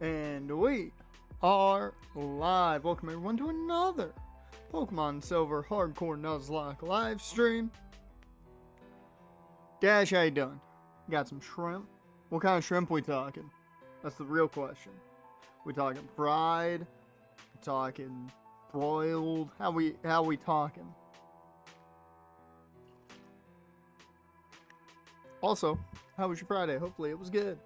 And we are live. Welcome everyone to another Pokemon Silver Hardcore Nuzlocke live stream. Dash, how you doing? Got some shrimp? What kind of shrimp we talking? That's the real question. We talking fried? We talking broiled? How we talking? Also, how was your Friday? Hopefully it was good.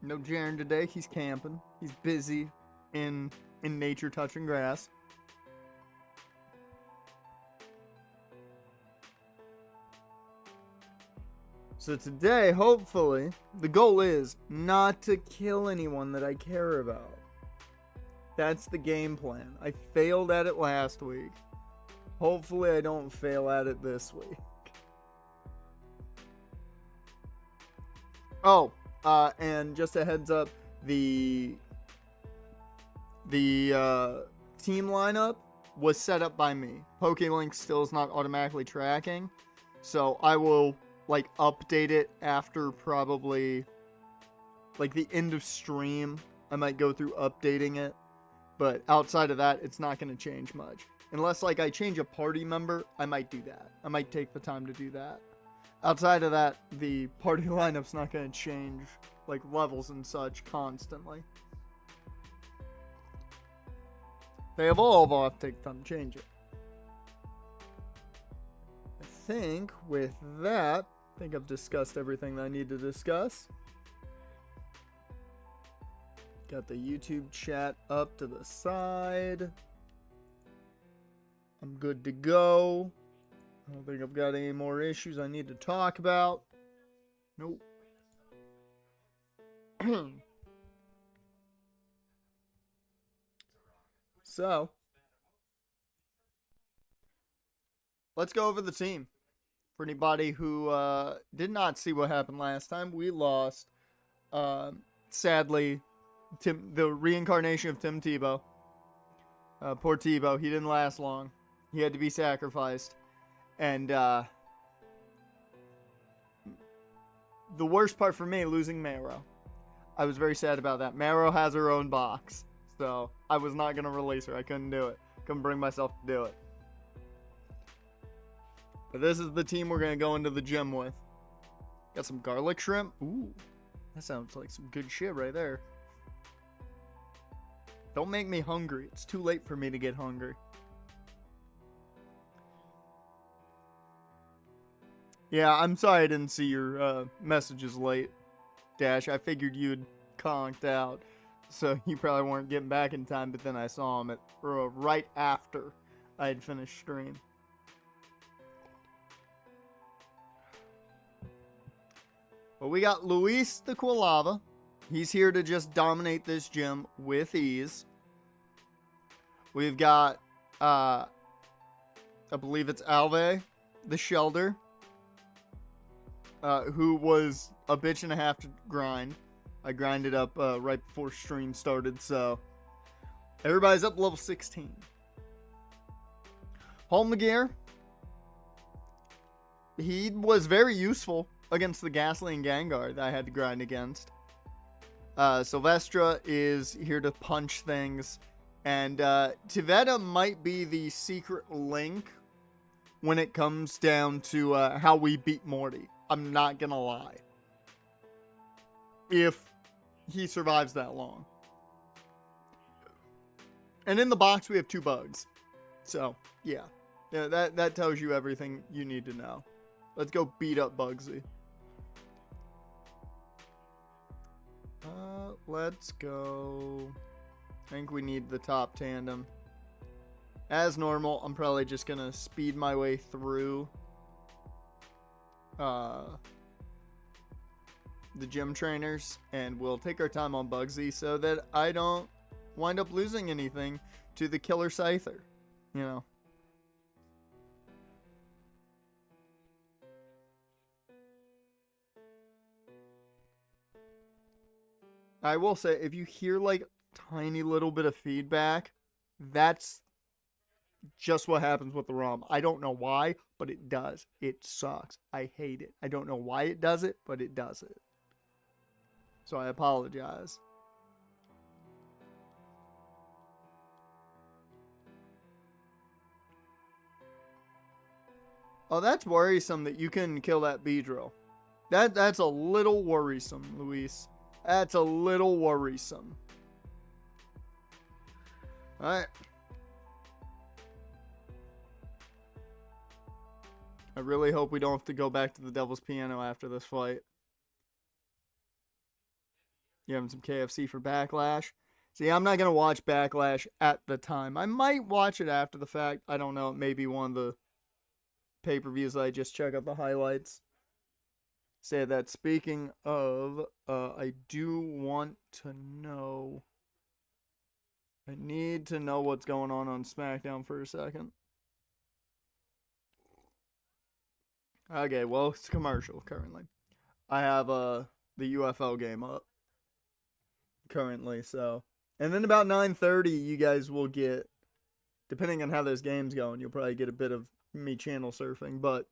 No Jaren today. He's camping. He's busy in nature touching grass. So today, hopefully, the goal is not to kill anyone that I care about. That's the game plan. I failed at it last week. Hopefully I don't fail at it this week. Oh, and just a heads up, the team lineup was set up by me. PokeLink still is not automatically tracking, so I will update it after probably the end of stream. I might go through updating it, but outside of that, it's not going to change much. Unless I change a party member, I might do that. I might take the time to do that. Outside of that, the party lineup's not going to change, levels and such, constantly. They evolve, I'll have to take time to change it. I think with that, I've discussed everything that I need to discuss. Got the YouTube chat up to the side. I'm good to go. I don't think I've got any more issues I need to talk about. Nope. So, let's go over the team. For anybody who did not see what happened last time, we lost, sadly, the reincarnation of Tim Tebow. Poor Tebow, he didn't last long. He had to be sacrificed. And the worst part for me, losing Marrow. I was very sad about that. Marrow has her own box, so I was not going to release her. I couldn't do it. Couldn't bring myself to do it. But this is the team we're going to go into the gym with. Got some garlic shrimp. Ooh, that sounds like some good shit right there. Don't make me hungry. It's too late for me to get hungry. Yeah, I'm sorry I didn't see your messages late, Dash. I figured you'd conked out, so you probably weren't getting back in time, but then I saw him right after I had finished stream. But we got Luis the Quilava. He's here to just dominate this gym with ease. We've got, I believe it's Alve, the Shelder, who was a bitch and a half to grind. I grinded up right before stream started, so everybody's up level 16. Holmgear, he was very useful against the Ghastly and Gengar that I had to grind against. Sylvestra is here to punch things. And Tivetta might be the secret link when it comes down to how we beat Morty. I'm not going to lie. If he survives that long. And in the box we have 2 bugs. So, yeah. That tells you everything you need to know. Let's go beat up Bugsy. Let's go. I think we need the top tandem. As normal, I'm probably just going to speed my way through the gym trainers, and we'll take our time on Bugsy so that I don't wind up losing anything to the Killer Scyther, you know. I will say, if you hear tiny little bit of feedback, that's just what happens with the ROM. I don't know why, but it does. It sucks. I hate it. I don't know why it does it, but it does it. So I apologize. Oh, that's worrisome that you couldn't kill that Beedrill. That's a little worrisome, Luis. That's a little worrisome. Alright. I really hope we don't have to go back to the Devil's Piano after this fight. You having some KFC for Backlash? See, I'm not going to watch Backlash at the time. I might watch it after the fact. I don't know. It may be one of the pay-per-views that I just check out the highlights. Say that. Speaking of, I do want to know. I need to know what's going on SmackDown for a second. Okay, well, it's commercial currently. I have the UFO game up currently, so. And then about 9:30, you guys will get, depending on how those games going, you'll probably get a bit of me channel surfing, but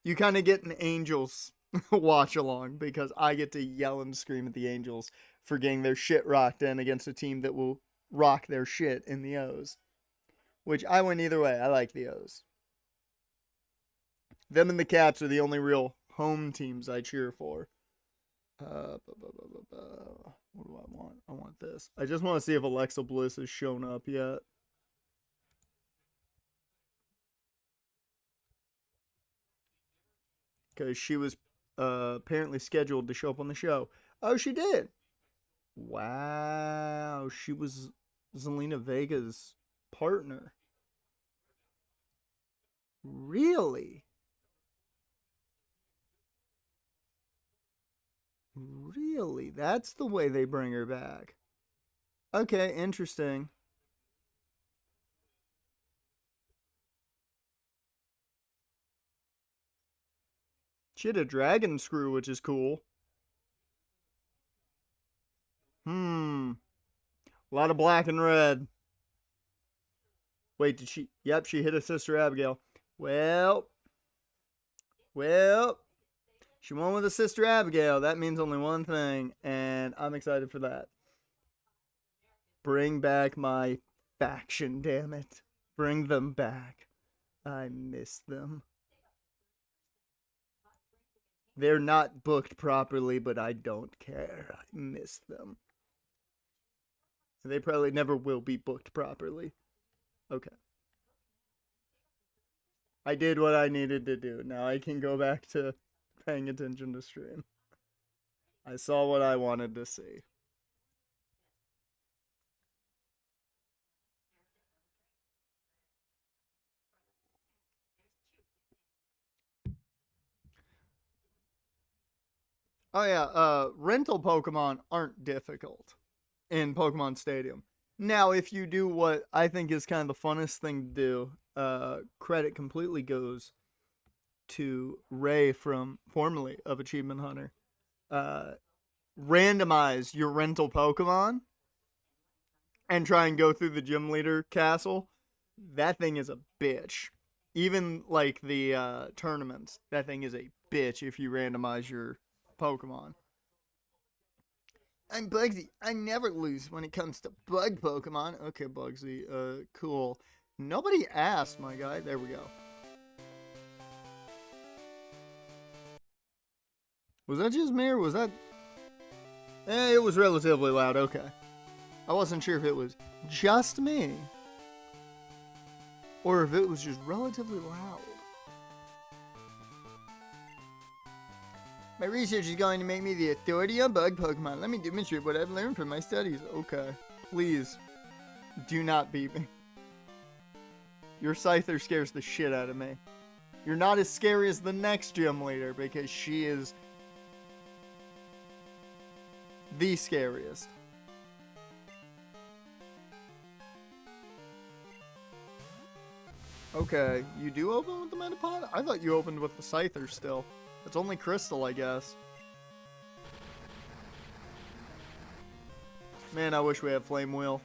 you kind of get an Angels watch along because I get to yell and scream at the Angels for getting their shit rocked in against a team that will rock their shit in the O's. Which I win either way. I like the O's. Them and the Caps are the only real home teams I cheer for. What do I want? I want this. I just want to see if Alexa Bliss has shown up yet. Because she was apparently scheduled to show up on the show. Oh, she did. Wow. She was Zelina Vega's partner. Really? Really? That's the way they bring her back. Okay, interesting. She had a dragon screw, which is cool. A lot of black and red. Wait, did she? Yep, she hit her sister Abigail. Well. She won with her sister Abigail. That means only one thing, and I'm excited for that. Bring back my faction, damn it. Bring them back. I miss them. They're not booked properly, but I don't care. I miss them. They probably never will be booked properly. Okay. I did what I needed to do. Now I can go back to paying attention to stream. I saw what I wanted to see. Oh yeah, rental Pokemon aren't difficult in Pokemon Stadium. Now, if you do what I think is kind of the funnest thing to do, credit completely goes to Ray from formerly of Achievement Hunter. Randomize your rental Pokemon and try and go through the gym leader castle. That thing is a bitch. Even like the tournaments, that thing is a bitch if you randomize your Pokemon. I'm Bugsy. I never lose when it comes to bug Pokemon. Okay, Bugsy. Cool. Nobody asked, my guy. There we go. Was that just me or was that... it was relatively loud. Okay. I wasn't sure if it was just me or if it was just relatively loud. My research is going to make me the authority on bug Pokemon. Let me demonstrate what I've learned from my studies. Okay. Please. Do not beat me. Your Scyther scares the shit out of me. You're not as scary as the next gym leader because she is the scariest. Okay, you do open with the Metapod? I thought you opened with the Scyther still. It's only Crystal, I guess. Man, I wish we had Flame Wheel.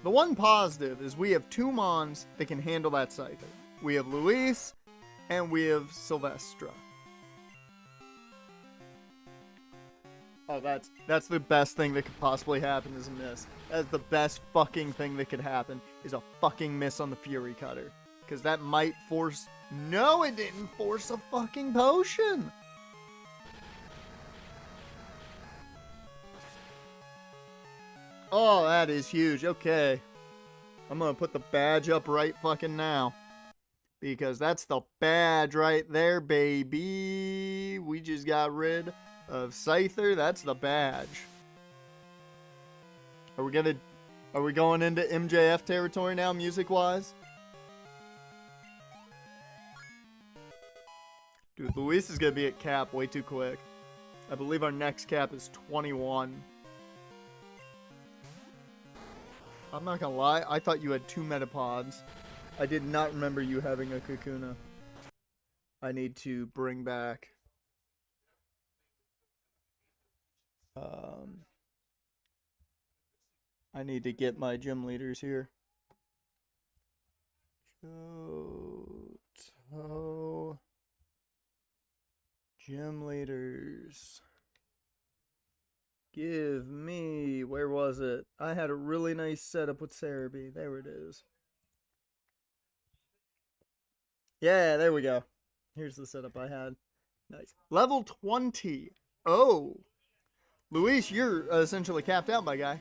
The one positive is we have two Mons that can handle that Scyther. We have Luis, And we have Sylvestra. Oh, that's the best thing that could possibly happen is a miss. That's the best fucking thing that could happen is a fucking miss on the Fury Cutter. Because that might force... No, it didn't force a fucking potion! Oh, that is huge. Okay. I'm gonna put the badge up right fucking now. Because that's the badge right there, baby. We just got rid of Scyther. That's the badge. Are we going into MJF territory now, music-wise? Dude, Luis is gonna be at cap way too quick. I believe our next cap is 21. I'm not gonna lie, I thought you had 2 Metapods. I did not remember you having a Kakuna. I need to bring back... I need to get my gym leaders here. Gym leaders. Give me... Where was it? I had a really nice setup with Cerebi. There it is. Yeah, there we go. Here's the setup I had. Nice. Level 20. Oh. Luis, you're essentially capped out, my guy.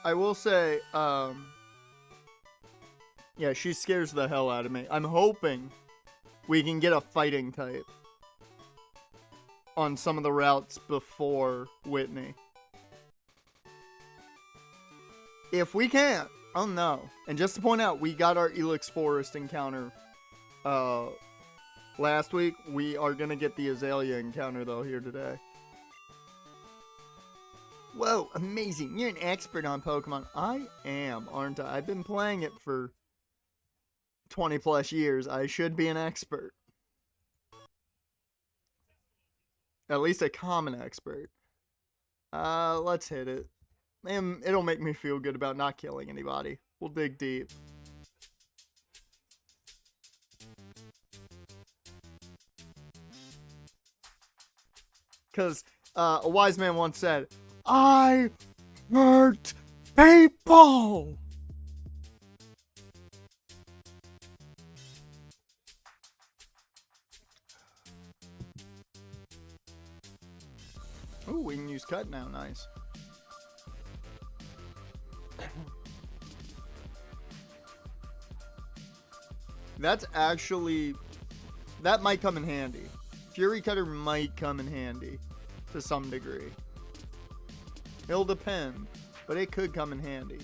I will say, yeah, she scares the hell out of me. I'm hoping we can get a fighting type on some of the routes before Whitney. If we can't, oh no. And just to point out, we got our Elix Forest encounter last week. We are going to get the Azalea encounter, though, here today. Whoa, amazing. You're an expert on Pokemon. I am, aren't I? I've been playing it for 20 plus years. I should be an expert. At least a common expert. Let's hit it. And it'll make me feel good about not killing anybody. We'll dig deep. Because a wise man once said, I hurt people! Ooh, we can use cut now. Nice. That's actually... That might come in handy. Fury Cutter might come in handy. To some degree. It'll depend. But it could come in handy.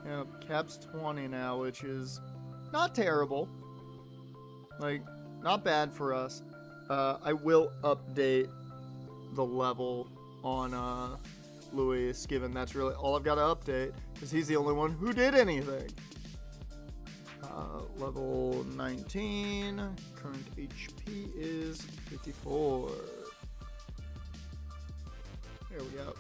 Yep, cap's 20 now, which is not terrible. Like, not bad for us. I will update the level on Luis, given that's really all I've got to update, because he's the only one who did anything. Level 19, current HP is 54. There we go.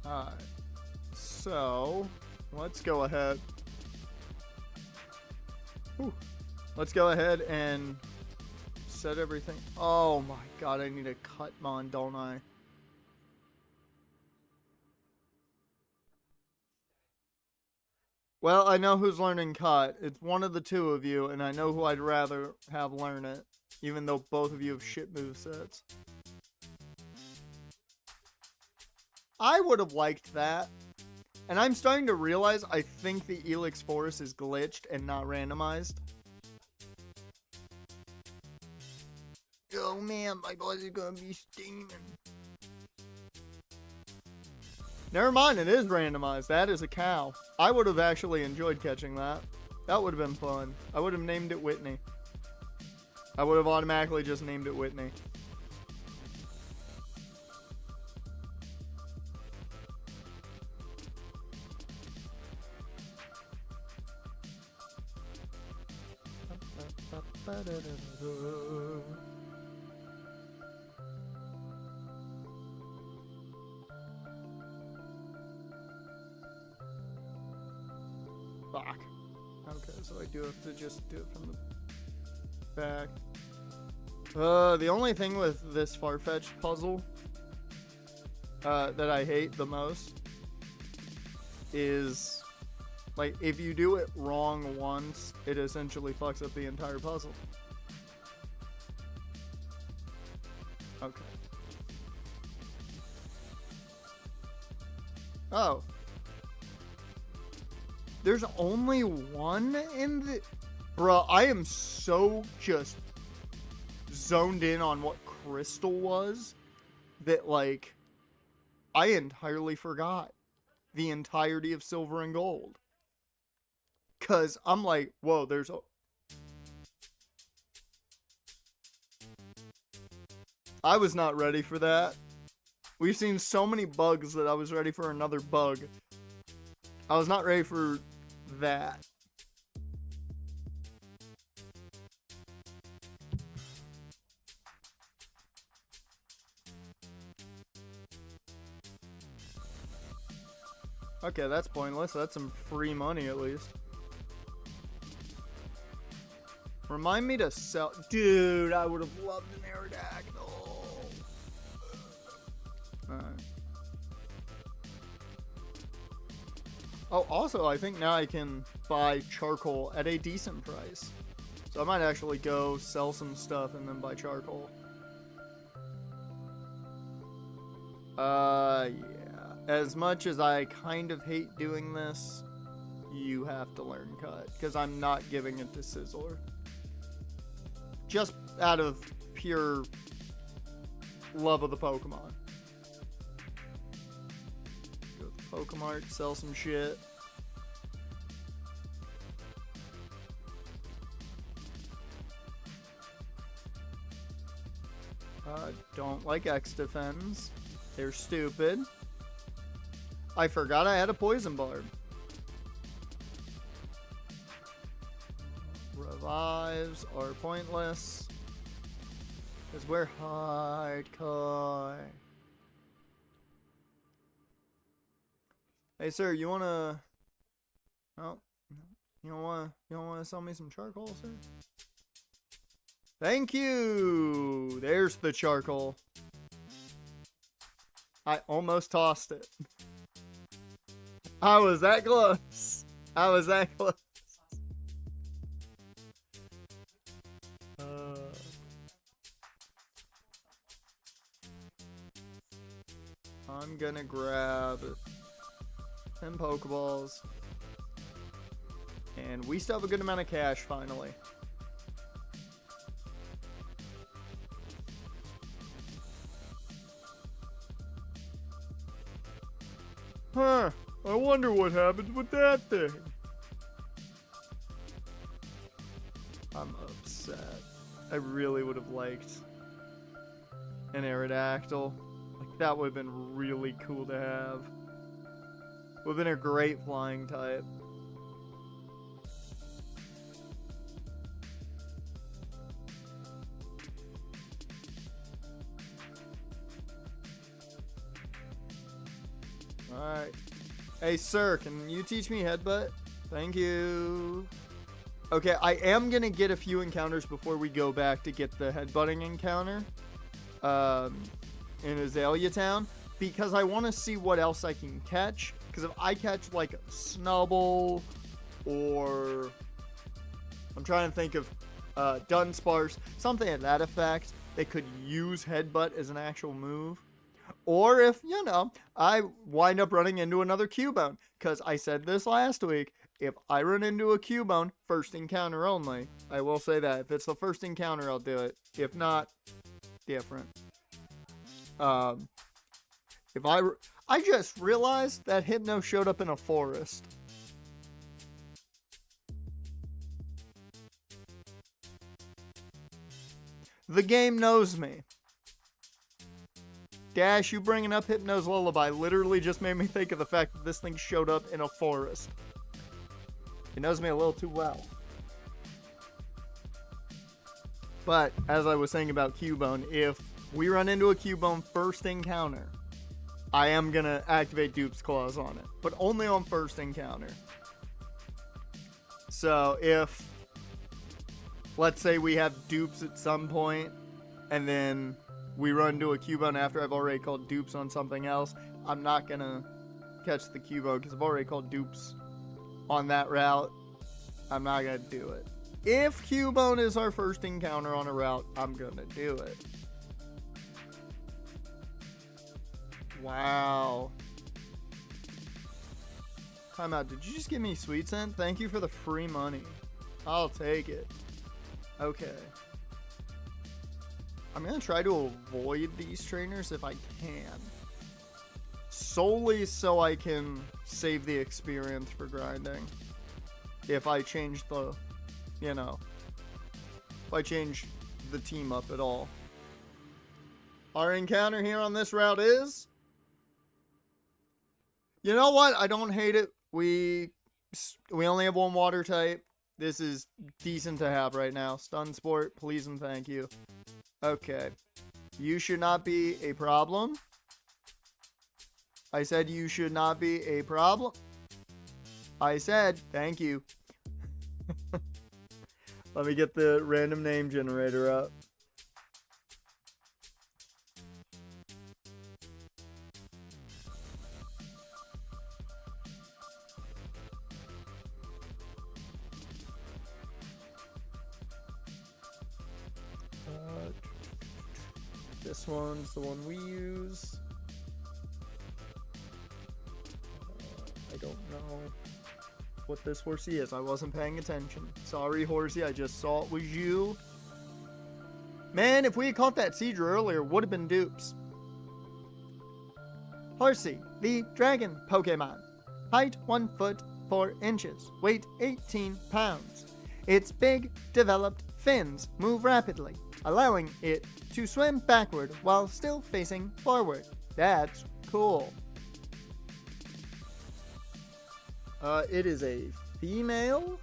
Alright, so let's go ahead. Whew. Let's go ahead and set everything. Oh my god, I need a Cutmon, don't I? Well, I know who's learning Cut. It's one of the two of you, and I know who I'd rather have learn it, even though both of you have shit movesets. I would have liked that. And I'm starting to realize I think the Elix Forest is glitched and not randomized. Oh man, my boys are gonna be steaming. Never mind, it is randomized. That is a cow. I would have actually enjoyed catching that. That would have been fun. I would have named it Whitney. I would have automatically just named it Whitney. Fuck. Okay, so I do have to just do it from the back. The only thing with this far-fetched puzzle that I hate the most is, like, if you do it wrong once, it essentially fucks up the entire puzzle. Okay. Oh. There's only one in the... Bruh, I am so just zoned in on what crystal was that, like, I entirely forgot the entirety of silver and gold. Because I'm like, whoa, there's a... I was not ready for that. We've seen so many bugs that I was ready for another bug. I was not ready for that. Okay, that's pointless. That's some free money at least. Remind me to sell... Dude, I would have loved an Aerodactyl. Alright. Oh, also, I think now I can buy charcoal at a decent price. So I might actually go sell some stuff and then buy charcoal. Yeah. As much as I kind of hate doing this, you have to learn cut. Because I'm not giving it to Sizzler. Just out of pure love of the Pokemon. Go to the Pokemart, sell some shit. Don't like X-Defends. They're stupid. I forgot I had a Poison Barb. Revives are pointless. Because we're hardcore. Hey sir, you wanna... Oh, you don't wanna sell me some charcoal, sir? Thank you! There's the charcoal. I almost tossed it. I was that close. I was that close. I'm gonna grab 10 Pokeballs. And we still have a good amount of cash, finally. Huh. I wonder what happens with that thing. I'm upset. I really would have liked an Aerodactyl. Like, that would have been really cool to have. Would have been a great flying type. Alright. Hey, sir, can you teach me headbutt? Thank you. Okay, I am going to get a few encounters before we go back to get the headbutting encounter in Azalea Town, because I want to see what else I can catch. Because if I catch, like, a Snubble or... I'm trying to think of Dunsparce, something of that effect, they could use headbutt as an actual move. Or if, you know, I wind up running into another Cubone. Because I said this last week, if I run into a Cubone, first encounter only. I will say that. If it's the first encounter, I'll do it. If not, different. If I just realized that Hypno showed up in a forest. The game knows me. Dash, you bringing up Hypno's Lullaby literally just made me think of the fact that this thing showed up in a forest. It knows me a little too well. But, as I was saying about Cubone, if we run into a Cubone first encounter, I am going to activate Dupe's Claws on it. But only on first encounter. So, if, let's say we have dupes at some point, and then we run into a Cubone after I've already called dupes on something else, I'm not going to catch the Cubone because I've already called dupes on that route. I'm not going to do it. If Cubone is our first encounter on a route, I'm going to do it. Wow. Time out. Did you just give me Sweet Scent? Thank you for the free money. I'll take it. Okay. I'm going to try to avoid these trainers if I can. Solely so I can save the experience for grinding. If I change the, you know, if I change the team up at all. Our encounter here on this route is... You know what? I don't hate it. We only have one water type. This is decent to have right now. Stun Sport, please and thank you. Okay. You should not be a problem. I said you should not be a problem. I said thank you. Let me get the random name generator up. This one's the one we use. I don't know what this horsey is. I wasn't paying attention. Sorry, horsey. I just saw it was you. Man, if we had caught that Seedra earlier, would have been dupes. Horsey, the dragon Pokemon. Height 1 foot 4 inches. Weight 18 pounds. Its big, developed fins move rapidly, allowing it to swim backward while still facing forward. That's cool. It is a female.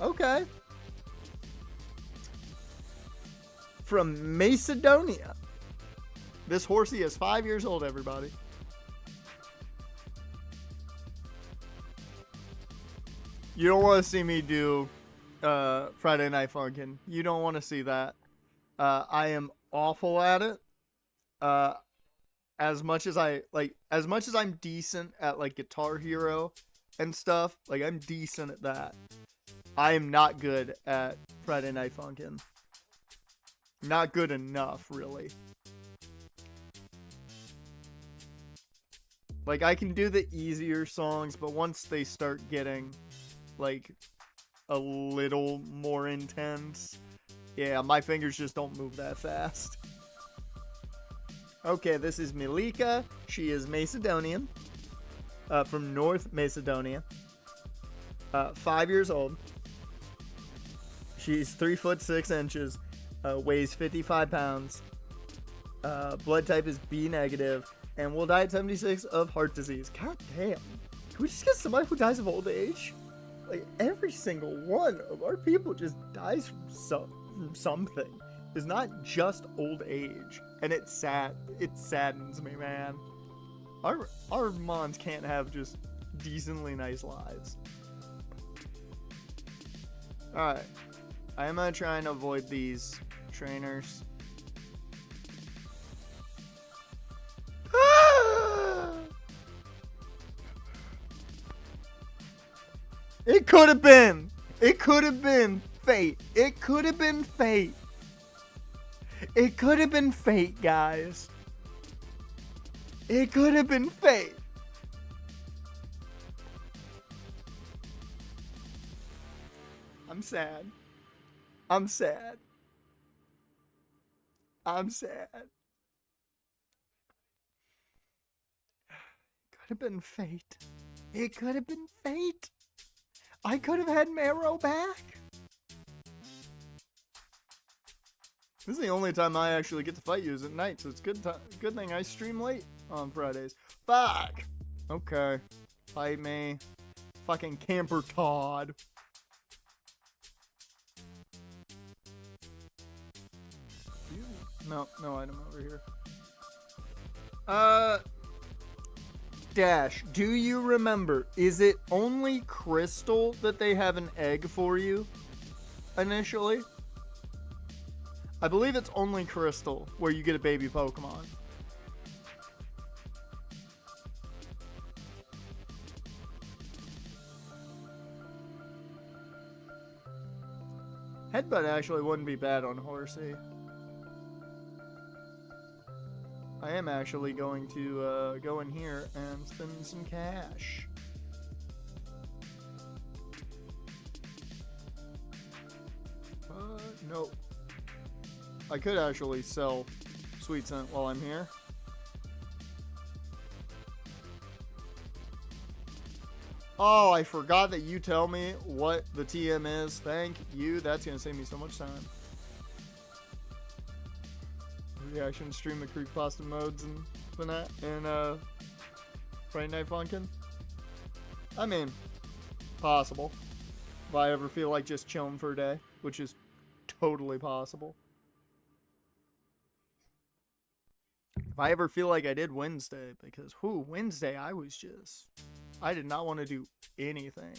Okay. From Macedonia. This horsey is 5 years old, everybody. You don't want to see me do Friday Night Funkin'. You don't want to see that. I am awful at it. As much as I'm decent at like Guitar Hero and stuff, like I'm decent at that. I am not good at Friday Night Funkin'. Not good enough, really. Like I can do the easier songs, but once they start getting like a little more intense, yeah, my fingers just don't move that fast. Okay, this is Milika. She is Macedonian, from North Macedonia. 5 years old. She's 3 foot 6 inches, weighs 55 pounds. Blood type is B negative, and will die at 76 of heart disease. God damn. Can we just get somebody who dies of old age? Like, every single one of our people just dies from something. It's not just old age. And it's sad. It saddens me, man. Our mons can't have just decently nice lives. Alright. I am going to try and avoid these trainers. It could have been. It could have been fate. It could have been fate. It could have been fate, guys. It could have been fate. I'm sad. I'm sad. I'm sad. It could have been fate. It could have been fate. I could have had Marrow back. This is the only time I actually get to fight you is at night, so it's good thing I stream late on Fridays. Fuck! Okay. Fight me. fucking camper Todd. No, no item over here. Dash, do you remember, is it only Crystal that they have an egg for you initially? I believe it's only Crystal where you get a baby Pokemon. Headbutt actually wouldn't be bad on Horsey. I am actually going to go in here and spend some cash. Nope. I could actually sell Sweet Scent while I'm here. Oh, I forgot that you tell me what the TM is. Thank you. That's going to save me so much time. Reaction stream the creepypasta modes and Friday Night Funkin'. I mean, possible. If I ever feel like just chilling for a day, which is totally possible. If I ever feel like I did Wednesday, because Wednesday I did not want to do anything.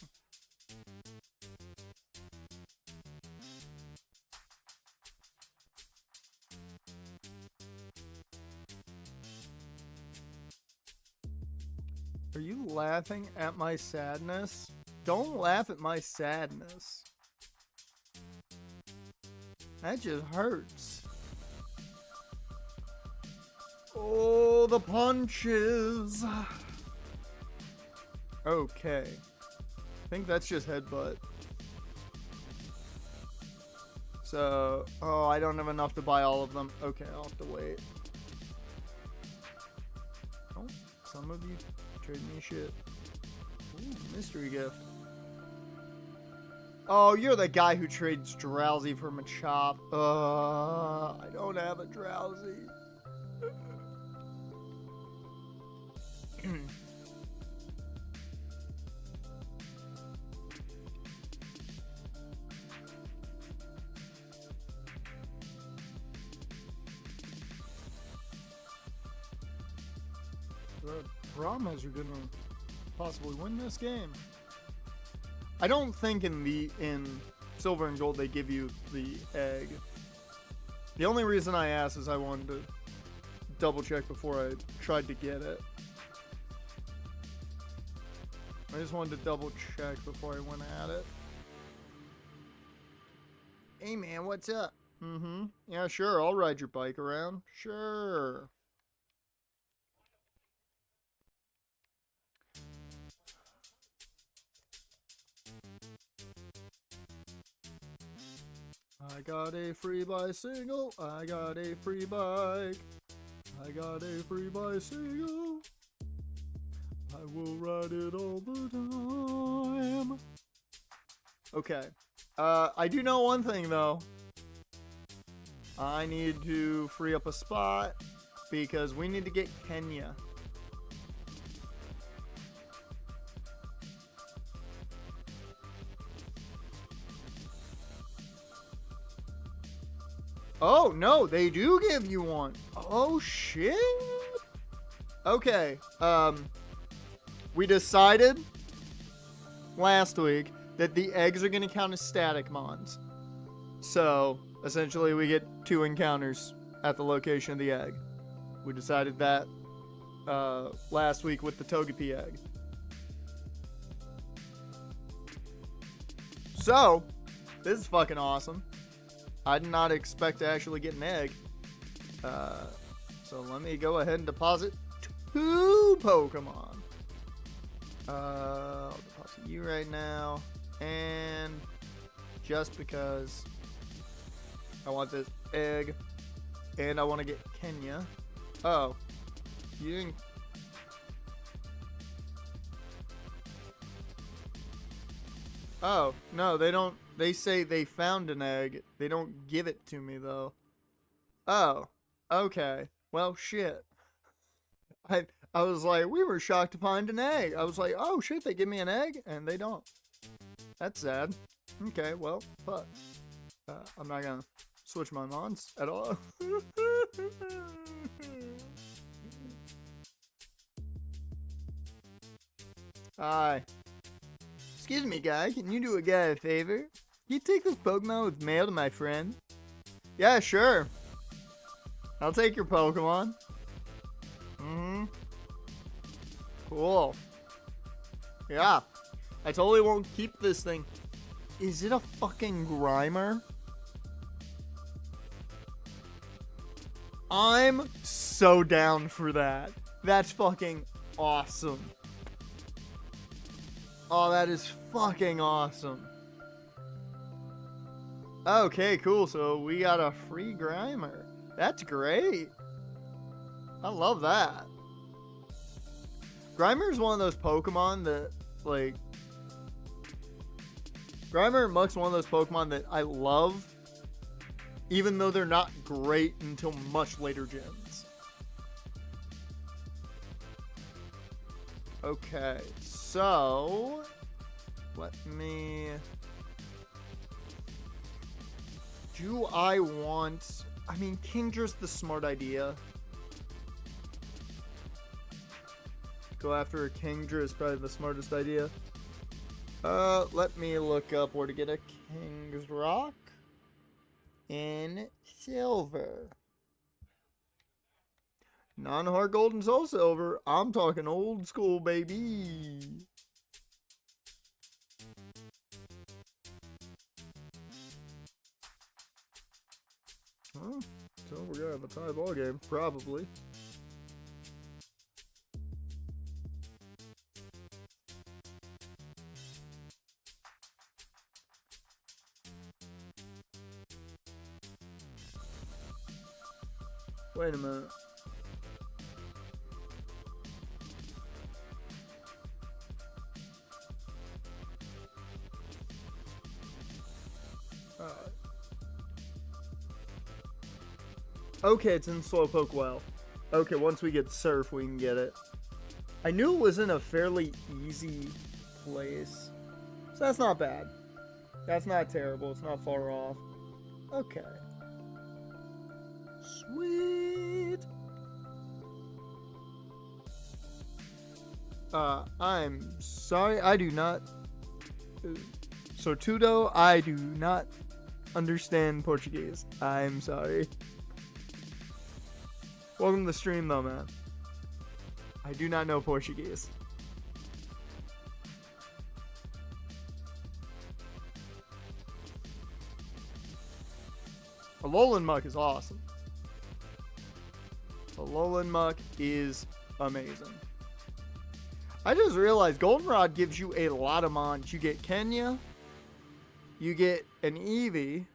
Are you laughing at my sadness? Don't laugh at my sadness. That just hurts. Oh, the punches. Okay. I think that's just headbutt. So, oh, I don't have enough to buy all of them. Okay, I'll have to wait. Oh, some of you trade me shit. Ooh, mystery gift. Oh, you're the guy who trades Drowsy for Machop. I don't have a Drowsy. The problem is you're gonna possibly win this game. I don't think in Silver and Gold they give you the egg. The only reason I asked is I wanted to double check before I tried to get it. I just wanted to double check before I went at it. Hey man, what's up? Mm-hmm. Yeah, sure, I'll ride your bike around. Sure. I got a free bicycle, I got a free bike, I got a free bicycle, I will ride it all the time. Okay, I do know one thing though. I need to free up a spot because we need to get Kenya. Oh, no, they do give you one. Oh, shit. Okay, we decided last week that the eggs are going to count as static mons. So, essentially, we get 2 encounters at the location of the egg. We decided that last week with the Togepi egg. So, this is fucking awesome. I did not expect to actually get an egg. So let me go ahead and deposit 2 Pokemon. I'll deposit you right now. And just because I want this egg and I want to get Kenya. Oh, you didn't. Oh, no, they don't. They say they found an egg. They don't give it to me, though. Oh, okay. Well, shit. I I was like, we were shocked to find an egg. I was like, oh shit, they give me an egg? And they don't. That's sad. Okay, well, fuck. I'm not gonna switch my mons at all. Hi. Excuse me, guy. Can you do a guy a favor? Can you take this Pokemon with mail to my friend? Yeah, sure. I'll take your Pokemon. Cool. Yeah. I totally won't keep this thing. Is it a fucking Grimer? I'm so down for that. That's fucking awesome. Oh, that is fucking awesome. Okay, cool. So we got a free Grimer. That's great. I love that. Grimer is one of those Pokemon that, like... Grimer and Muck's one of those Pokemon that I love, even though they're not great until much later gens. Okay, so... Let me... Do I want... I mean, Kingdra's the smart idea. Go after a Kingdra is probably the smartest idea. Let me look up where to get a King's Rock in silver. Non-hard gold and soul silver. I'm talking old school, baby. Huh? So we're gonna have a tie ball game, probably. Wait a minute. Okay, it's in Slowpoke Well. Okay, once we get Surf, we can get it. I knew it was in a fairly easy place. So that's not bad. That's not terrible. It's not far off. Okay. Sweet. I'm sorry. I do not. Sortudo, I do not understand Portuguese. I'm sorry. Welcome to the stream, though, man. I do not know Portuguese. Alolan Muck is awesome. Alolan Muck is amazing. I just realized Goldenrod gives you a lot of mons. You get Kenya. You get an Eevee.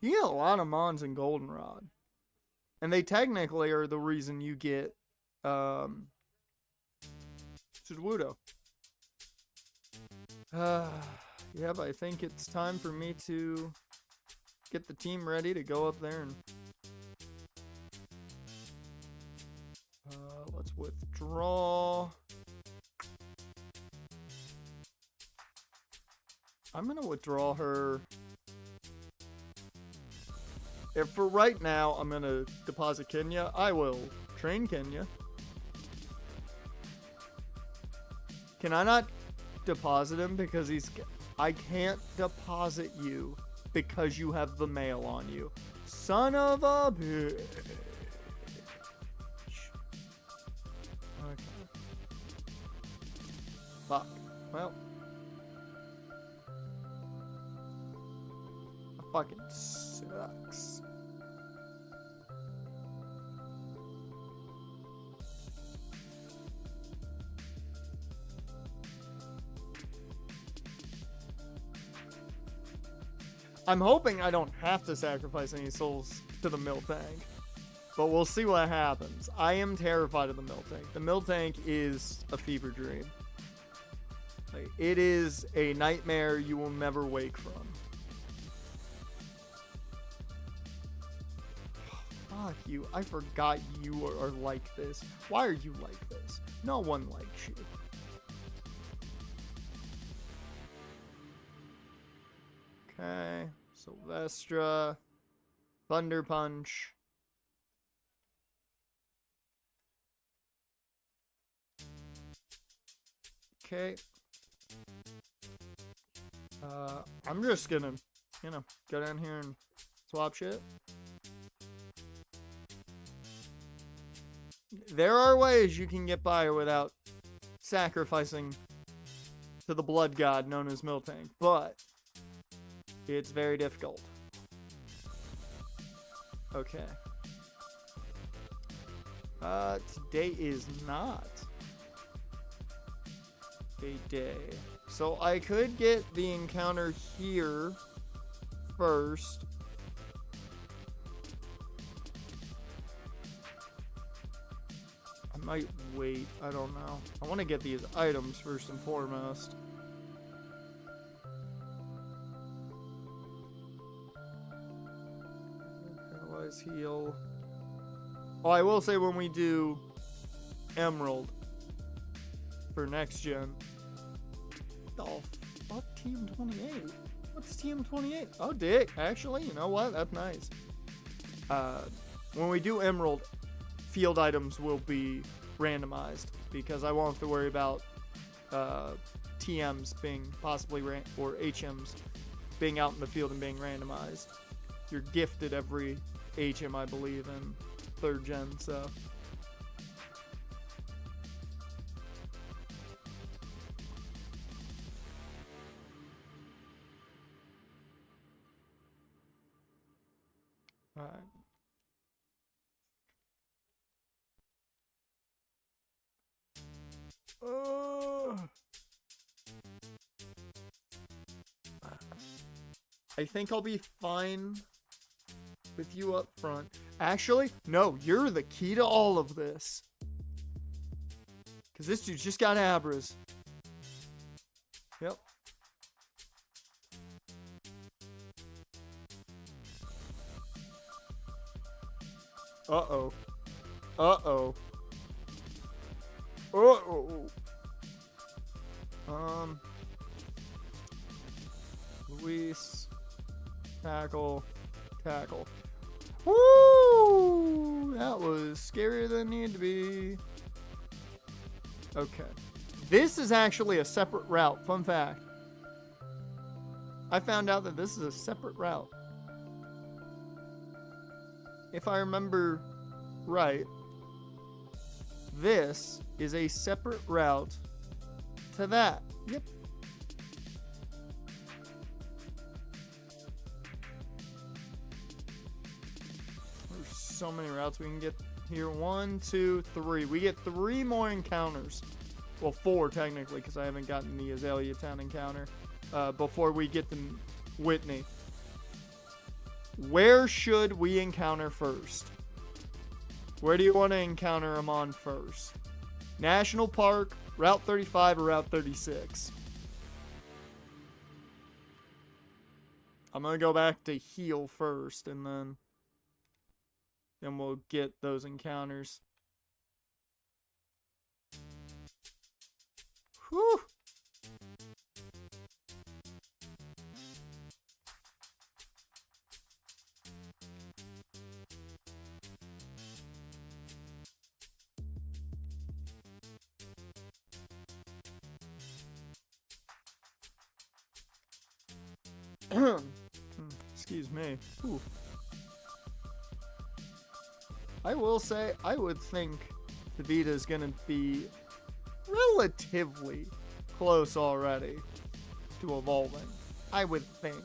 You get a lot of mons in Goldenrod. And they technically are the reason you get Sudowoodo. Yep, I think it's time for me to get the team ready to go up there and let's withdraw. I'm gonna withdraw her. If for right now, I'm gonna deposit Kenya. I will train Kenya. Can I not deposit him because he's... I can't deposit you because you have the mail on you. Son of a bitch. Okay. Fuck. Well. That fucking sucks. I'm hoping I don't have to sacrifice any souls to the Miltank, but we'll see what happens. I am terrified of the Miltank. The Miltank is a fever dream. Like, it is a nightmare you will never wake from. Fuck you. I forgot you are like this. Why are you like this? No one likes you. Okay. Sylvestra. Thunder Punch. Okay. I'm just gonna, go down here and swap shit. There are ways you can get by without sacrificing to the blood god known as Miltank, but it's very difficult. Okay. Today is not a day. So I could get the encounter here first. I might wait. I don't know. I want to get these items first and foremost. Paralyze, heal. Oh, I will say when we do Emerald for next gen. Oh, fuck Team 28. What's Team 28? Oh, dick. Actually, you know what? That's nice. When we do Emerald, field items will be randomized because I won't have to worry about TMs being possibly or HMs being out in the field and being randomized. You're gifted every HM, I believe, in 3rd gen, so. Alright. I think I'll be fine with you up front. Actually, no, you're the key to all of this. Because this dude just got Abras. Yep. Uh-oh. Uh-oh. Uh-oh. Luis. Tackle. Tackle. Woo! That was scarier than it needed to be. Okay. This is actually a separate route. Fun fact. I found out that this is a separate route. If I remember right, this is a separate route to that. Yep. There's so many routes we can get here. 1, 2, 3. We get 3 more encounters. Well, 4 technically, because I haven't gotten the Azalea Town encounter before we get to Whitney. Where should we encounter first? Where do you want to encounter them on first? National Park, Route 35, or Route 36? I'm going to go back to heal first, and then we'll get those encounters. Whew! Excuse me. Ooh. I will say, I would think the Vita is going to be relatively close already to evolving. I would think.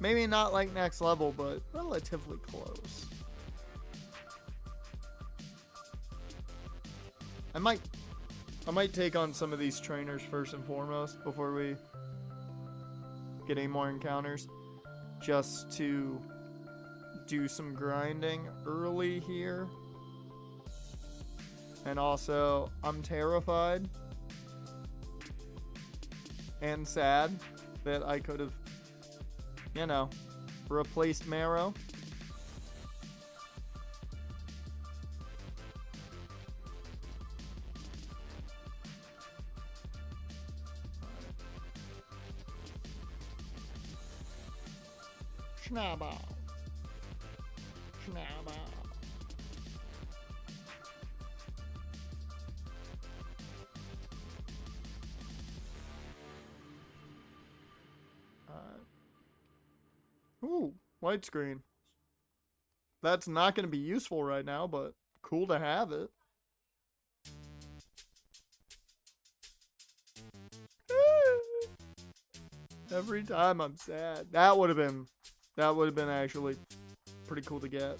Maybe not like next level, but relatively close. I might take on some of these trainers first and foremost before we get any more encounters, just to do some grinding early here. And also, I'm terrified and sad that I could have, replaced Marrow. Schnabel. Schnabel. Ooh, light screen. That's not going to be useful right now, but cool to have it. Every time I'm sad. That would have been actually pretty cool to get.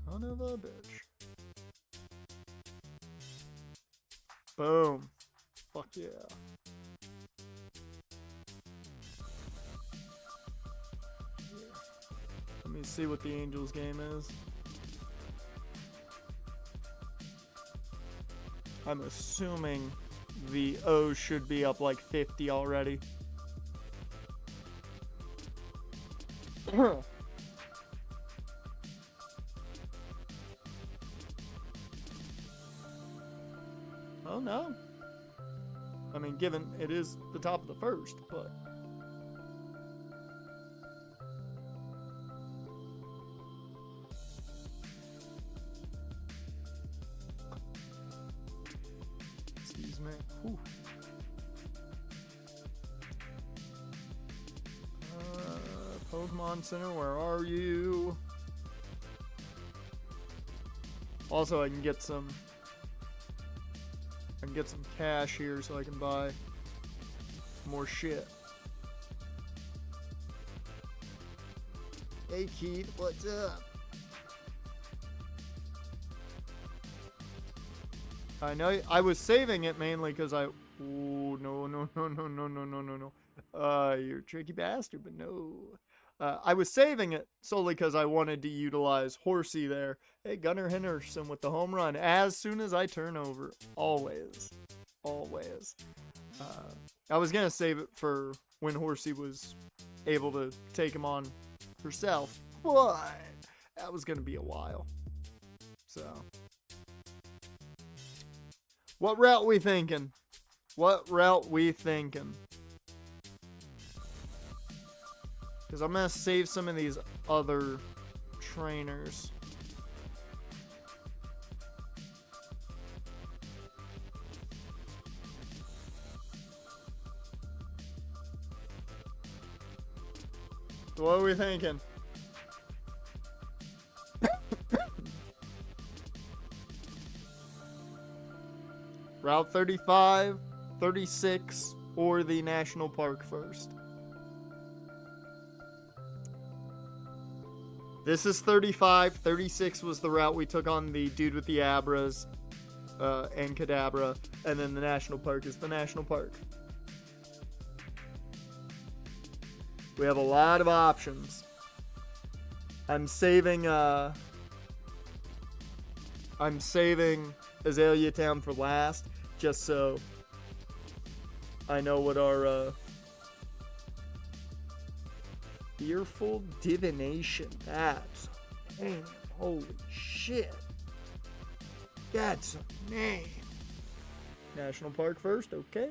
Son of a bitch. Boom. Fuck yeah. Let me see what the Angels game is. I'm assuming the O should be up like 50 already. Oh no. I mean, given it is the top of the first, but... Excuse me. Whew. Pokemon Center, where are you? Also, I can get some cash here so I can buy more shit. Hey Keith, what's up? I know I was saving it mainly because I... Ooh, no. You're a tricky bastard, but no. I was saving it solely because I wanted to utilize Horsey there. Hey, Gunnar Henderson with the home run as soon as I turn over. Always. I was going to save it for when Horsey was able to take him on herself, but that was going to be a while. So, what route we thinking? Because I'm going to save some of these other trainers. So what are we thinking? Route 35, 36, or the National Park first? This is 35. 36 was the route we took on the dude with the Abras and Kadabra. And then the National Park is the National Park. We have a lot of options. I'm saving Azalea Town for last, just so I know what our Fearful Divination. That's a name. Holy shit. That's a name. National Park first, okay.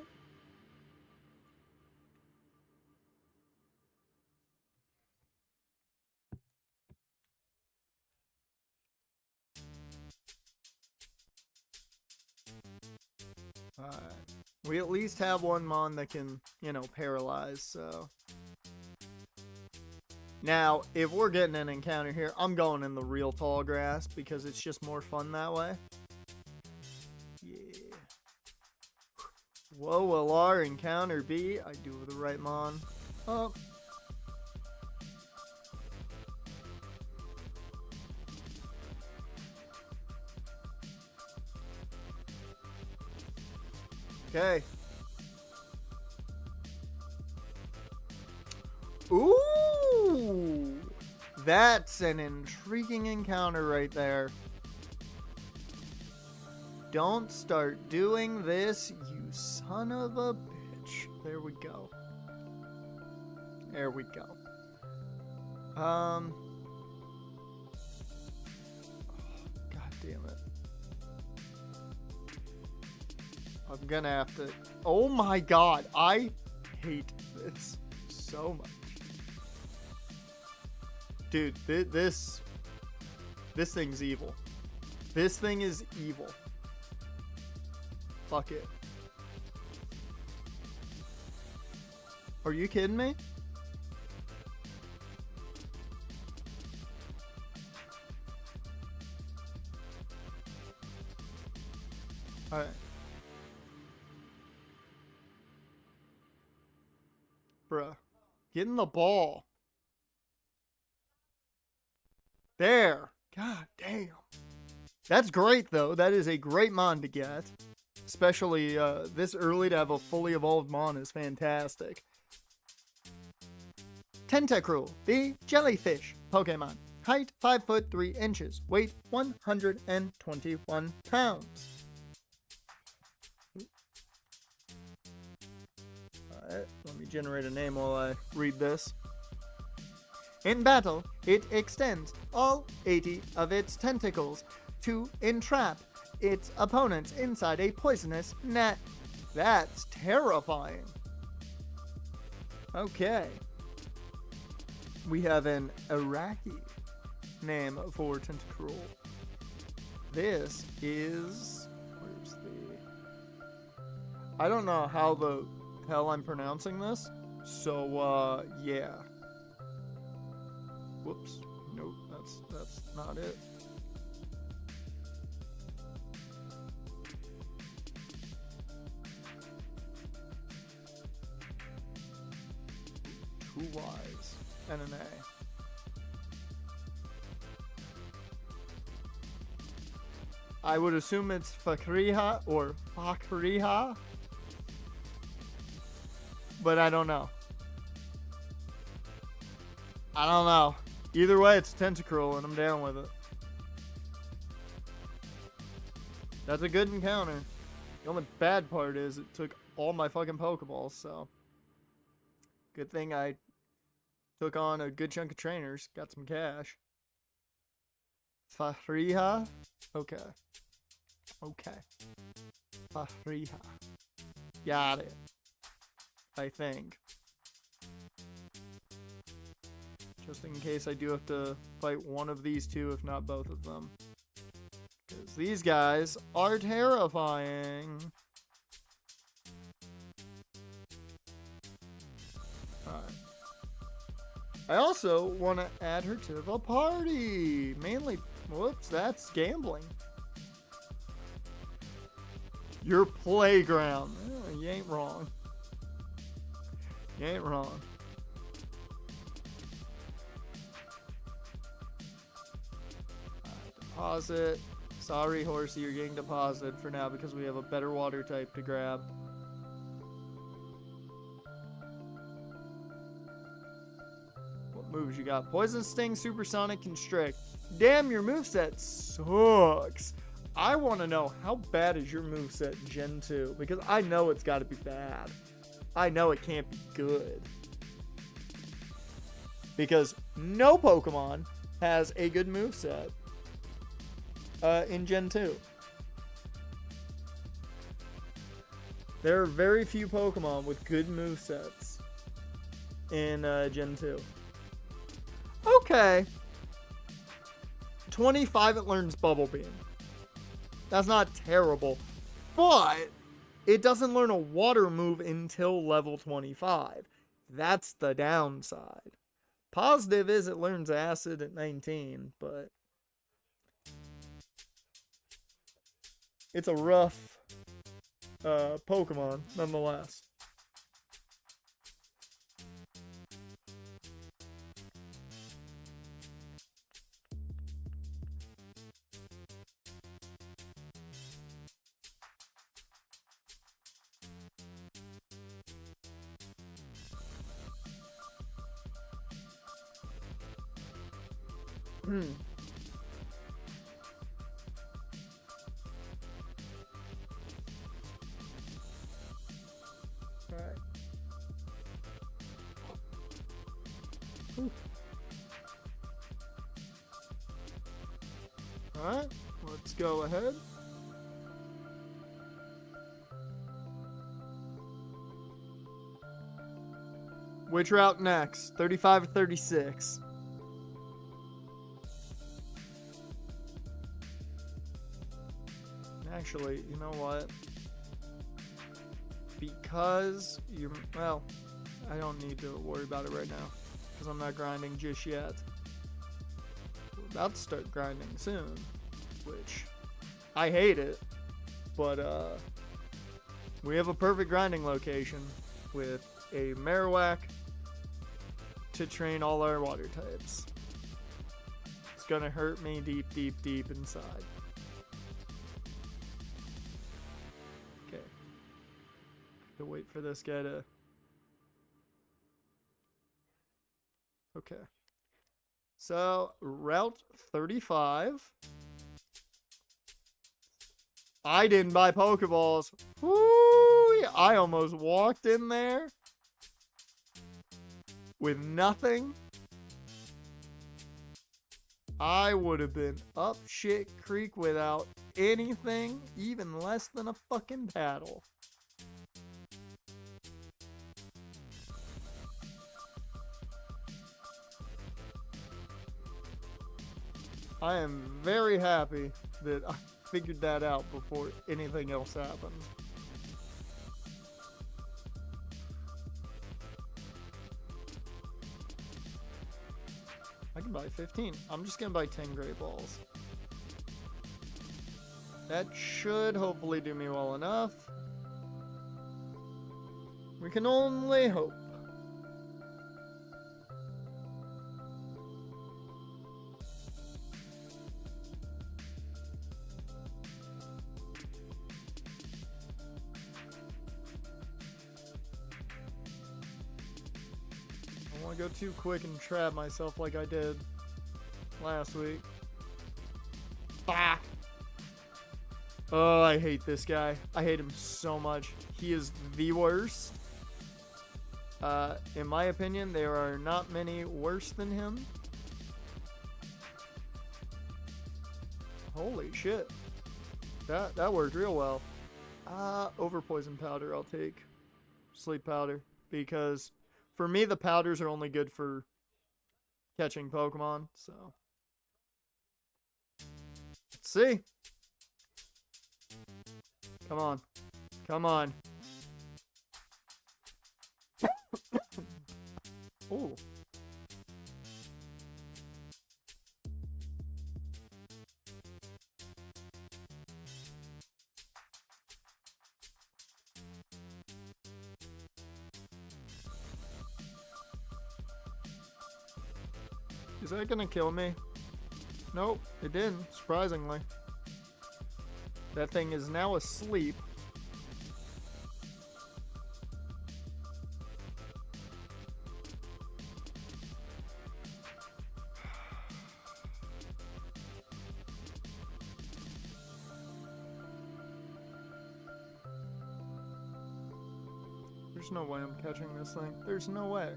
Alright. We at least have one Mon that can, paralyze, so. Now, if we're getting an encounter here, I'm going in the real tall grass because it's just more fun that way. Yeah. Whoa, will our encounter be? I do the right Mon. Oh. Okay. Ooh! That's an intriguing encounter right there. Don't start doing this, you son of a bitch. There we go. There we go. God damn it. I'm gonna have to... Oh my god, I hate this so so much. Dude, this thing's evil. This thing is evil. Fuck it. Are you kidding me? Alright. Bruh. Get in the ball. There. God damn. That's great, though. That is a great mon to get. Especially this early to have a fully evolved mon is fantastic. Tentacruel, the jellyfish Pokemon. Height 5 foot 3 inches. Weight 121 pounds. Alright, let me generate a name while I read this. In battle, it extends all 80 of its tentacles to entrap its opponents inside a poisonous net. That's terrifying. Okay. We have an Iraqi name for Tentacruel. This is... Where's the... I don't know how the hell I'm pronouncing this. So, yeah. Whoops. Nope, that's not it. Two Y's and an A. I would assume it's Fakriha or Fakriha, but I don't know. I don't know. Either way, it's Tentacruel, and I'm down with it. That's a good encounter. The only bad part is it took all my fucking Pokeballs, so... Good thing I took on a good chunk of trainers, got some cash. Fahriha? Okay. Okay. Fahriha. Got it. I think. Just in case I do have to fight one of these two, if not both of them. Because these guys are terrifying. Alright. I also want to add her to the party. Mainly, whoops, that's gambling. Your playground. You ain't wrong. You ain't wrong. Deposit. Sorry, Horsey, you're getting deposited for now because we have a better water type to grab. What moves you got? Poison Sting, Supersonic, Constrict. Damn, your moveset sucks. I want to know, how bad is your moveset Gen 2? Because I know it's got to be bad. I know it can't be good. Because no Pokemon has a good moveset in Gen 2. There are very few Pokemon with good movesets in Gen 2. Okay. 25 it learns Bubble Beam. That's not terrible. But it doesn't learn a water move until level 25. That's the downside. Positive is it learns Acid at 19, but it's a rough Pokemon nonetheless. Alright. Alright, let's go ahead. Which route next? 35 or 36? Actually, you know what? Because you're... Well, I don't need to worry about it right now. Because I'm not grinding just yet. We're about to start grinding soon. Which, I hate it. But, we have a perfect grinding location with a Marrow to train all our water types. It's gonna hurt me deep, deep, deep inside. Okay. To wait for this guy to... Okay. So, Route 35. I didn't buy Pokeballs. Woo! I almost walked in there with nothing. I would have been up shit creek without anything, even less than a fucking paddle. I am very happy that I figured that out before anything else happened. I can buy 15. I'm just gonna buy 10 Great Balls. That should hopefully do me well enough. We can only hope. I don't want to go too quick and trap myself like I did last week. Bah! Oh, I hate this guy. I hate him so much. He is the worst. In my opinion, there are not many worse than him. Holy shit. That worked real well. Over poison powder, I'll take sleep powder. Because for me, the powders are only good for catching Pokemon, so. Let's see. Come on. Come on. Ooh. Is that gonna kill me? Nope, it didn't, surprisingly. That thing is now asleep. There's no way I'm catching this thing. There's no way.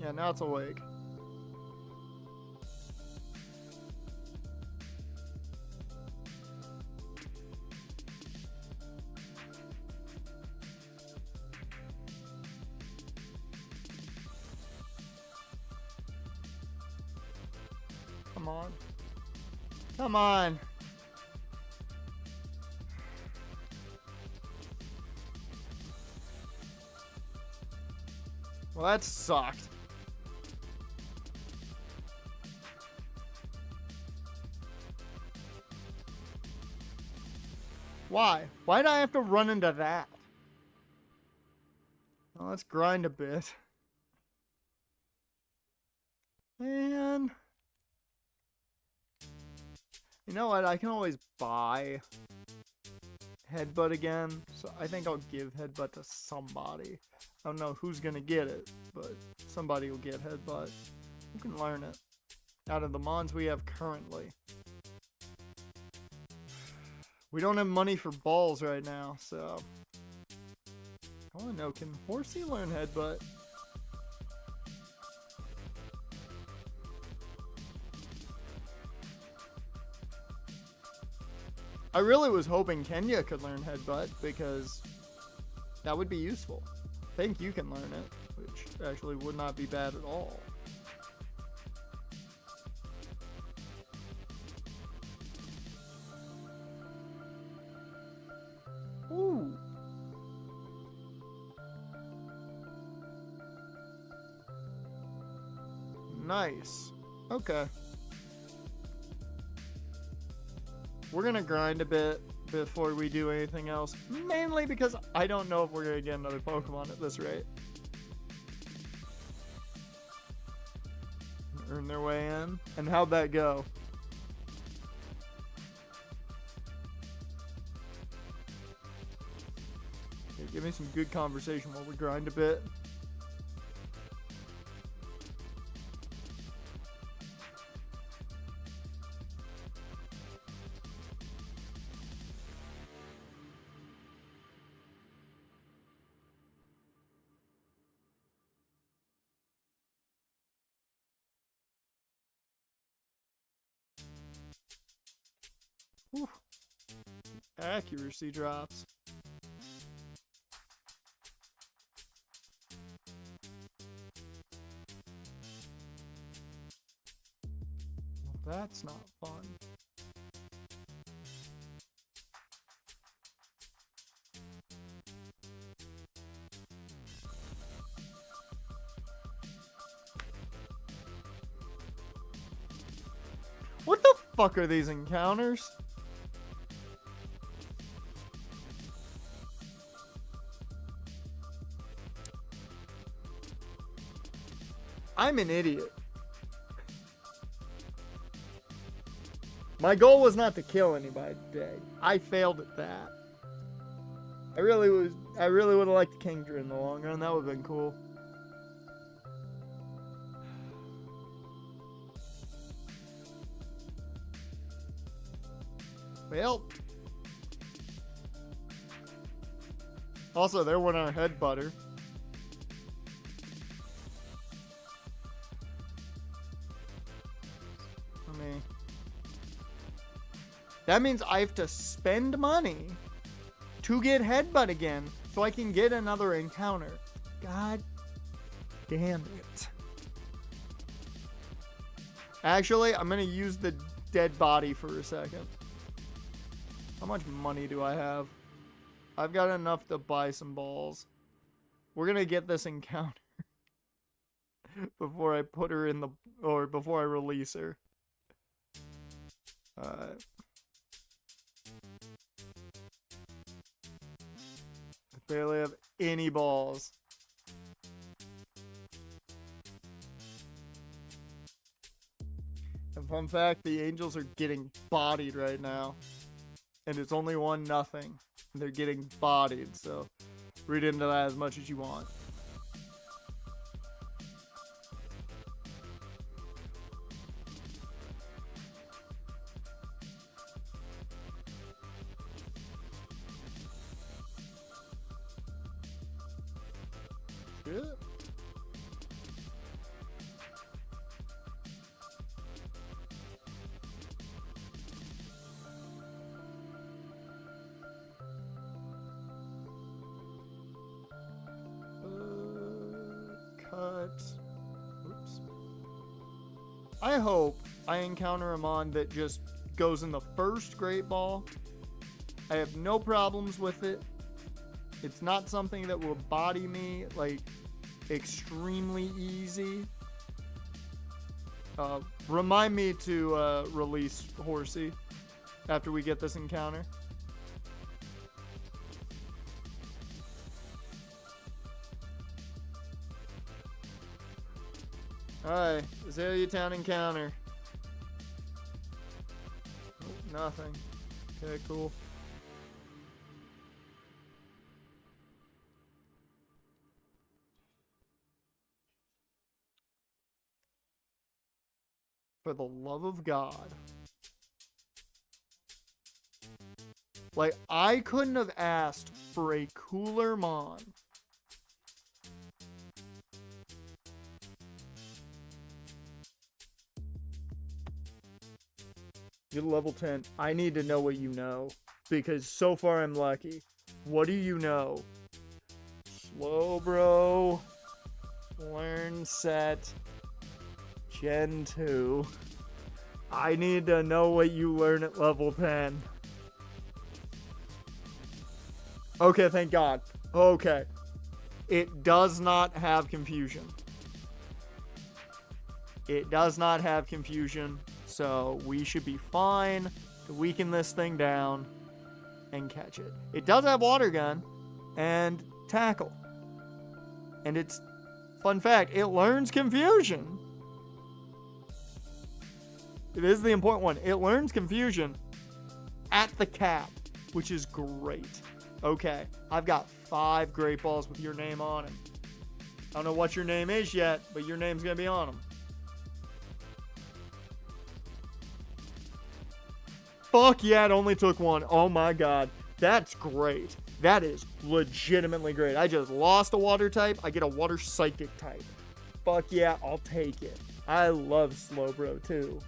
Yeah, now it's awake. Come on. Come on. Well, that sucked. Why? Why did I have to run into that? Well, let's grind a bit. Man. You know what? I can always buy Headbutt again. So I think I'll give Headbutt to somebody. I don't know who's going to get it, but somebody will get Headbutt. Who can learn it? Out of the mons we have currently. We don't have money for balls right now, so. I want to know, can Horsey learn Headbutt? I really was hoping Kenya could learn Headbutt because that would be useful. I think you can learn it, which actually would not be bad at all. Ooh. Nice. Okay. We're gonna grind a bit before we do anything else. Mainly because I don't know if we're gonna get another Pokemon at this rate. Earn their way in. And how'd that go? Okay, give me some good conversation while we grind a bit. Whew. Accuracy drops. Well, that's not fun. What the fuck are these encounters? I'm an idiot. My goal was not to kill anybody today. I failed at that. I really would have liked Kingdra in the long run. That would have been cool. Well. Also, there went our head butter. That means I have to spend money to get Headbutt again so I can get another encounter. God damn it. Actually, I'm going to use the dead body for a second. How much money do I have? I've got enough to buy some balls. We're going to get this encounter before I put her in the... or before I release her. Alright. Barely have any balls. And fun fact, the Angels are getting bodied right now. And it's only 1-0. They're getting bodied, so read into that as much as you want. Shit. Cut. Oops. I hope I encounter a mon that just goes in the first Great Ball. I have no problems with it. It's not something that will body me, like, extremely easy. Remind me to release Horsey after we get this encounter. Alright, Azalea Town encounter. Oh, nothing. Okay, cool. For the love of God. Like, I couldn't have asked for a cooler mon. You're level 10. I need to know what you know. Because so far I'm lucky. What do you know? Slow, bro. Learn set Gen 2. I need to know what you learn at level 10. Okay, thank God. Okay. It does not have confusion. It does not have confusion, so we should be fine to weaken this thing down and catch it. It does have water gun and tackle. And it's, fun fact, it learns confusion. It is the important one. It learns confusion at the cap, which is great. Okay, I've got 5 great balls with your name on them. I don't know what your name is yet, but your name's going to be on them. Fuck yeah, it only took 1. Oh my God. That's great. That is legitimately great. I just lost a water type. I get a water psychic type. Fuck yeah, I'll take it. I love Slowbro too.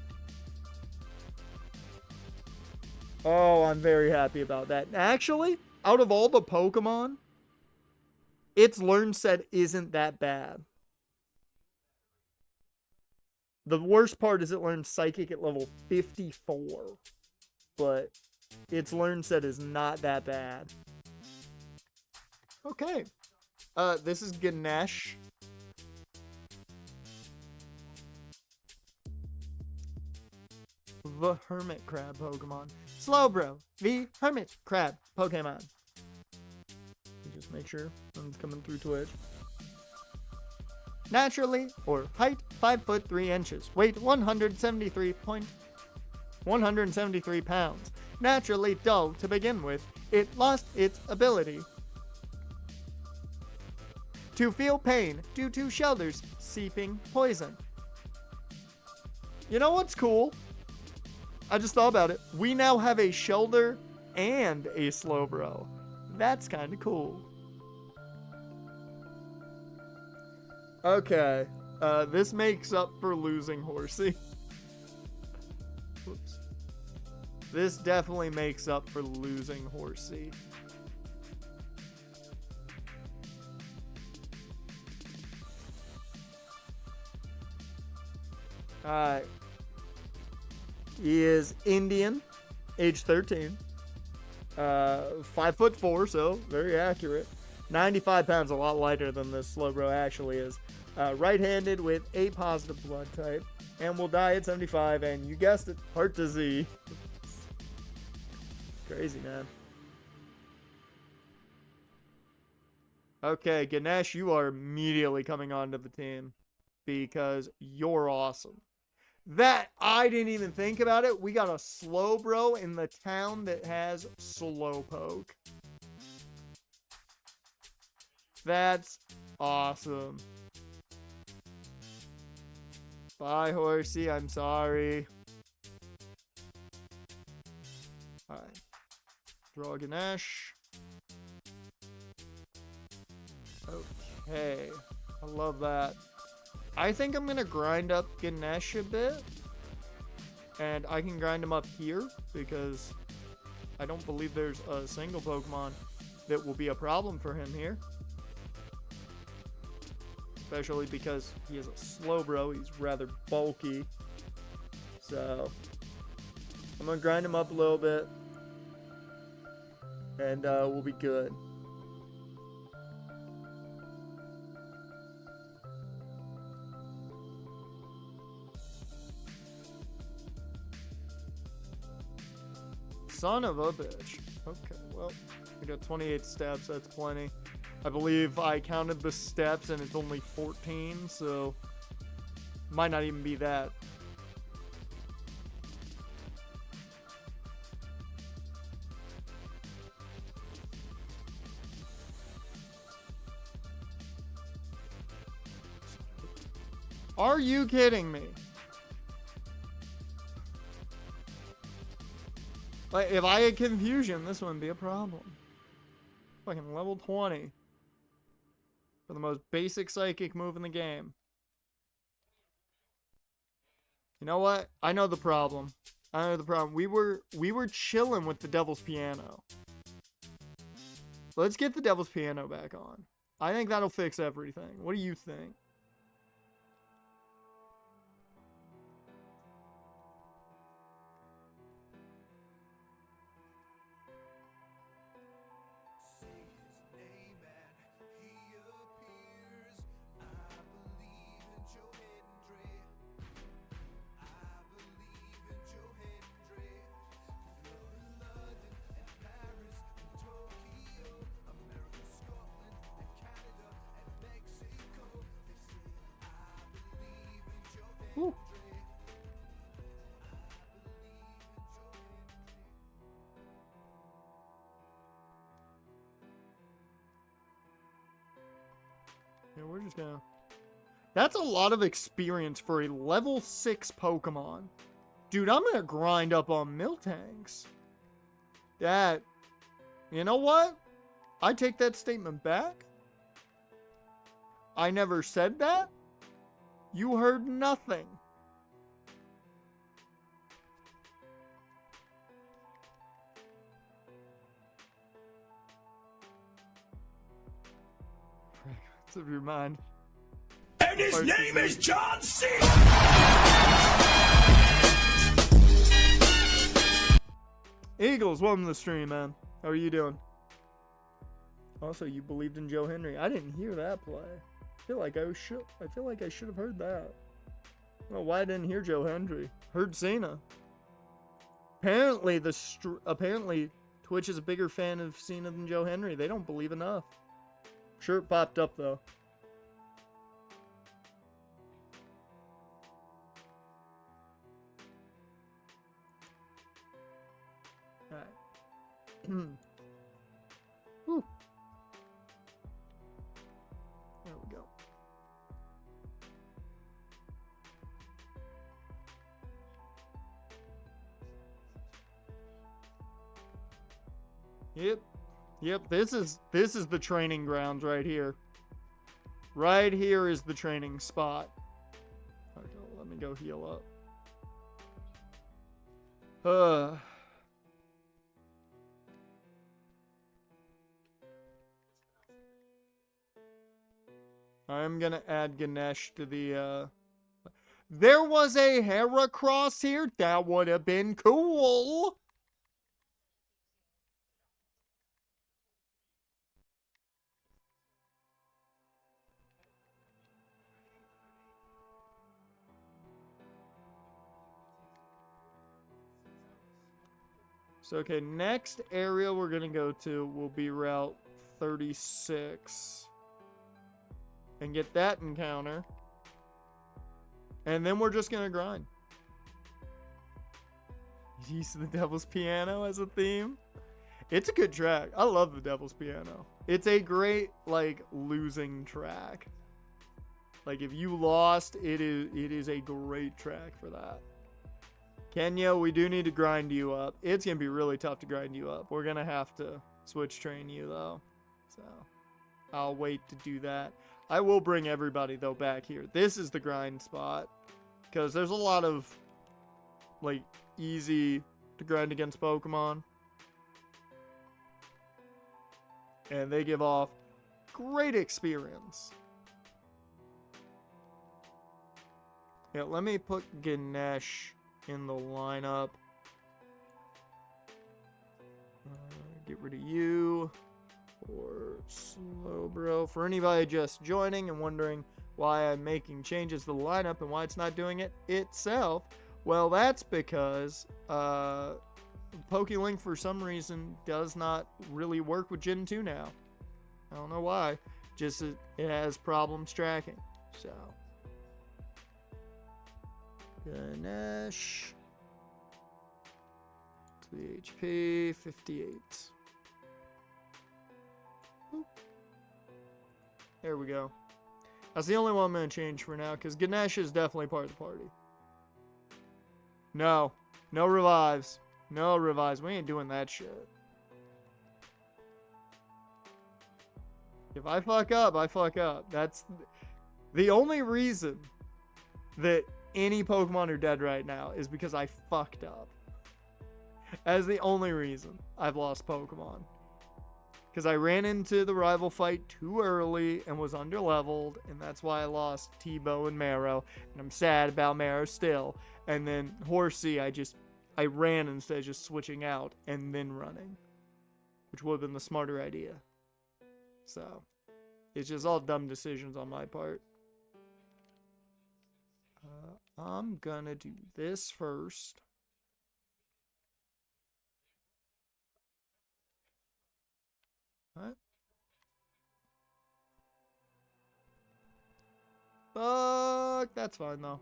Oh, I'm very happy about that. Actually, out of all the Pokemon, its learn set isn't that bad. The worst part is it learns Psychic at level 54. But its learn set is not that bad. Okay. This is Ganesh. The Hermit Crab Pokemon. Slowbro, the Hermit Crab Pokemon. Just make sure I'm coming through Twitch. Naturally, or height 5 foot 3 inches. Weight 173 pounds. Naturally dull to begin with, it lost its ability to feel pain due to Shelter's seeping poison. You know what's cool? I just thought about it. We now have a Shelter and a Slowbro. That's kind of cool. Okay. This makes up for losing Horsey. Oops. This definitely makes up for losing Horsey. Alright. He is Indian, age 13. 5'4", so very accurate. 95 pounds, a lot lighter than this Slowbro actually is. Right-handed with a positive blood type. And will die at 75, and you guessed it, heart disease. Crazy, man. Okay, Ganesh, you are immediately coming onto the team because you're awesome. That, I didn't even think about it. We got a Slowbro in the town that has Slowpoke. That's awesome. Bye, Horsey. I'm sorry. Alright. Draw Ganesh. Okay. I love that. I think I'm going to grind up Ganesh a bit. And I can grind him up here because I don't believe there's a single Pokemon that will be a problem for him here. Especially because he is a Slowbro. He's rather bulky. So, I'm going to grind him up a little bit. And we'll be good. Son of a bitch. Okay, well, we got 28 steps. That's plenty. I believe I counted the steps and it's only 14, so might not even be that. Are you kidding me? Like, if I had confusion, this wouldn't be a problem. Fucking level 20. For the most basic psychic move in the game. You know what? I know the problem. I know the problem. We were chilling with the Devil's Piano. Let's get the Devil's Piano back on. I think that'll fix everything. What do you think? just gonna... That's a lot of experience for a level 6 Pokemon. Dude, I'm gonna grind up on Miltanks. That... You know what? I take that statement back. I never said that. You heard nothing. What's up your mind? And his name is John C. Eagles, welcome to the stream, man. How are you doing? Also, you believed in Joe Henry. I didn't hear that play. I feel like I should have heard that. Well, why I didn't hear Joe Henry? Heard Cena. Apparently, apparently Twitch is a bigger fan of Cena than Joe Henry. They don't believe enough. Shirt popped up though. Alright. Whew. There we go. Yep, this is the training grounds right here. Right here is the training spot. Okay, let me go heal up. I'm gonna add Ganesh to the, There was a Heracross here? That would have been cool! So, okay, next area we're gonna go to will be Route 36. And get that encounter. And then we're just gonna grind. Use the Devil's Piano as a theme. It's a good track. I love the Devil's Piano. It's a great, like, losing track. Like, if you lost, it is a great track for that. Kenya, we do need to grind you up. It's gonna be really tough to grind you up. We're gonna have to switch train you, though. So, I'll wait to do that. I will bring everybody, though, back here. This is the grind spot. Because there's a lot of, like, easy to grind against Pokemon. And they give off great experience. Yeah, let me put Ganesh in the lineup. Get rid of you. Or Slowbro. For anybody just joining and wondering why I'm making changes to the lineup and why it's not doing it itself, well, that's because PokeLink for some reason does not really work with Gen 2 now. I don't know why. Just it has problems tracking. So Ganesh to the HP 58. Boop. There we go. That's the only one I'm going to change for now, because Ganesh is definitely part of the party. No. No revives. No revives. We ain't doing that shit. If I fuck up, I fuck up. That's the only reason that any Pokemon are dead right now is because I fucked up. That's the only reason I've lost Pokemon. Because I ran into the rival fight too early and was underleveled, and that's why I lost T-Bow and Marrow, and I'm sad about Marrow still. And then Horsey, I ran instead of just switching out and then running, which would have been the smarter idea. So, it's just all dumb decisions on my part. I'm gonna do this first. What? Fuck, that's fine though.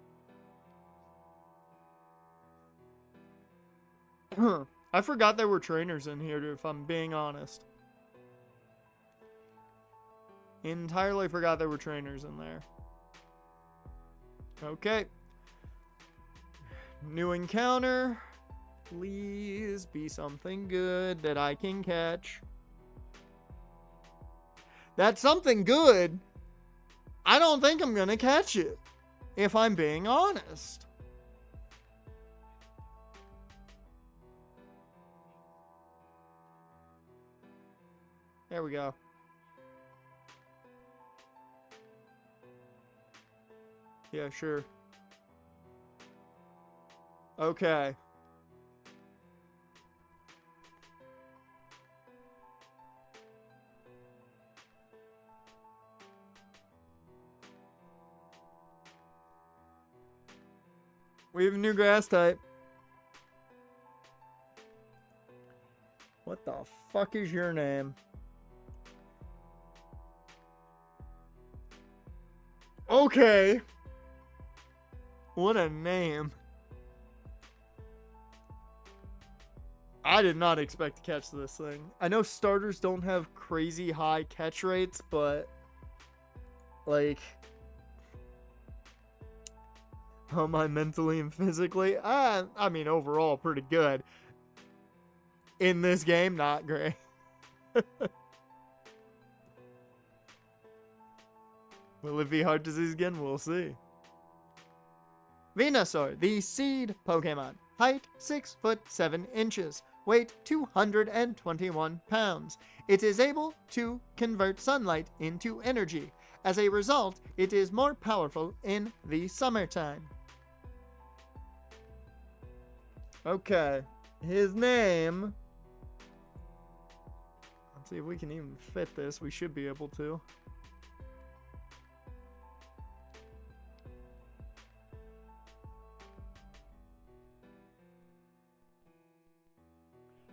I forgot there were trainers in here, if I'm being honest. Entirely forgot there were trainers in there. Okay. New encounter. Please be something good that I can catch. That's something good. I don't think I'm gonna catch it, if I'm being honest. There we go. Yeah, sure. Okay. We have a new grass type. What the fuck is your name? Okay. What a name. I did not expect to catch this thing. I know starters don't have crazy high catch rates, but like, how am I mentally and physically? I mean, overall, pretty good. In this game, not great. Will it be heart disease again? We'll see. Venusaur, the seed Pokemon. Height 6 foot 7 inches. Weight 221 pounds. It is able to convert sunlight into energy. As a result, it is more powerful in the summertime. Okay. His name. Let's see if we can even fit this. We should be able to.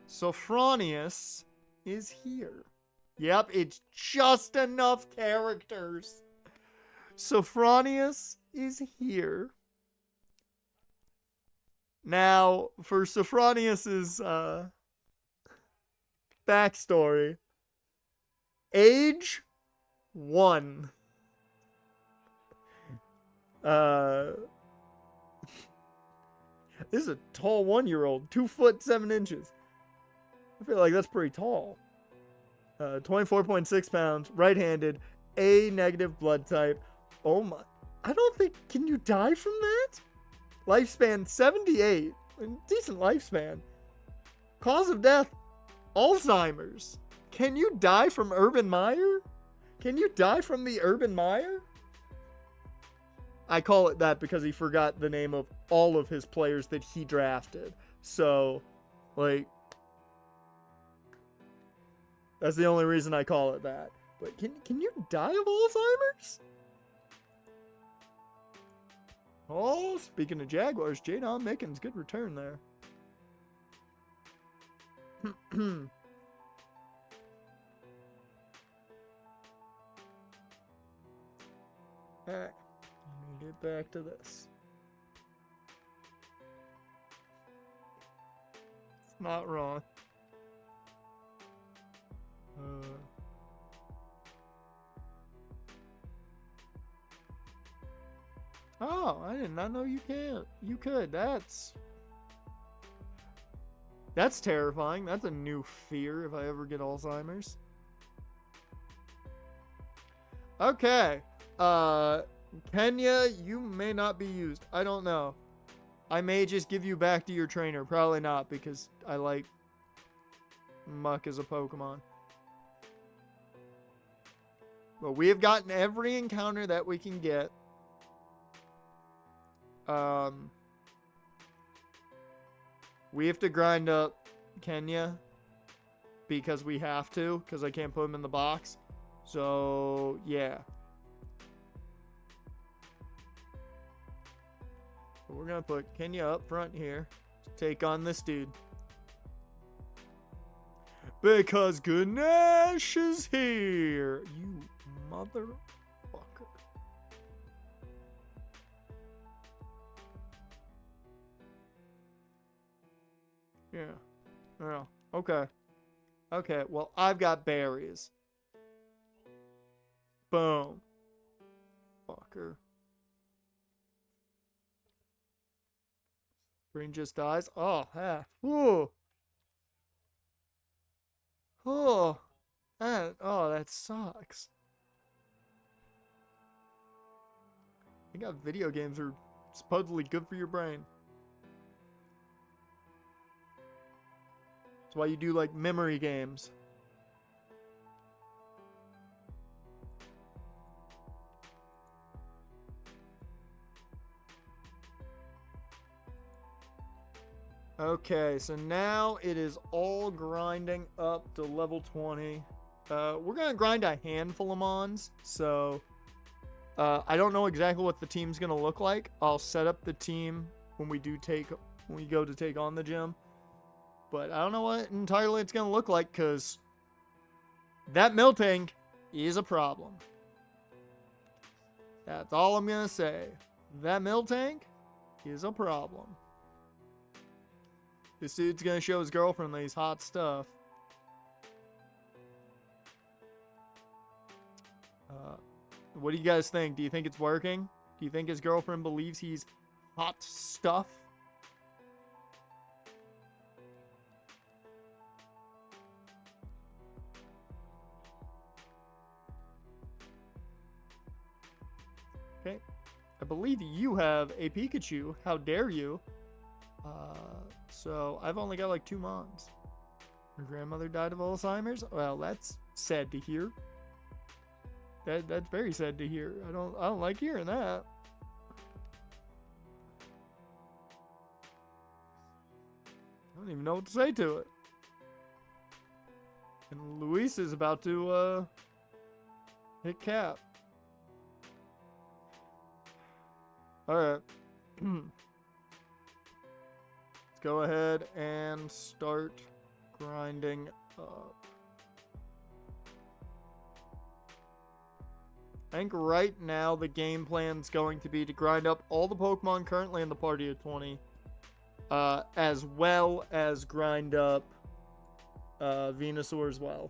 Sophronius is here. Yep, it's just enough characters. Sophronius is here. Now, for Sophronius's backstory, age 1. This is a tall 1-year-old, 2 foot 7 inches. I feel like that's pretty tall. 24.6 pounds, right-handed, A negative blood type. Oh my, I don't think, can you die from that? Lifespan 78, decent lifespan. Cause of death, Alzheimer's. Can you die from Urban Meyer? Can you die from the Urban Meyer? I call it that because he forgot the name of all of his players that he drafted. So, like, that's the only reason I call it that. But can you die of Alzheimer's? Oh, speaking of Jaguars, Jadon Mickens, good return there. Alright, let me get back to this. It's not wrong. Oh, I did not know you can't. You could. That's terrifying. That's a new fear if I ever get Alzheimer's. Okay. Kenya, you may not be used. I don't know. I may just give you back to your trainer. Probably not, because I like Muck as a Pokemon. But we have gotten every encounter that we can get. We have to grind up Kenya because we have to, because I can't put him in the box. So, yeah. So we're going to put Kenya up front here to take on this dude. Because Ganesh is here. You motherfucker. Yeah. Yeah. Okay. Okay. Well, I've got berries. Boom. Fucker. Green just dies. Oh, yeah. Whoa. Oh. That sucks. I think video games are supposedly good for your brain. That's why you do like memory games. Okay, so now it is all grinding up to level 20. We're going to grind a handful of mons, so I don't know exactly what the team's going to look like. I'll set up the team when we go to take on the gym. But I don't know what entirely it's going to look like, because that mill tank is a problem. That's all I'm going to say. That mill tank is a problem. This dude's gonna show his girlfriend these hot stuff. What do you guys think? Do you think it's working? Do you think his girlfriend believes he's hot stuff? Okay. I believe you have a Pikachu. How dare you? So I've only got like 2 mons. Your grandmother died of Alzheimer's? Well, that's sad to hear. That's very sad to hear. I don't like hearing that. I don't even know what to say to it. And Luis is about to hit cap. Alright. Let's go ahead and start grinding up. I think right now the game plan's going to be to grind up all the Pokemon currently in the party of 20. As well as grind up Venusaur as well.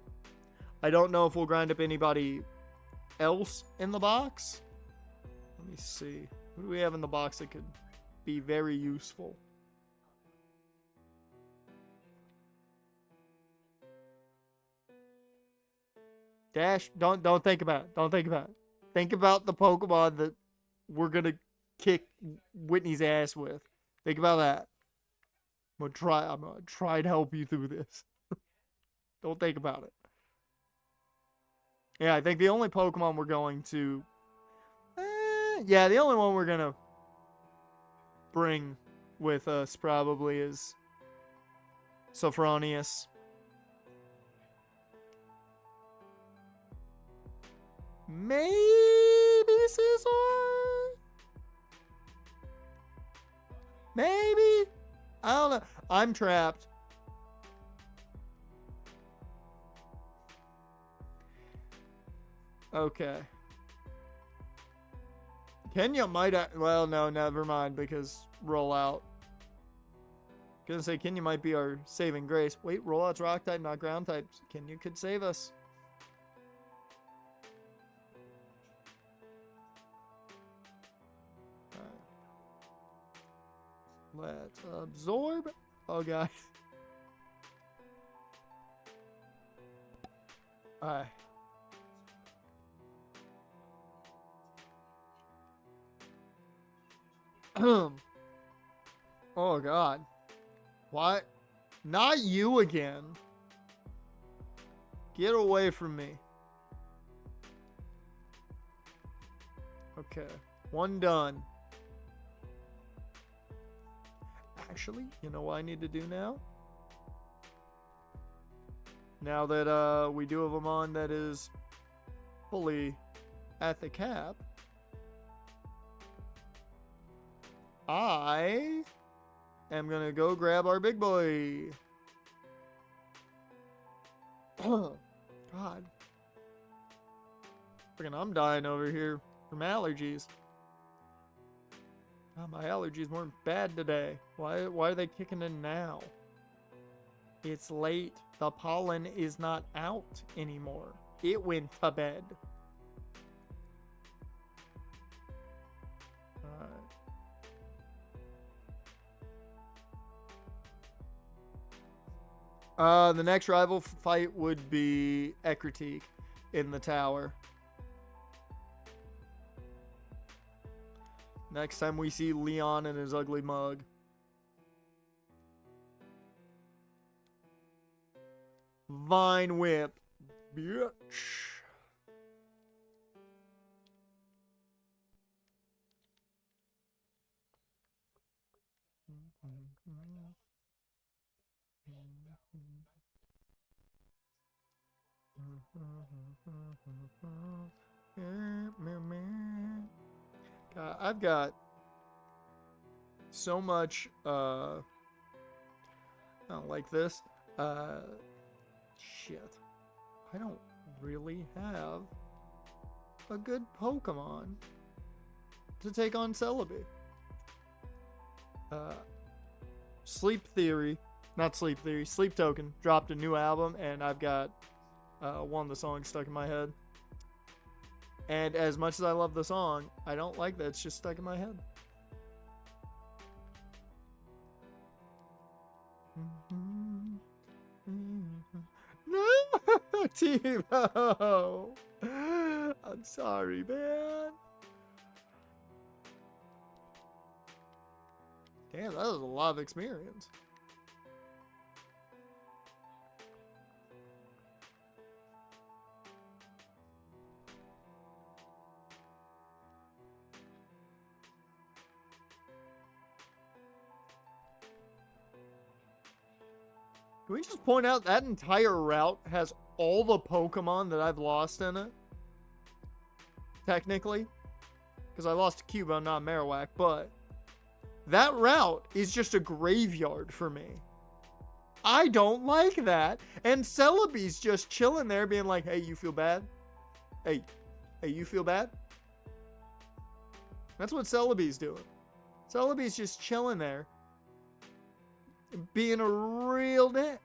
I don't know if we'll grind up anybody else in the box. Let me see. What do we have in the box that could be very useful? Dash, don't think about it. Don't think about it. Think about the Pokemon that we're gonna kick Whitney's ass with. Think about that. I'm gonna try to help you through this. Don't think about it. Yeah, I think the only Pokemon we're going to... yeah, the only one we're gonna bring with us probably is Sophronius. Maybe Scizor? Maybe? I don't know. I'm trapped. Okay. Kenya might... well, no, never mind, because rollout. Gonna say Kenya might be our saving grace. Wait, rollout's rock type, not ground type. Kenya could save us. Let's absorb. Oh, guys. Alright. Oh, God. What? Not you again. Get away from me. Okay. One done. Actually, you know what I need to do now? Now that we do have a mon that is fully at the cap, I am gonna go grab our big boy. God. Freaking, I'm dying over here from allergies. Oh, my allergies weren't bad today. Why are they kicking in now? It's late. The pollen is not out anymore. It went to bed. The next rival fight would be Ekritique in the tower. Next time we see Leon and his ugly mug. Vine Whip. Bitch. God, I've got so much I don't like this. Shit. I don't really have a good Pokemon to take on Celebi. Sleep Token dropped a new album, and I've got one of the songs stuck in my head. And as much as I love the song, I don't like that it's just stuck in my head. No, Timo. I'm sorry, man. Damn, that was a lot of experience. Can we just point out that entire route has all the Pokemon that I've lost in it? Technically. Because I lost to Cuba, not Marowak, but that route is just a graveyard for me. I don't like that. And Celebi's just chilling there being like, hey, you feel bad? Hey, you feel bad? That's what Celebi's doing. Celebi's just chilling there, being a real dick.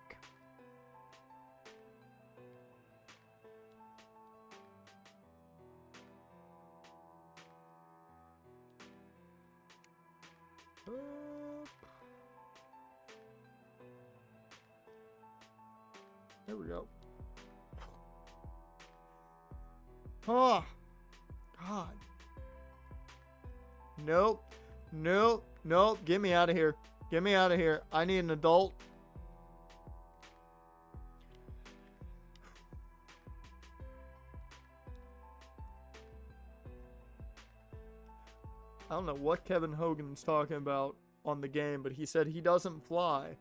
There we go. Oh, God. Nope. Nope. Nope. Get me out of here. Get me out of here. I need an adult. I don't know what Kevin Hogan's talking about on the game, but he said he doesn't fly.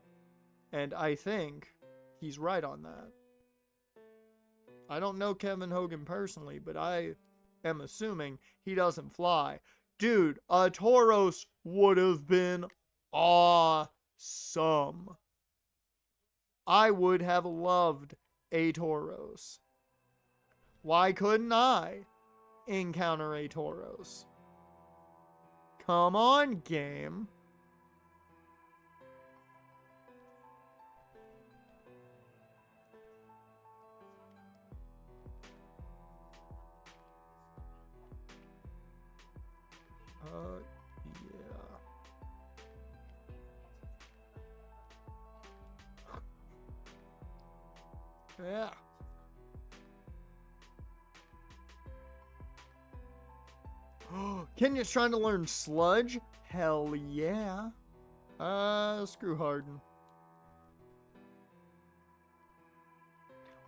And I think he's right on that. I don't know Kevin Hogan personally, but I am assuming he doesn't fly. Dude, a Tauros would have been awesome. I would have loved a Tauros. Why couldn't I encounter a Tauros? Come on, game. Yeah. Kenya's trying to learn Sludge? Hell yeah. Screw Harden.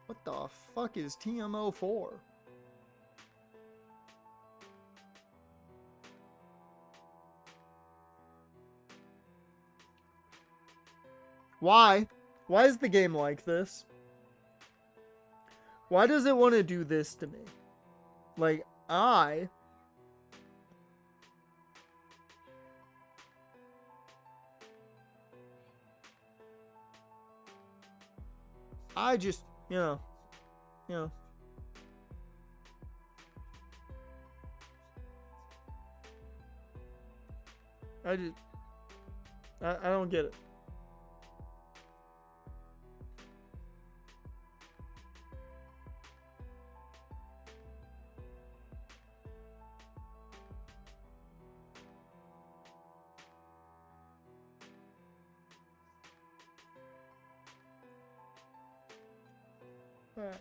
What the fuck is TMO for? Why? Why is the game like this? Why does it want to do this to me? Like, I just, you know. I don't get it. Alright.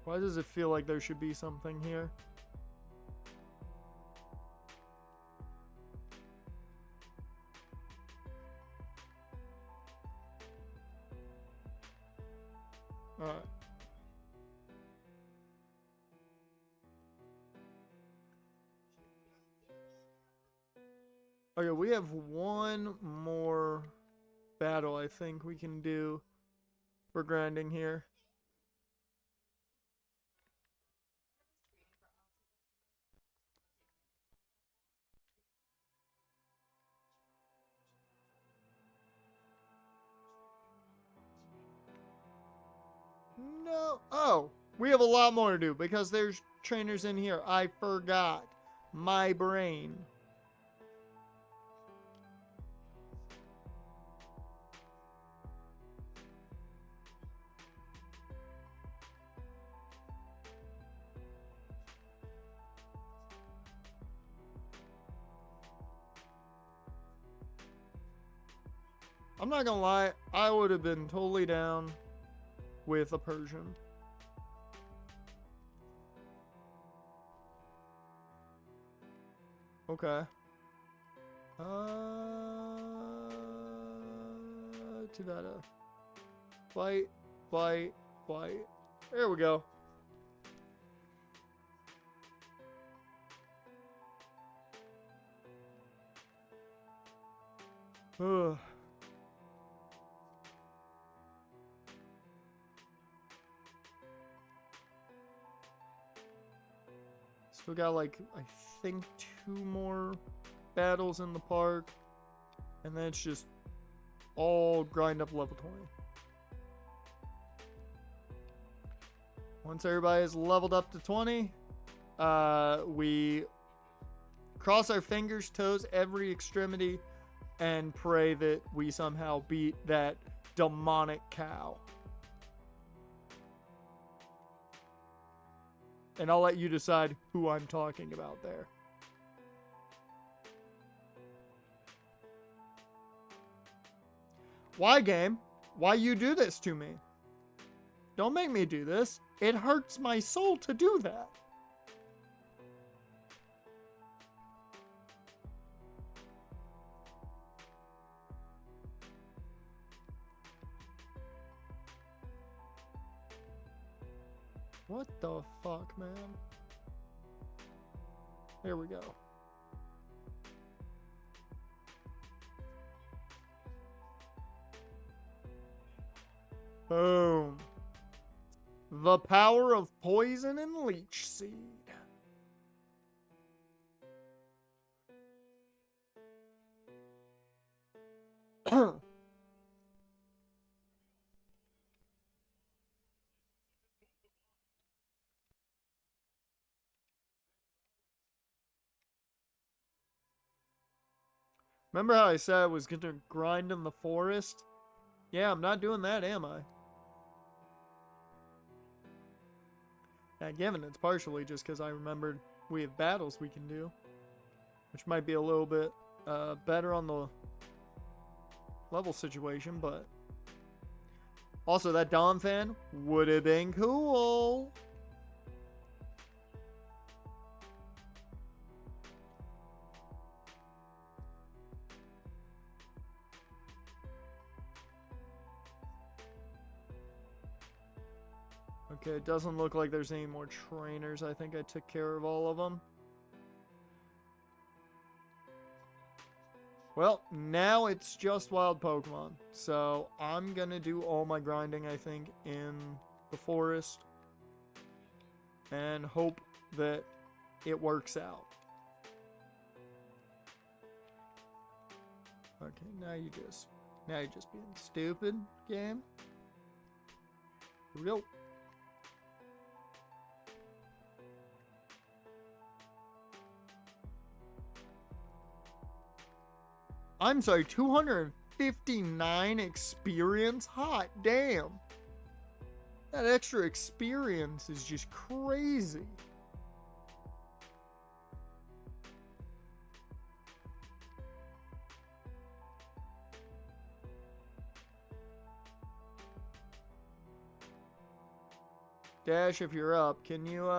Why does it feel like there should be something here? Alright. Okay, we have one more battle I think we can do for grinding here. No. Oh, we have a lot more to do because there's trainers in here. I forgot. My brain. I'm not gonna lie, I would have been totally down with a Persian. Okay. Too bad. Fight, fight, fight. There we go. Ugh. Still got like, I think 2 more battles in the park. And then it's just all grind up level 20. Once everybody is leveled up to 20, we cross our fingers, toes, every extremity, and pray that we somehow beat that demonic cow. And I'll let you decide who I'm talking about there. Why, game? Why you do this to me? Don't make me do this. It hurts my soul to do that. What the fuck, man? There we go. Boom. The power of poison and leech seed. Remember how I said I was going to grind in the forest? Yeah, I'm not doing that, am I? Now, given it's partially just because I remembered we have battles we can do, which might be a little bit better on the level situation, but also that Dawn fan would have been cool. Okay, it doesn't look like there's any more trainers. I think I took care of all of them. Well, now it's just wild Pokemon. So I'm going to do all my grinding, I think, in the forest. And hope that it works out. Okay, now you're just being stupid, game. Here we go. I'm sorry, 259 experience? Hot damn. That extra experience is just crazy. Dash, if you're up, can you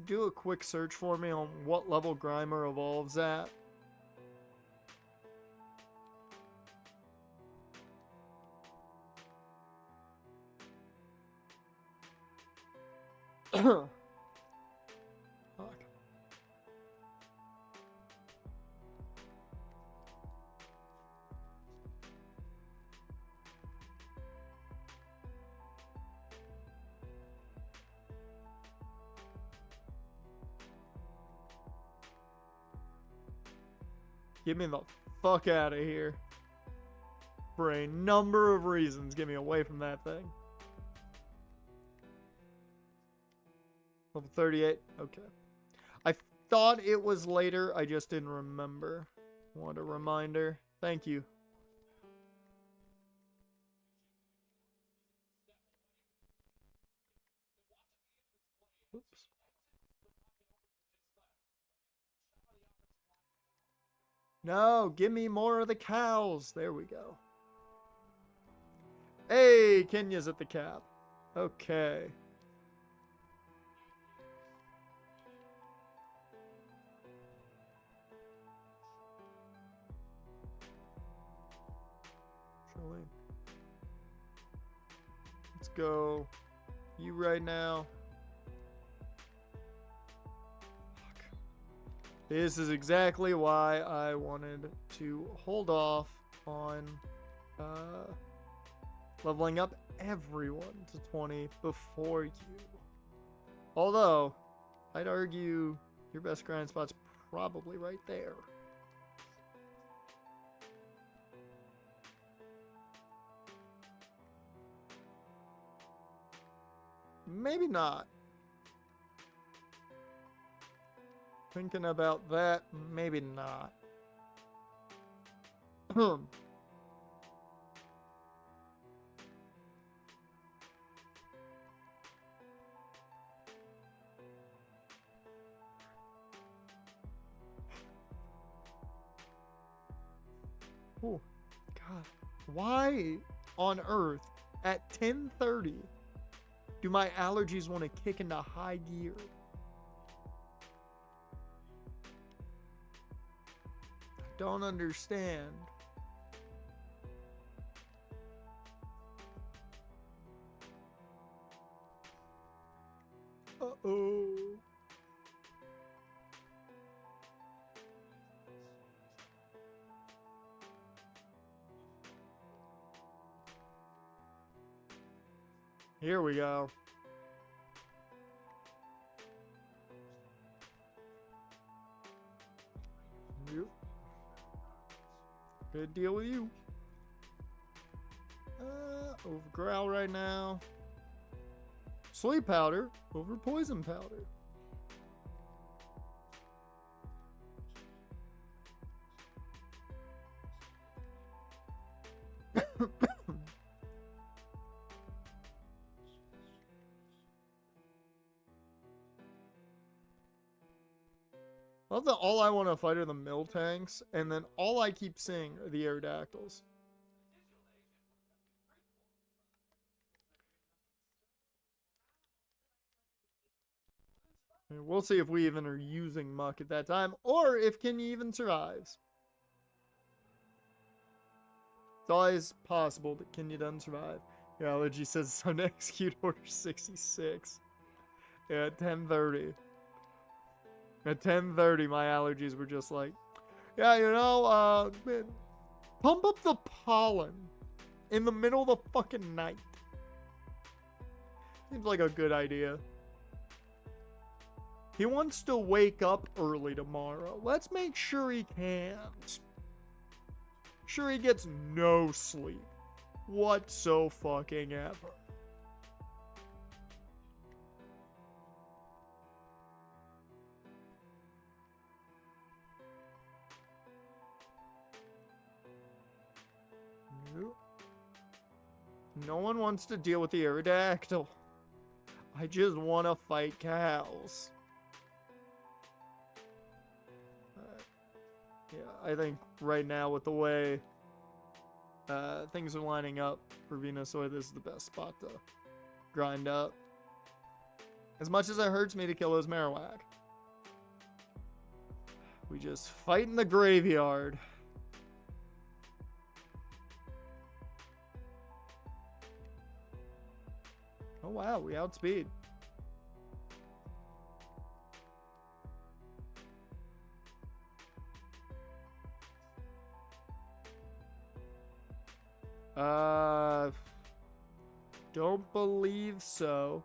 do a quick search for me on what level Grimer evolves at? Fuck. Get me the fuck out of here. For a number of reasons, get me away from that thing. Level 38. Okay. I thought it was later. I just didn't remember. What a reminder. Thank you. Oops. No, give me more of the cows. There we go. Hey, Kenya's at the cap. Okay. Let's go. You right now. Fuck. This is exactly why I wanted to hold off on leveling up everyone to 20 before you. Although, I'd argue your best grind spot's probably right there. Maybe not. Thinking about that, maybe not. Oh, God. Why on earth at 10:30 do my allergies want to kick into high gear? I don't understand. Uh-oh. Here we go. Yep. Good deal with you. Over growl right now. Sleep powder over poison powder. Love that all I want to fight are the mill tanks, and then all I keep seeing are the Aerodactyls. And we'll see if we even are using Muck at that time, or if Kenya even survives. It's always possible that Kenya doesn't survive. Your allergy says it's on execute order 66. Yeah, at 10:30. At 10:30, my allergies were just like, yeah, you know, man, pump up the pollen in the middle of the fucking night. Seems like a good idea. He wants to wake up early tomorrow. Let's make sure he can't. Sure he gets no sleep whatsoever. No one wants to deal with the Aerodactyl. I just want to fight cows. Yeah, I think right now with the way things are lining up for Venusaur, this is the best spot to grind up. As much as it hurts me to kill those Marowak. We just fight in the graveyard. Oh wow, we outspeed. Don't believe so.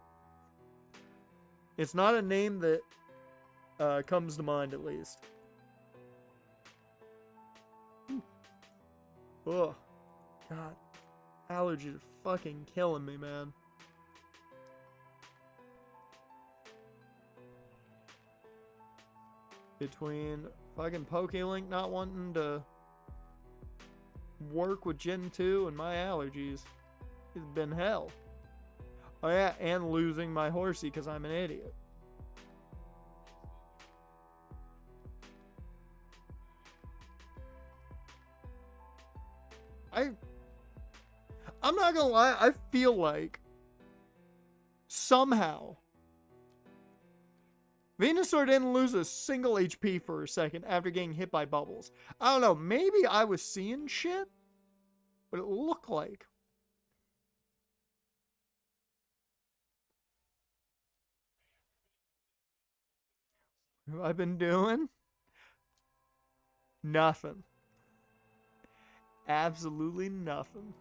It's not a name that comes to mind, at least. Ugh. God. Allergies are fucking killing me, man. Between fucking PokéLink not wanting to work with Gen 2 and my allergies, it's been hell. Oh yeah, and losing my horsey because I'm an idiot. I'm not gonna lie, I feel like somehow Venusaur didn't lose a single HP for a second after getting hit by bubbles. I don't know, maybe I was seeing shit, but it looked like. What have I been doing? Nothing. Absolutely nothing.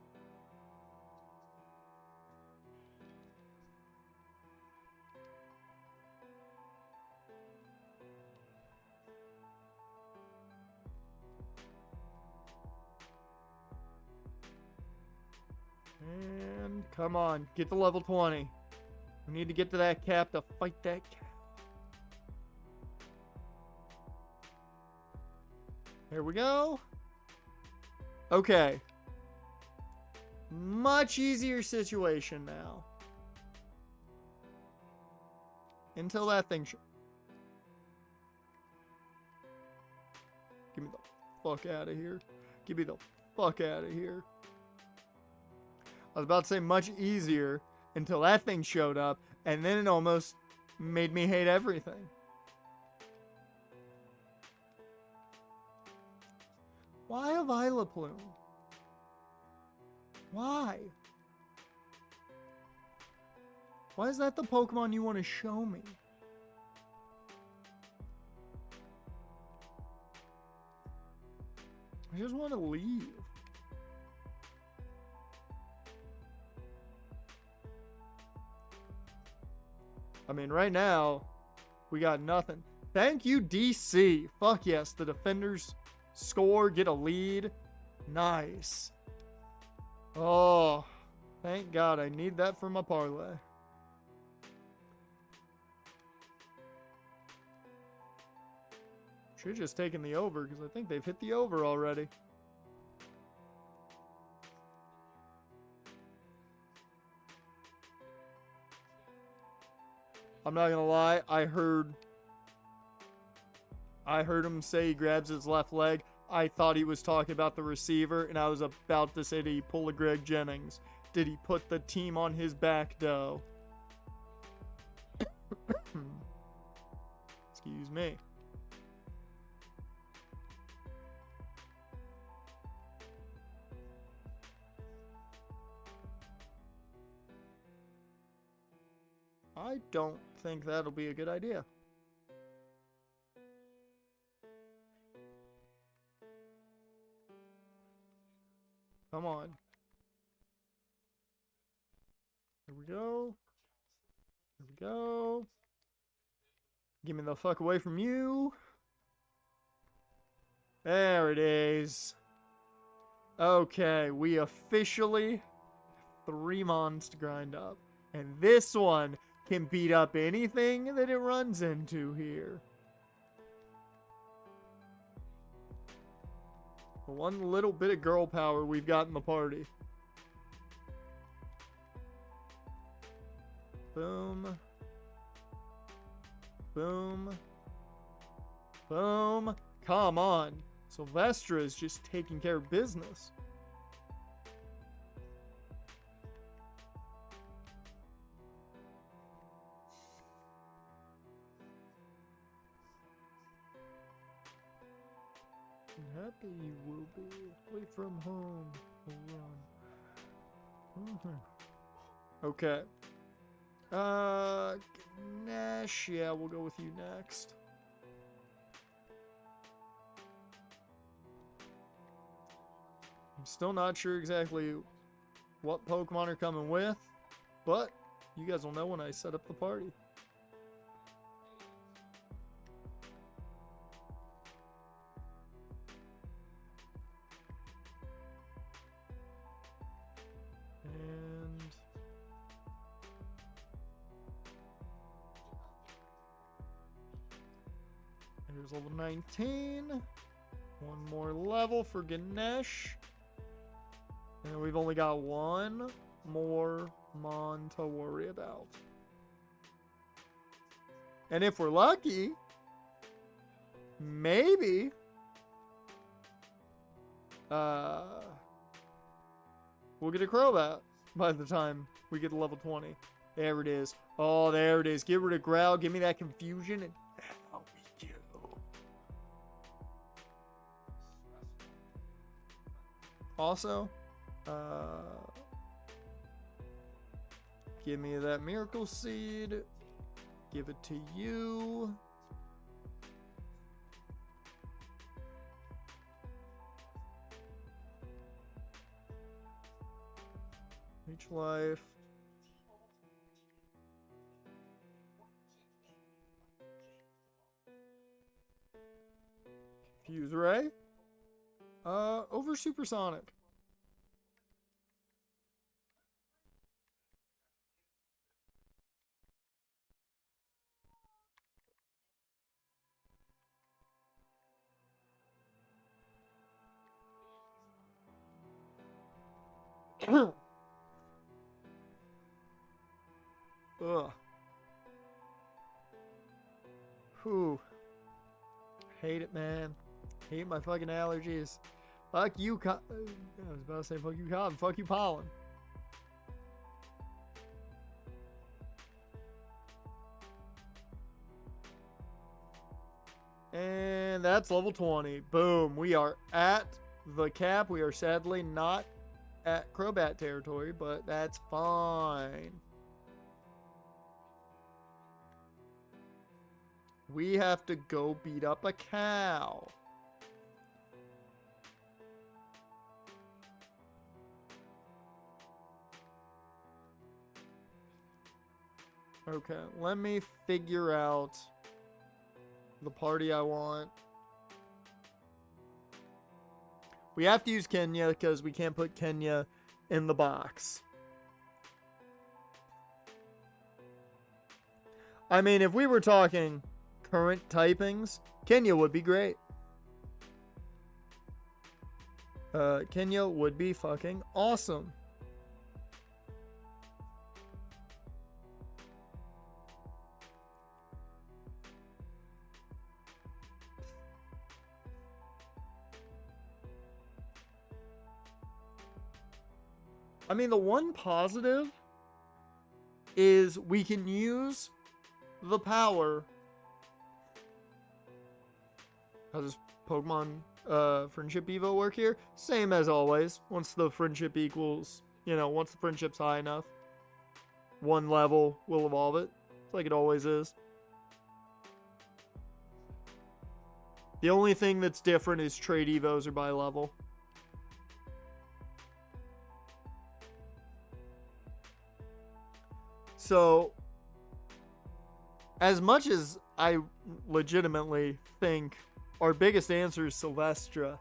And come on, get to level 20. We need to get to that cap to fight that cap. There we go. Okay. Much easier situation now. Until that thing Give me the fuck out of here. Give me the fuck out of here. I was about to say much easier until that thing showed up, and then it almost made me hate everything. Why a Vileplume? Why? Why is that the Pokemon you want to show me? I just want to leave. I mean, right now, we got nothing. Thank you, DC. Fuck yes, the defenders score, get a lead. Nice. Oh, thank God. I need that for my parlay. Should have just taken the over, because I think they've hit the over already. I'm not gonna lie, I heard him say he grabs his left leg. I thought he was talking about the receiver, and I was about to say, did he pull a Greg Jennings? Did he put the team on his back, though? Excuse me. I don't think that'll be a good idea. Come on. Here we go. Here we go. Get me the fuck away from you. There it is. Okay, we officially 3 mons to grind up. And this one can beat up anything that it runs into here. The one little bit of girl power we've got in the party. Boom. Boom. Boom. Come on. Sylvestra is just taking care of business. Happy you will be. Away from home. Okay. Nash, yeah, we'll go with you next. I'm still not sure exactly what Pokemon are coming with, but you guys will know when I set up the party. And here's level 19. One more level for Ganesh. And we've only got one more Mon to worry about. And if we're lucky, maybe we'll get a Crobat by the time we get to level 20. There it is. Oh, there it is. Get rid of Growl. Give me that confusion. And there we go. Also, give me that Miracle Seed. Give it to you. Each life. Fuse Ray. Over Supersonic. Ugh. Whew. Hate it, man. Hate my fucking allergies. Fuck you, I was about to say fuck you, cotton. Fuck you, pollen. And that's level 20. Boom. We are at the cap. We are sadly not at Crobat territory, but that's fine. We have to go beat up a cow. Okay, let me figure out the party I want. We have to use Kenya because we can't put Kenya in the box. I mean, if we were talking current typings, Kenya would be great. Kenya would be fucking awesome. I mean, the one positive is we can use the power. How does Pokemon Friendship Evo work here? Same as always. Once the friendship equals, once the friendship's high enough, one level will evolve it. It's like it always is. The only thing that's different is trade Evos are by level. So, as much as I legitimately think our biggest answer is Sylvestra,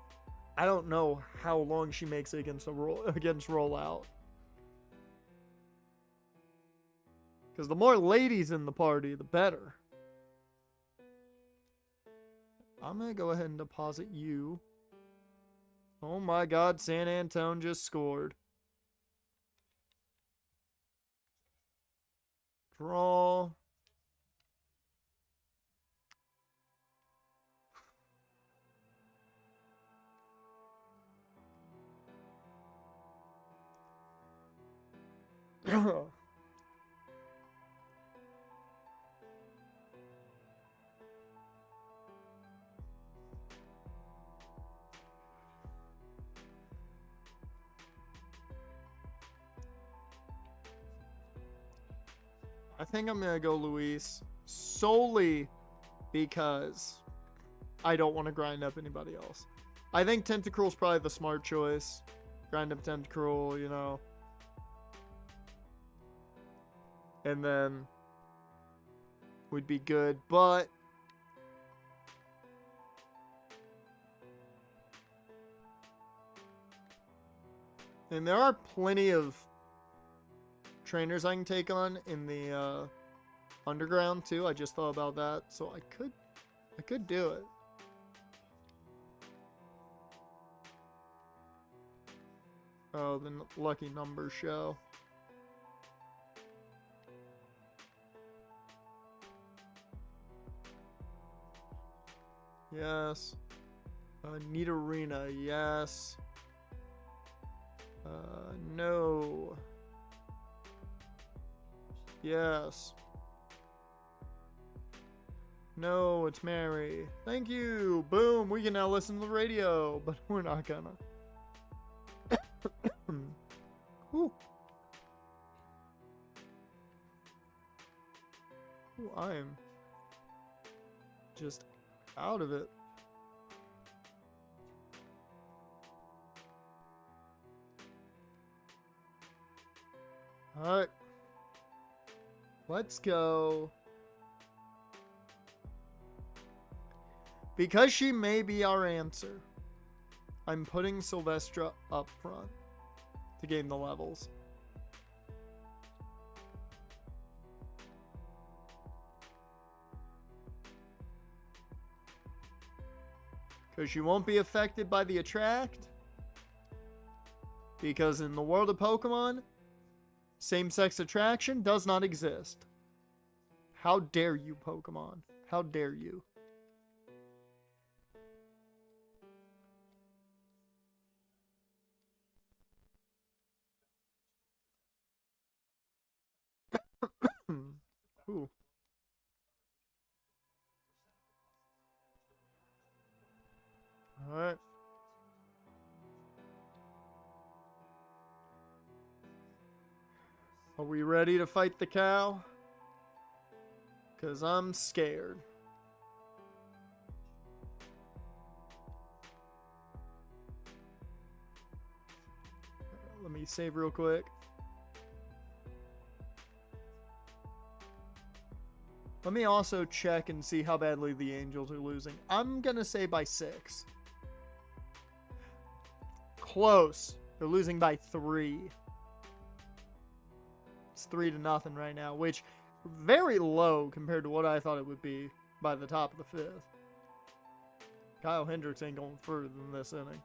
I don't know how long she makes it against rollout. Because the more ladies in the party, the better. I'm going to go ahead and deposit you. Oh my god, San Antone just scored. Draw. I think I'm gonna go Luis solely because I don't want to grind up anybody else. I think Tentacruel's probably the smart choice. Grind up Tentacruel, you know. And then we'd be good, but and there are plenty of trainers I can take on in the underground too. I just thought about that, so I could do it. Oh, the lucky number show. Yes. Need arena. Yes. No. Yes. No, it's Mary. Thank you. Boom. We can now listen to the radio, but we're not gonna. Whew. Ooh, I am just out of it. Alright. Let's go. Because she may be our answer, I'm putting Sylvestra up front to gain the levels. Because she won't be affected by the attract. Because in the world of Pokemon, same-sex attraction does not exist. How dare you, Pokemon? How dare you? Ooh. Alright. Are we ready to fight the cow? Because I'm scared. Let me save real quick. Let me also check and see how badly the Angels are losing. I'm going to say by 6. Close. They're losing by 3. It's 3-0 right now, which very low compared to what I thought it would be by the top of the 5th. Kyle Hendricks ain't going further than this inning.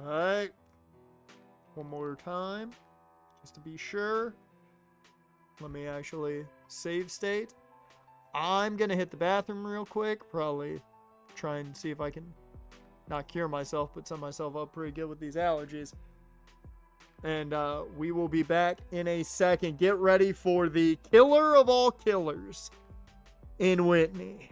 Alright. One more time. Just to be sure. Let me actually save state. I'm going to hit the bathroom real quick. Probably try and see if I can not cure myself, but set myself up pretty good with these allergies. And we will be back in a second. Get ready for the killer of all killers in Whitney.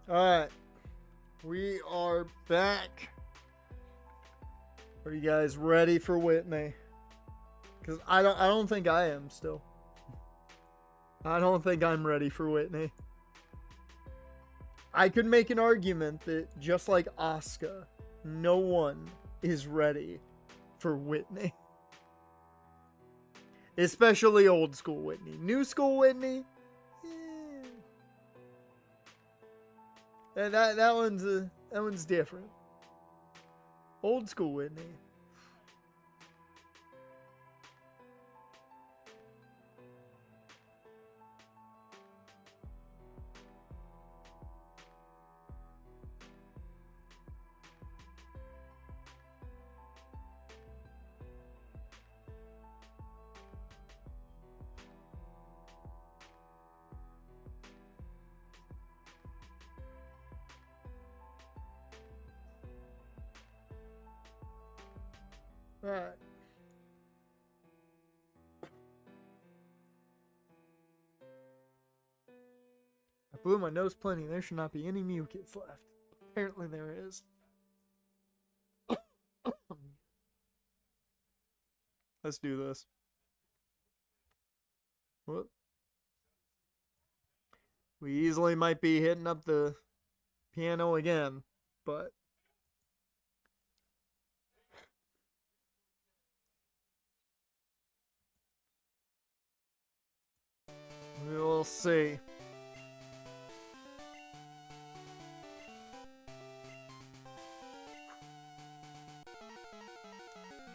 Alright. We are back. Are you guys ready for Whitney? Because I don't think I am still. I don't think I'm ready for Whitney. I could make an argument that just like Asuka, no one is ready for Whitney. Especially old school Whitney. New school Whitney, that one's different. Old school Whitney. Alright. I blew my nose plenty. There should not be any mucus left. Apparently there is. Let's do this. Whoop. We easily might be hitting up the piano again, but we'll see.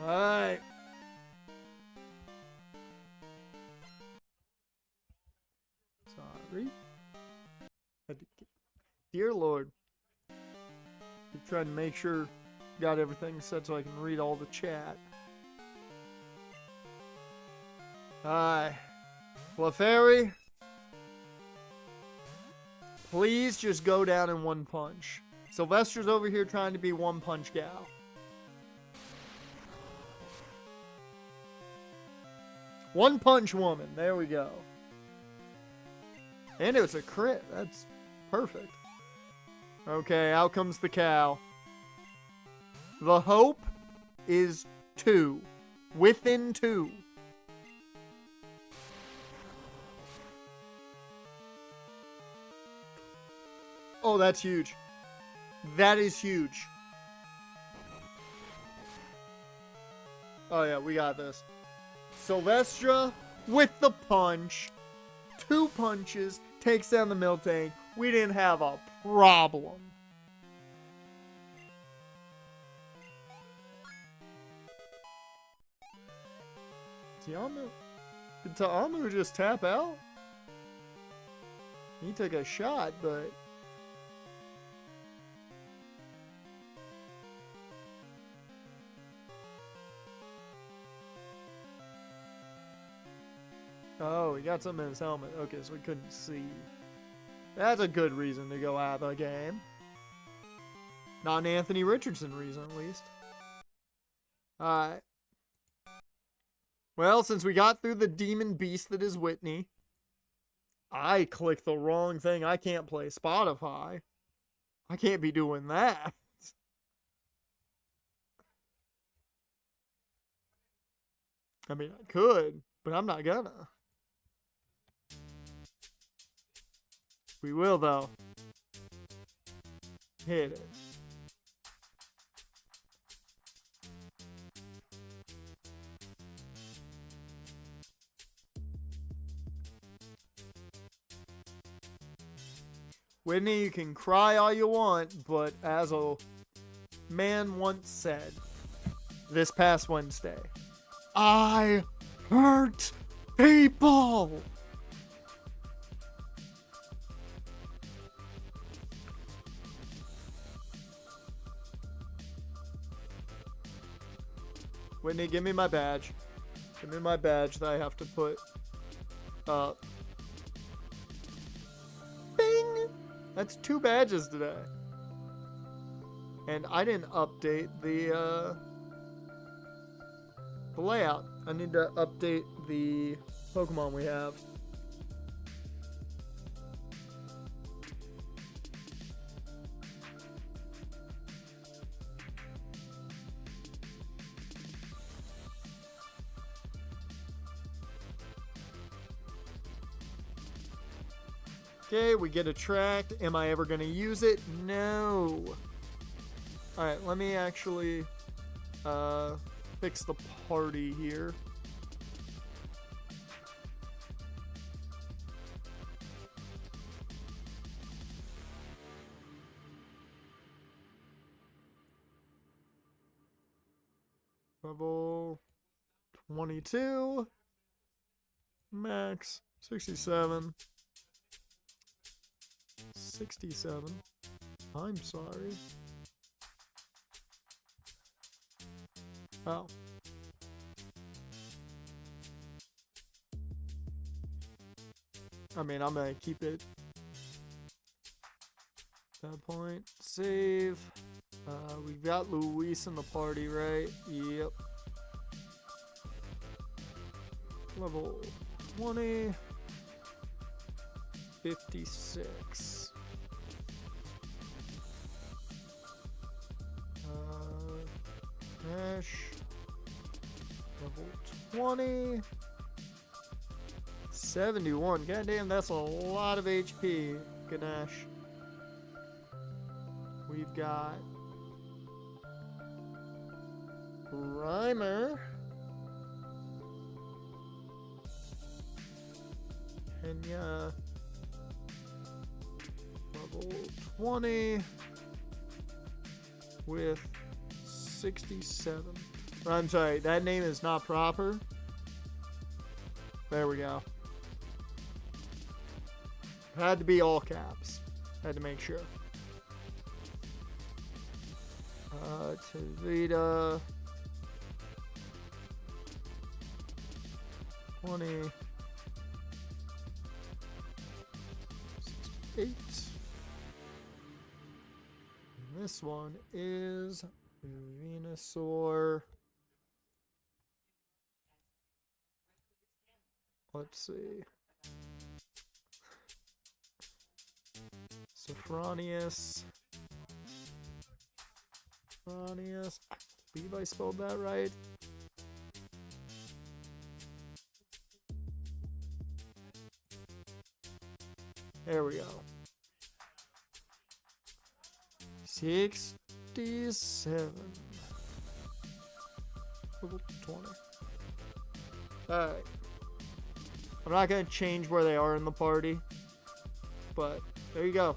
Alright. Sorry. Dear Lord. I'm trying to make sure got everything set so I can read all the chat. Alright. Clefairy. Please just go down in one punch. Sylvester's over here trying to be one punch gal. One punch woman. There we go. And it was a crit. That's perfect. Okay, out comes the cow. The hope is 2. Within 2. Oh, that's huge. That is huge. Oh yeah, we got this. Sylvestra with the punch. 2 punches. Takes down the Miltank. We didn't have a problem. Did Ta'amu just tap out? He took a shot, but... Oh, he got something in his helmet. Okay, so we couldn't see. That's a good reason to go out of the game. Not an Anthony Richardson reason, at least. Alright. Well, since we got through the demon beast that is Whitney, I clicked the wrong thing. I can't play Spotify. I can't be doing that. I mean, I could, but I'm not gonna. We will, though. Hit it. Whitney, you can cry all you want, but as a man once said this past Wednesday, I hurt people! Whitney, give me my badge. Give me my badge that I have to put up. Bing! That's 2 badges today. And I didn't update the layout. I need to update the Pokemon we have. Okay, we get attract. Am I ever going to use it? No. Alright, let me actually fix the party here. Level 22. Max 67. 67. I'm sorry. Oh. I mean, I'm gonna keep it. That point. Save. We've got Luis in the party, right? Yep. Level 20. 56. Ash. Level 20. 71. Goddamn, that's a lot of HP. Ganesh. We've got Rhymer. Kenya. Level 20 with 67. I'm sorry, that name is not proper. There we go. Had to be all caps. Had to make sure. Tavita. 20. 68. And this one is Venusaur. Let's see. Sophronius. Sophronius. I believe I spelled that right. There we go. 67. Level 20. Alright. I'm not going to change where they are in the party. But there you go.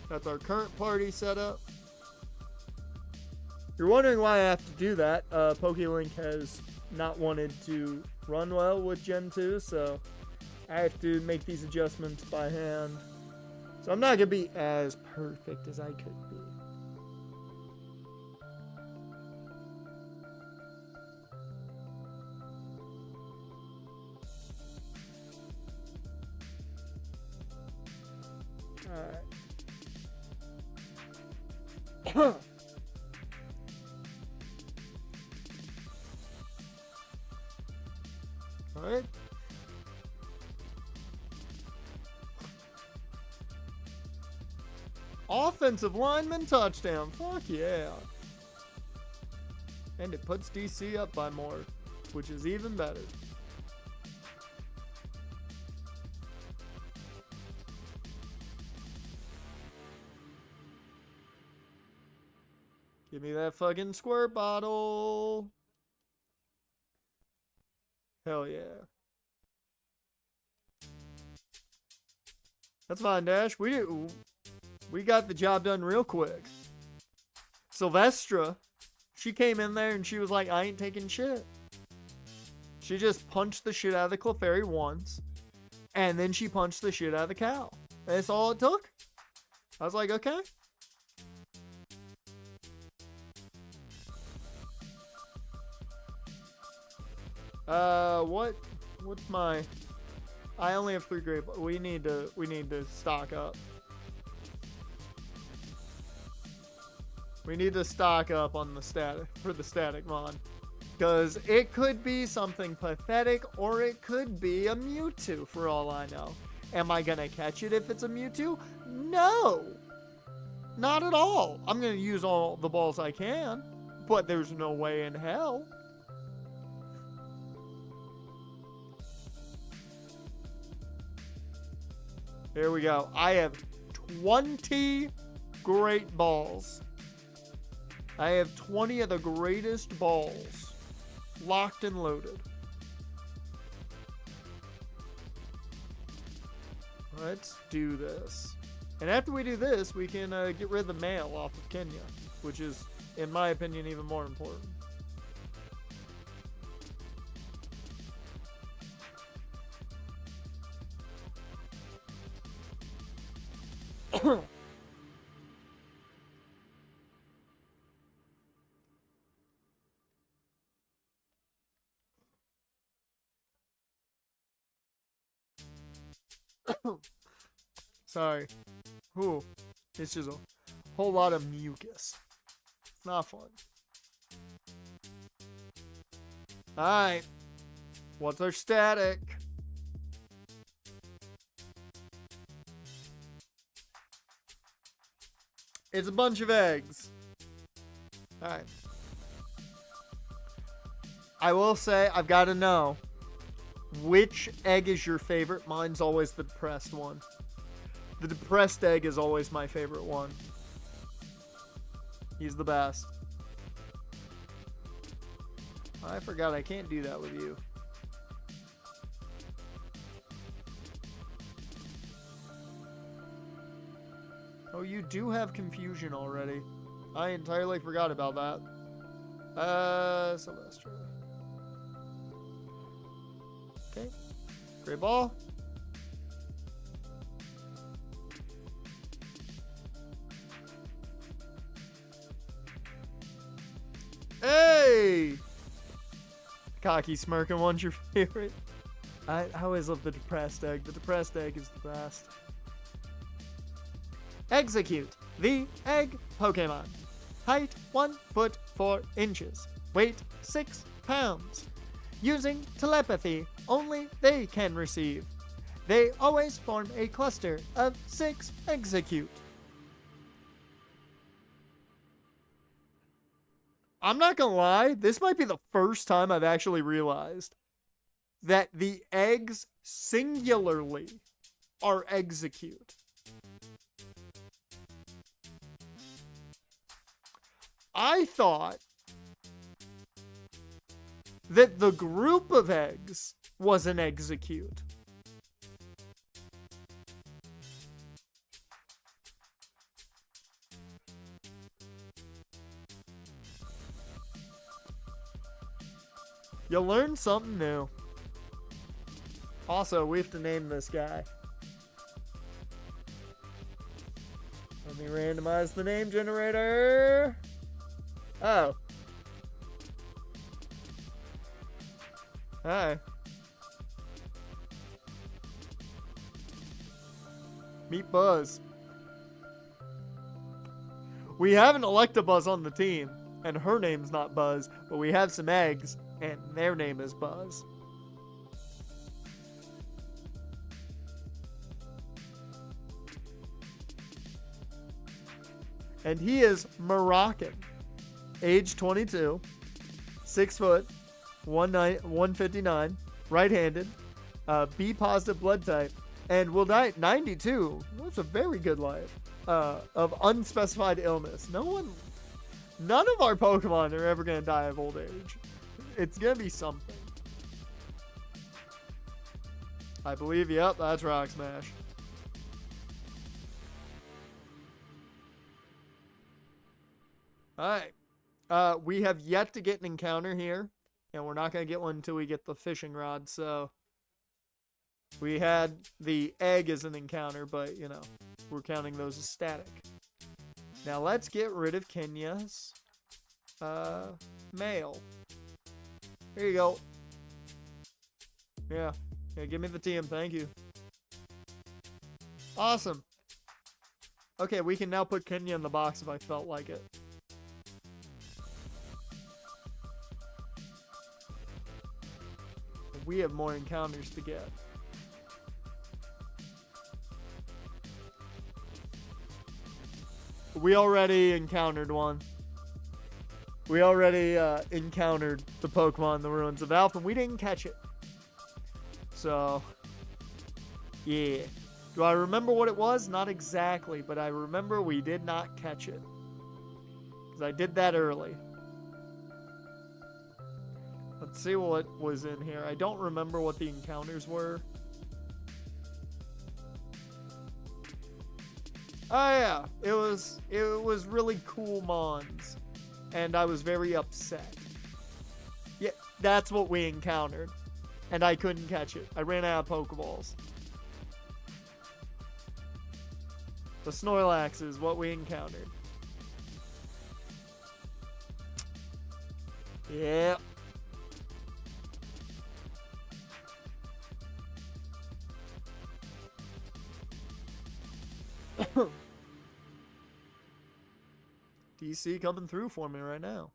That's our current party setup. You're wondering why I have to do that. PokeLink has not wanted to run well with Gen 2, so I have to make these adjustments by hand. So I'm not going to be as perfect as I could be. Alright. Alright. Offensive lineman touchdown. Fuck yeah. And it puts DC up by more, which is even better. Give me that fucking squirt bottle. Hell yeah. That's fine, Dash. We got the job done real quick. Sylvestra, she came in there and she was like, I ain't taking shit. She just punched the shit out of the Clefairy once. And then she punched the shit out of the cow. That's all it took. I was like, okay. What's my... I only have 3 great... We need to stock up. We need to stock up on the static, for the static mod. Because it could be something pathetic, or it could be a Mewtwo, for all I know. Am I gonna catch it if it's a Mewtwo? No! Not at all. I'm gonna use all the balls I can, but there's no way in hell. Here we go. I have 20 great balls. I have 20 of the greatest balls locked and loaded. Let's do this. And after we do this, we can get rid of the mail off of Kenya, which is, in my opinion, even more important. Sorry. Ooh, it's just a whole lot of mucus. It's not fun. Alright. What's our static? It's a bunch of eggs. Alright. I will say, I've got to know. Which egg is your favorite? Mine's always the depressed one. The depressed egg is always my favorite one. He's the best. I forgot I can't do that with you. Oh, you do have confusion already. I entirely forgot about that. Sylvester. Okay. Great ball. Hey! Cocky smirking one's your favorite. I always love the depressed egg. The depressed egg is the best. Execute the egg Pokemon. Height 1 foot 4 inches. Weight 6 pounds. Using telepathy, only they can receive. They always form a cluster of 6. Execute. I'm not gonna lie, this might be the first time I've actually realized that the eggs singularly are execute. I thought that the group of eggs was an execute. You learn something new. Also, we have to name this guy. Let me randomize the name generator. Oh. Hi. Meet Buzz. We have an Electabuzz on the team, and her name's not Buzz, but we have some eggs, and their name is Buzz. And he is Moroccan, age 22, 6 foot, 159, right-handed, B positive blood type, and will die at 92. That's a very good life. Of unspecified illness. None of our Pokemon are ever going to die of old age. It's going to be something. I believe, yep, that's Rock Smash. Alright. We have yet to get an encounter here. And we're not going to get one until we get the fishing rod, so... We had the egg as an encounter, but, you know, we're counting those as static. Now let's get rid of Kenya's mail. Here you go. Yeah, give me the TM, thank you. Awesome. Okay, we can now put Kenya in the box if I felt like it. We have more encounters to get. We already encountered one. We already encountered the Pokemon in the Ruins of Alpha, and we didn't catch it. So, yeah. Do I remember what it was? Not exactly, but I remember we did not catch it. Because I did that early. Let's see what was in here. I don't remember what the encounters were. Oh yeah, it was really cool mons. And I was very upset. Yeah, that's what we encountered. And I couldn't catch it. I ran out of Pokeballs. The Snorlax is what we encountered. Yeah. DC coming through for me right now.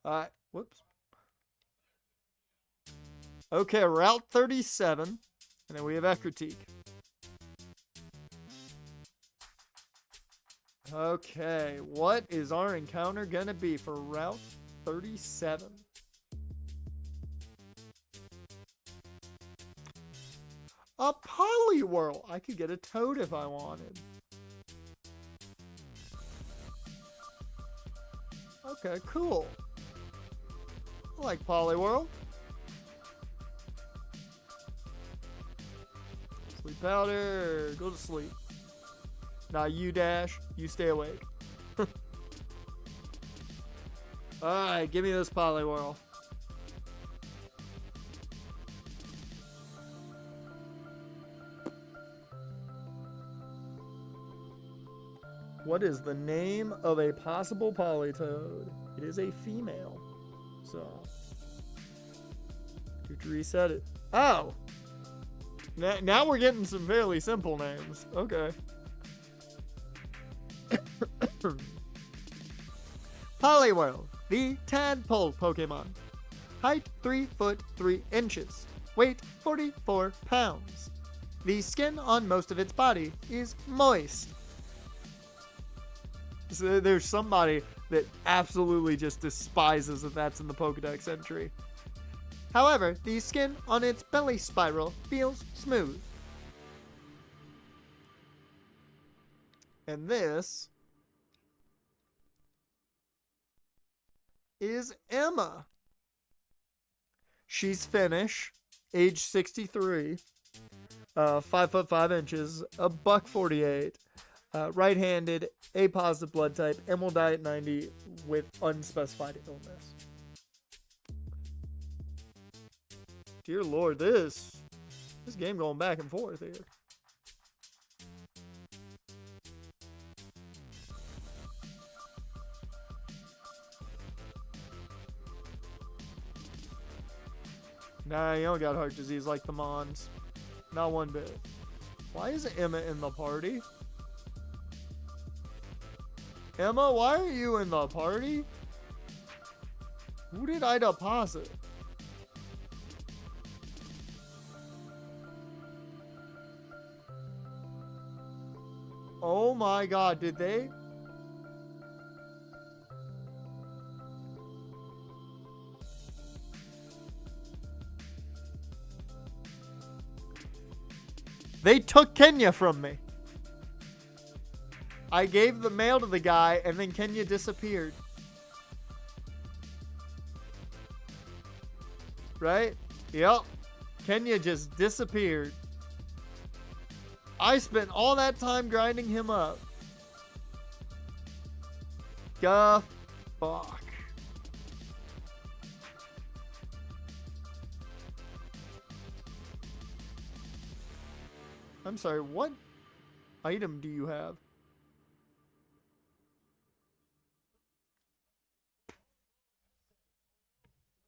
Alright, whoops. Okay, Route 37. And then we have Ekritique. Okay, what is our encounter gonna be for Route 37? A Poliwhirl! I could get a Toad if I wanted. Okay, cool. I like Poliwhirl. Sleep powder, go to sleep. Now you Dash, you stay awake. Alright, give me this Poliwhirl. What is the name of a possible Politoad? It is a female. So, to reset it. Oh! Now we're getting some fairly simple names. Okay. Poliwhirl, the tadpole Pokemon. Height 3 foot 3 inches. Weight 44 pounds. The skin on most of its body is moist. So there's somebody that absolutely just despises that that's in the Pokedex entry. However, the skin on its belly spiral feels smooth. And this is Emma. She's Finnish, age 63, 5 foot 5 inches, a $148, right-handed, A positive blood type, and will die at 90 with unspecified illness. Dear Lord, this game going back and forth here. Nah, you don't got heart disease like the Mons. Not one bit. Why is Emma in the party? Emma, why are you in the party? Who did I deposit? Oh my god, did they? They took Kenya from me. I gave the mail to the guy, and then Kenya disappeared. Right? Yep. Kenya just disappeared. I spent all that time grinding him up. Fuck. I'm sorry, what item do you have?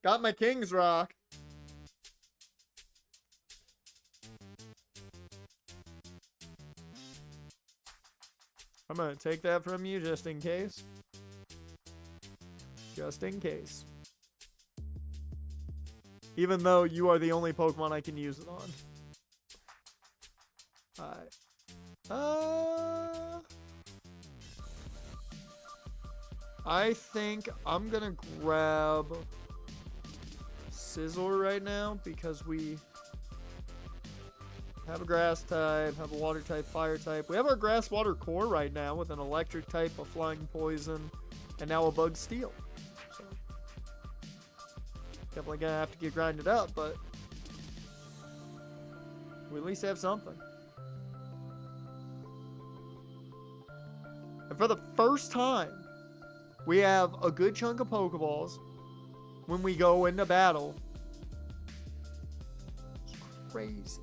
Got my King's Rock. I'm gonna take that from you just in case. Just in case. Even though you are the only Pokemon I can use it on. Alright. I think I'm gonna grab Sizzle right now because we Have a grass type, have a water type, fire type. We have our grass water core right now with an electric type, a flying poison, and now a bug steel. So definitely gonna have to get grinded up, but we at least have something. And for the first time, we have a good chunk of Pokeballs when we go into battle. It's crazy.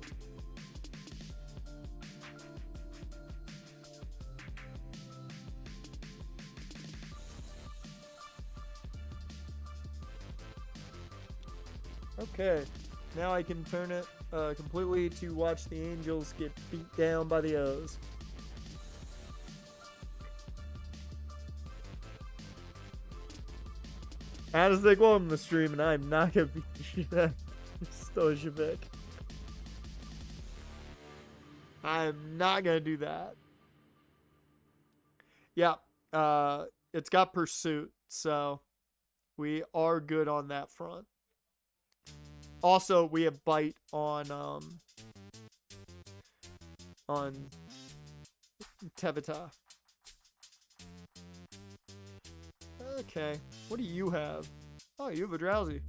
Okay, now I can turn it completely to watch the Angels get beat down by the O's. As they go on the stream, and I'm not gonna beat the shit out of Stojkovic. I'm not gonna do that. Yeah, it's got pursuit, so we are good on that front. Also, we have bite on Tevita. Okay, what do you have? Oh, you have a drowsy.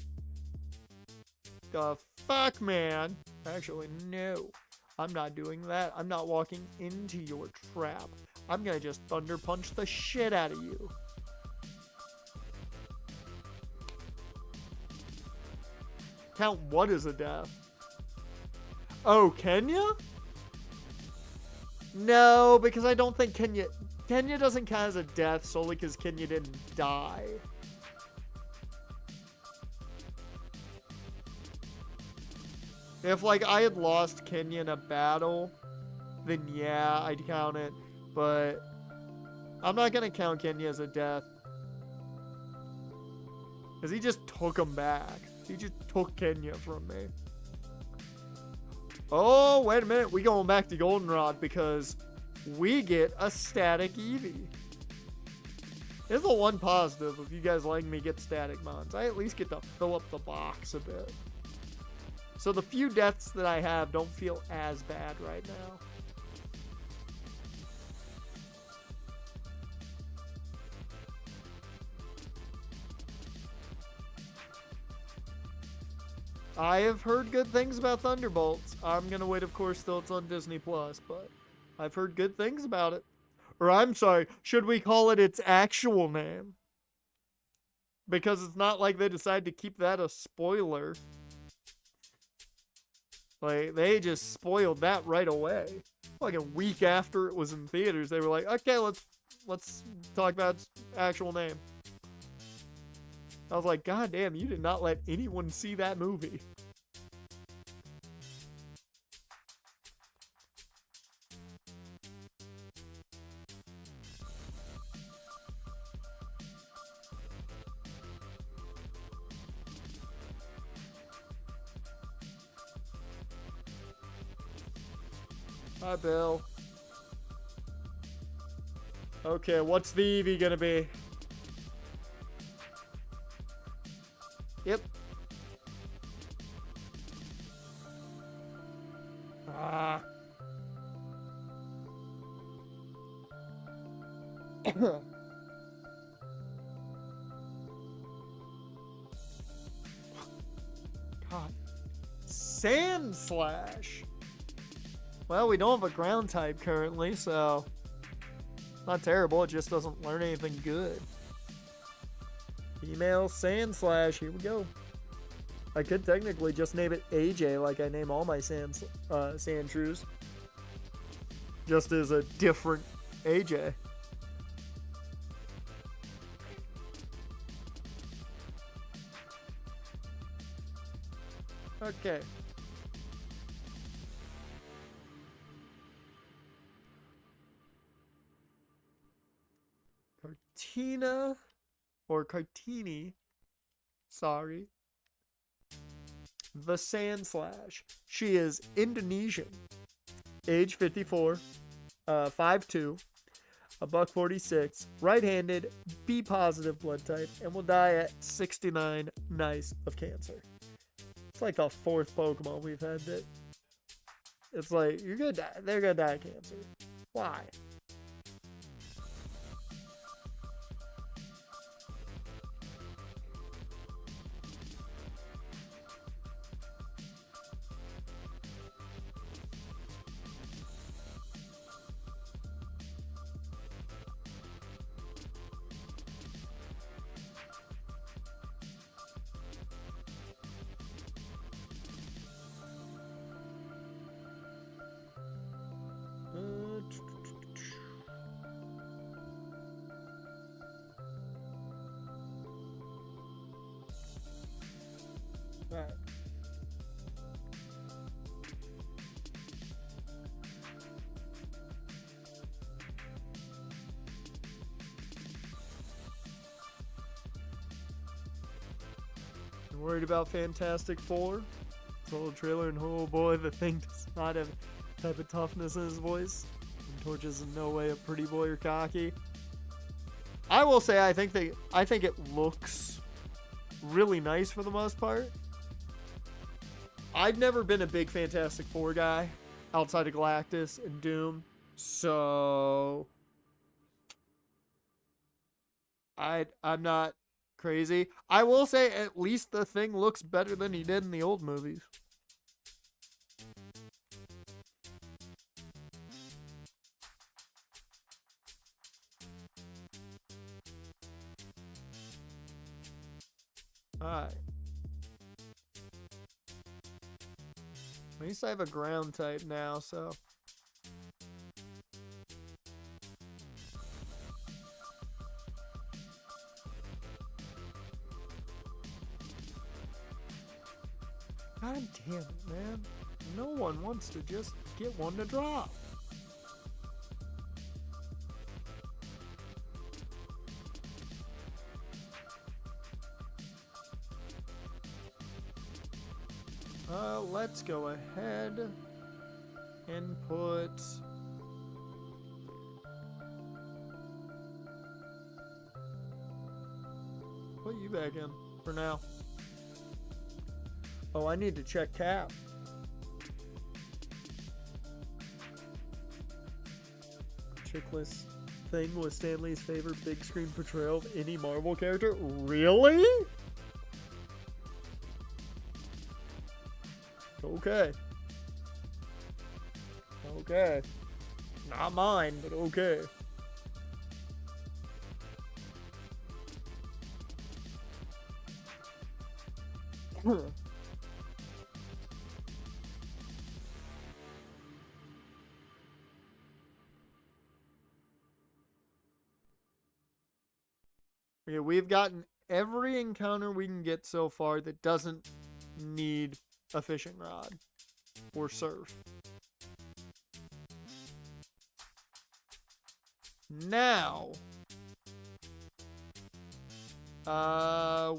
The fuck, man? Actually, no. I'm not doing that. I'm not walking into your trap. I'm gonna just thunder punch the shit out of you. Count what as a death? Oh, Kenya? No, because I don't think Kenya doesn't count as a death solely because Kenya didn't die. If, like, I had lost Kenya in a battle, then yeah, I'd count it. But I'm not going to count Kenya as a death. Because he just took him back. He just took Kenya from me. Oh, wait a minute. We going back to Goldenrod because we get a static Eevee. It's the one positive if you guys like me get static mons. I at least get to fill up the box a bit. So the few deaths that I have don't feel as bad right now. I have heard good things about Thunderbolts. I'm going to wait, of course, till it's on Disney+, but I've heard good things about it. Or I'm sorry, should we call it its actual name? Because it's not like they decided to keep that a spoiler. Like, they just spoiled that right away. Like a week after it was in theaters, they were like, okay, let's talk about its actual name. I was like, God damn, you did not let anyone see that movie. Hi, Bill. Okay, what's the Eevee gonna be? Yep. Ah. God. Sand Slash. Well, we don't have a ground type currently, so not terrible. It just doesn't learn anything good. Female Sand Slash. Here we go. I could technically just name it AJ like I name all my Sandshrews. Just as a different AJ. Okay. Cartina or Cartini, sorry. The Sand Slash. She is Indonesian, age 54, 5'2", a $146, right-handed, B positive blood type, and will die at 69 nice of cancer. It's like the fourth Pokemon we've had that It's like, you're gonna die. They're gonna die of cancer. Why? Alright. I'm worried about Fantastic Four. Saw the trailer and oh boy, the Thing does not have the type of toughness in his voice. And Torch is in no way a pretty boy or cocky. I will say I think it looks really nice for the most part. I've never been a big Fantastic Four guy outside of Galactus and Doom, so I'm not crazy. I will say at least the Thing looks better than he did in the old movies. Alright. At least I have a ground type now, so. God damn it, man. No one wants to just get one to drop. Let's go ahead and put you back in for now. Oh, I need to check Cap. Chickless Thing was Stanley's favorite big screen portrayal of any Marvel character. Really? Okay. Okay. Not mine, but okay. Okay, we've gotten every encounter we can get so far that doesn't need a fishing rod or surf. Now,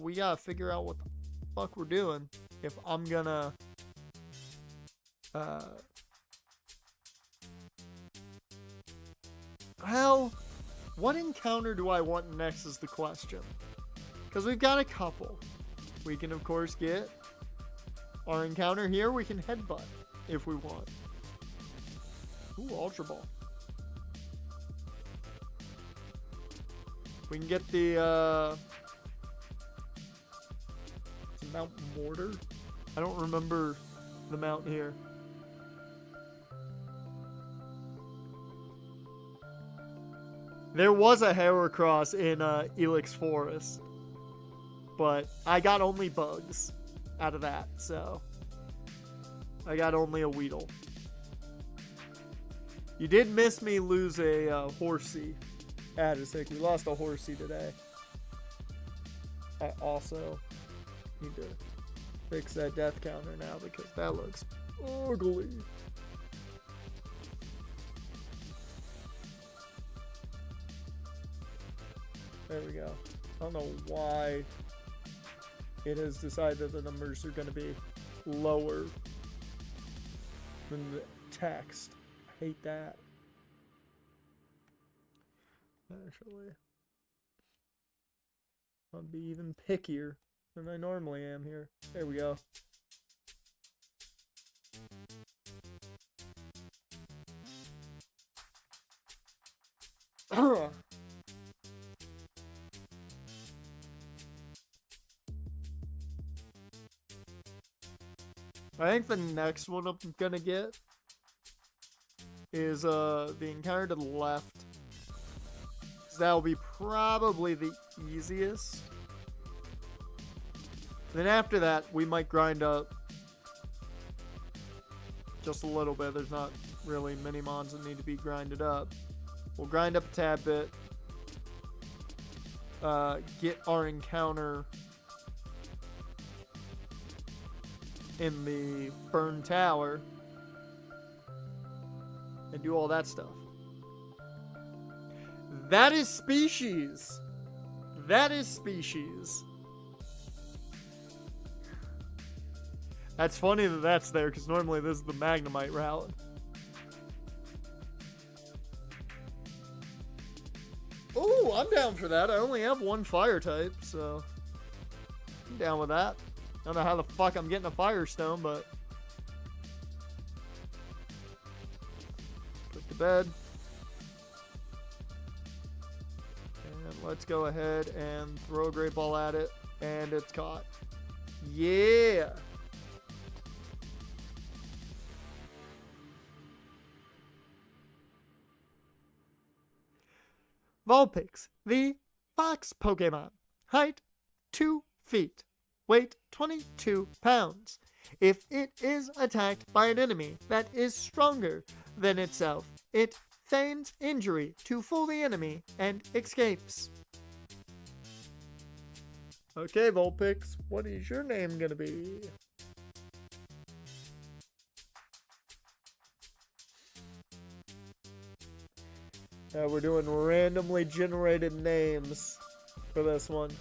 we gotta figure out what the fuck we're doing if I'm gonna, well, what encounter do I want next is the question. Because we've got a couple. We can, of course, get our encounter here. We can headbutt if we want. Ooh, Ultra Ball. We can get the, Mount Mortar? I don't remember the mount here. There was a Heracross in Elix Forest, but I got only bugs out of that, so I got only a Weedle. You did miss me lose a Horsey. Adisic. We lost a Horsey today. I also need to fix that death counter now because that looks ugly. There we go. I don't know why it has decided the numbers are going to be lower than the text. I hate that. Actually, I'll be even pickier than I normally am here. There we go. I think the next one I'm gonna get is the encounter to the left. That'll be probably the easiest. Then after that, we might grind up just a little bit. There's not really many mons that need to be grinded up. We'll grind up a tad bit. Get our encounter in the burned tower. And do all that stuff. That is species. That is species. That's funny that that's there, because normally this is the Magnemite route. Oh, I'm down for that. I only have one fire type, so I'm down with that. I don't know how the fuck I'm getting a Firestone, but put to bed. And let's go ahead and throw a Great Ball at it, and it's caught. Yeah! Vulpix, the fox Pokemon. Height 2 feet. Weight 22 pounds. If it is attacked by an enemy that is stronger than itself, it feigns injury to fool the enemy and escapes. Okay, Vulpix, what is your name gonna be? We're doing randomly generated names for this one.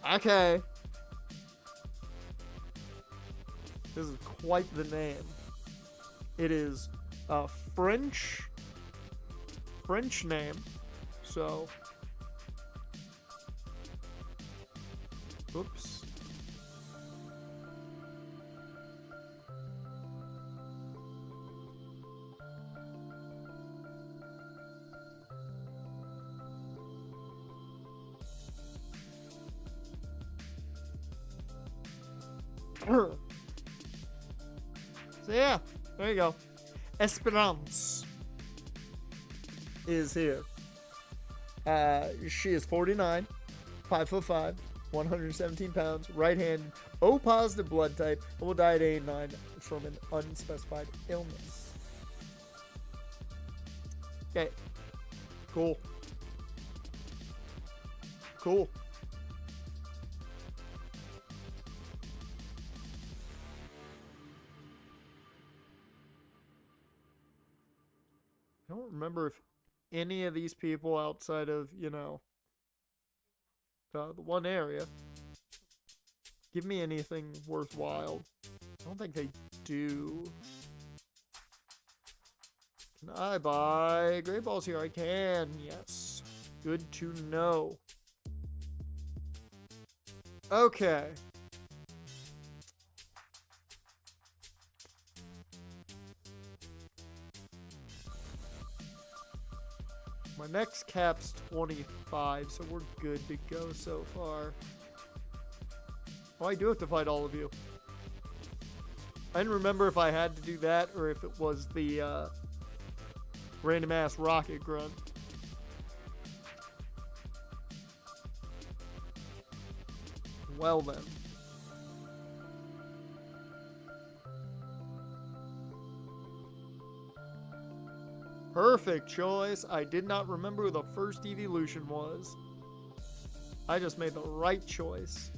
Okay. This is quite the name. It is a French name. So, oops. So yeah, there you go. Esperance is here. She is 49, 5'5", 117 pounds, right-handed, O-positive blood type, and will die at 89 from an unspecified illness. Okay. Cool. Cool. I don't remember if any of these people outside of, you know, the one area give me anything worthwhile. I don't think they do. Can I buy Great Balls here? I can, yes. Good to know. Okay. My next cap's 25, so we're good to go so far. Oh, I do have to fight all of you. I didn't remember if I had to do that or if it was the random ass rocket grunt. Well then. Perfect choice. I did not remember who the first evolution was. I just made the right choice.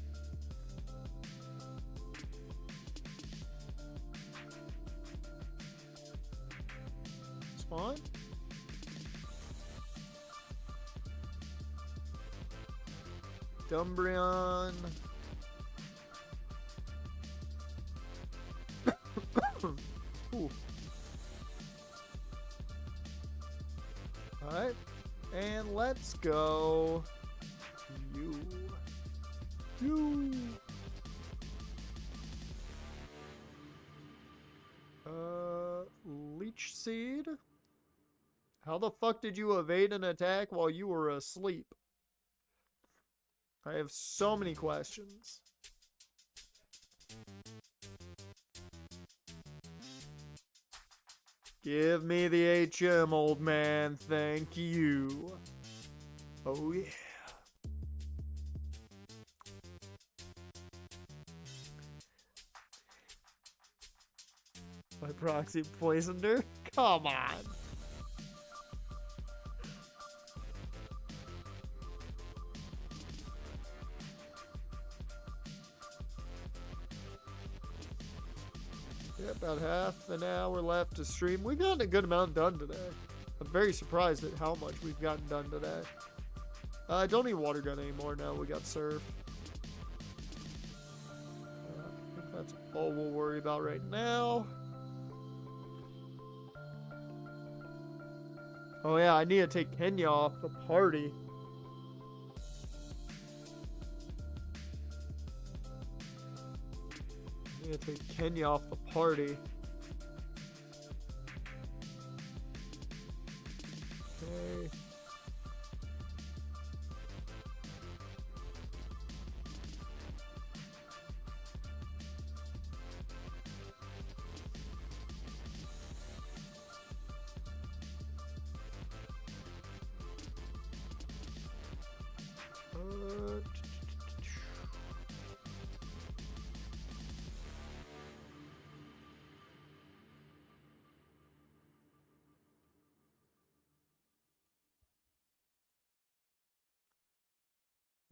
It's fine. Dumbreon. Ooh. Alright, and let's go you. Leech Seed? How the fuck did you evade an attack while you were asleep? I have so many questions. Give me the HM, old man. Thank you. Oh, yeah. My proxy poisoned her? Come on. Yeah, about half an hour left to stream. We've gotten a good amount done today. I'm very surprised at how much we've gotten done today. I don't need water gun anymore now. We got surf. I think that's all we'll worry about right now. Oh yeah, I need to take Kenya off the party. I need to take Kenya off the party. Okay.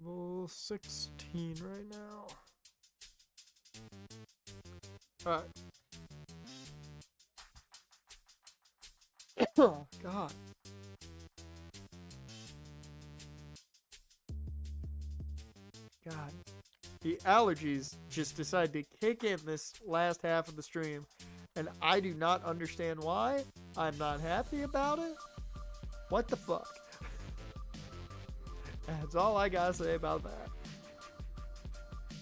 Level 16 right now. Alright. Oh, God. God. The allergies just decided to kick in this last half of the stream, and I do not understand why. I'm not happy about it. What the fuck? That's all I gotta say about that.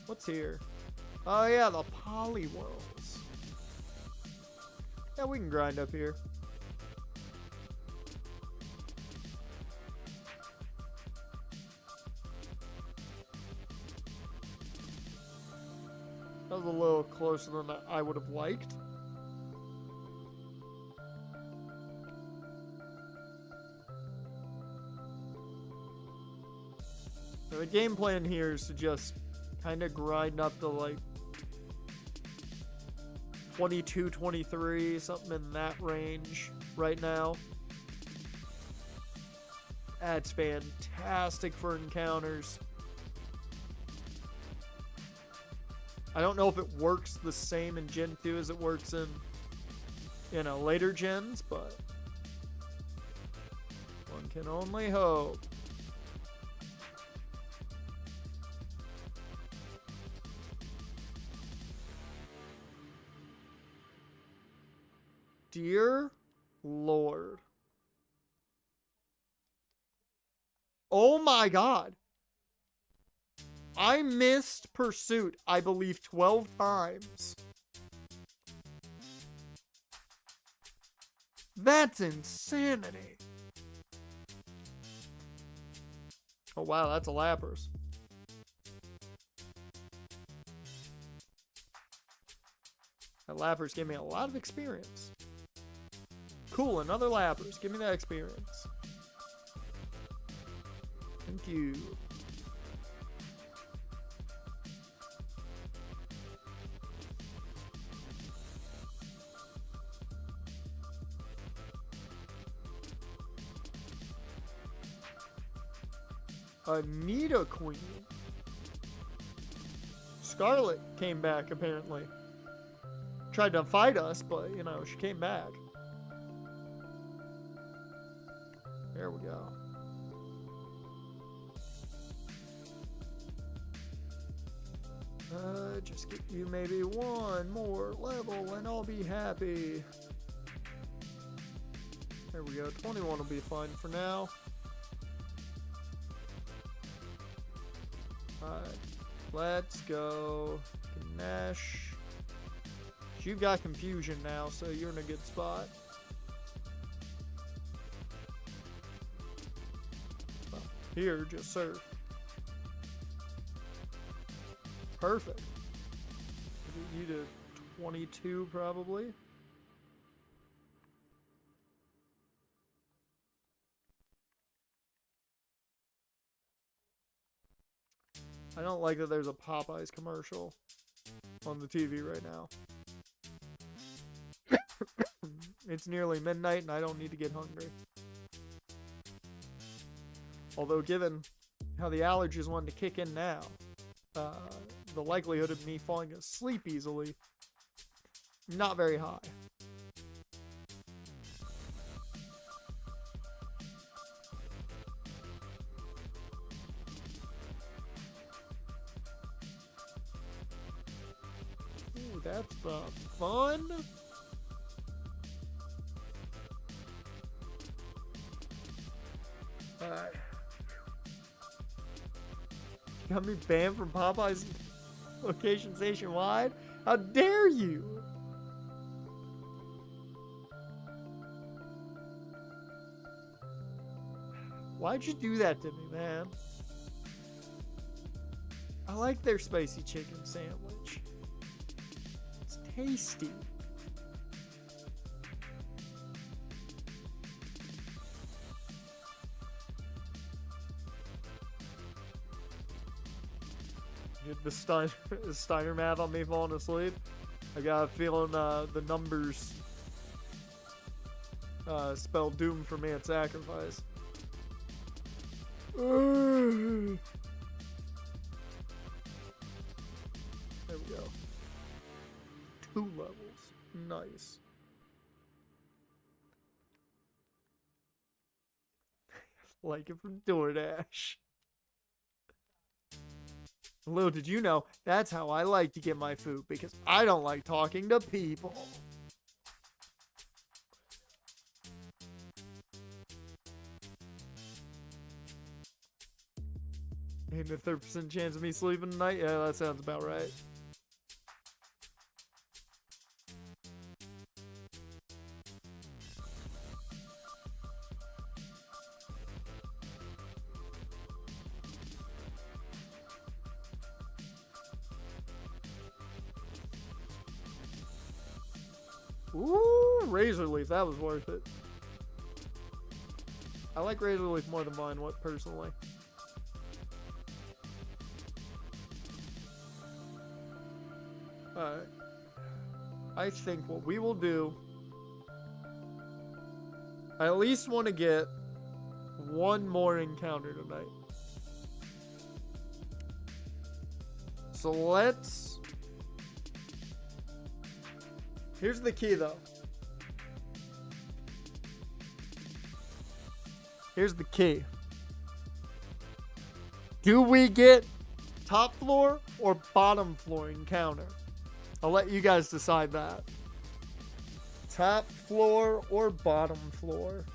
What's here? Oh yeah, the Poliwhirls. Yeah, we can grind up here. That was a little closer than I would have liked. So the game plan here is to just kind of grind up to like 22, 23, something in that range right now. That's fantastic for encounters. I don't know if it works the same in Gen 2 as it works in, you know, later gens, but one can only hope. Dear Lord. Oh my God. I missed Pursuit, I believe, 12 times. That's insanity. Oh wow, that's a Lapras. That Lapras gave me a lot of experience. Cool, another Lapras. Give me that experience. Thank you. Anita Queen. Scarlet came back, apparently. Tried to fight us, but, you know, she came back. There we go. Just get you maybe one more level and I'll be happy. There we go. 21 will be fine for now. Alright. Let's go. Ganesh. You've got confusion now, so you're in a good spot. Well, here, just surf. Perfect. Get you to 22 probably. I don't like that there's a Popeyes commercial on the TV right now. It's nearly midnight and I don't need to get hungry. Although given how the allergies want to kick in now, the likelihood of me falling asleep easily, not very high. Ooh, that's fun. Alright. Got me banned from Popeye's location nationwide? How dare you? Why'd you do that to me, man? I like their spicy chicken sandwich. It's tasty. Get the Steiner math on me falling asleep. I got a feeling the numbers spell doom for me at sacrifice. There we go. 2 levels. Nice. Like it from DoorDash. Little did you know, that's how I like to get my food, because I don't like talking to people. And a 30% chance of me sleeping tonight? Yeah, that sounds about right. Ooh, Razor Leaf, that was worth it. I like Razor Leaf more than Vine Whip, personally. Alright. I think what we will do, I at least want to get one more encounter tonight. So let's... Here's the key, though. Here's the key. Do we get top floor or bottom floor encounter? I'll let you guys decide that. Top floor or bottom floor?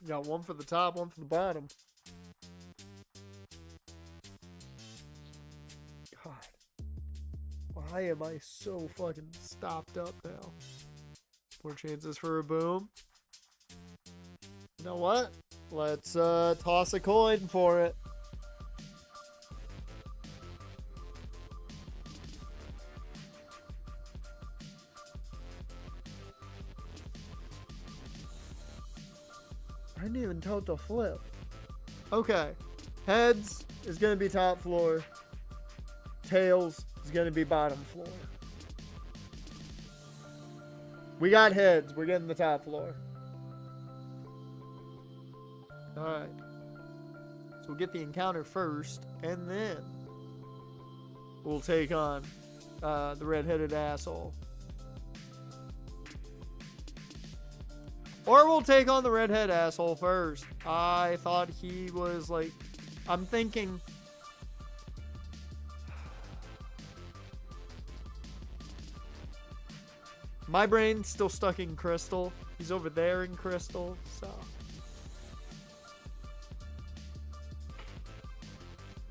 Got one for the top, one for the bottom. God. Why am I so fucking stopped up now? 4 chances for a boom. You know what? Let's toss a coin for it. I didn't even tote the flip. Okay. Heads is going to be top floor. Tails is going to be bottom floor. We got heads. We're getting the top floor. Alright. So we'll get the encounter first, and then we'll take on the red-headed asshole. Or we'll take on the redhead asshole first. I thought he was like... I'm thinking... My brain's still stuck in Crystal. He's over there in Crystal, so...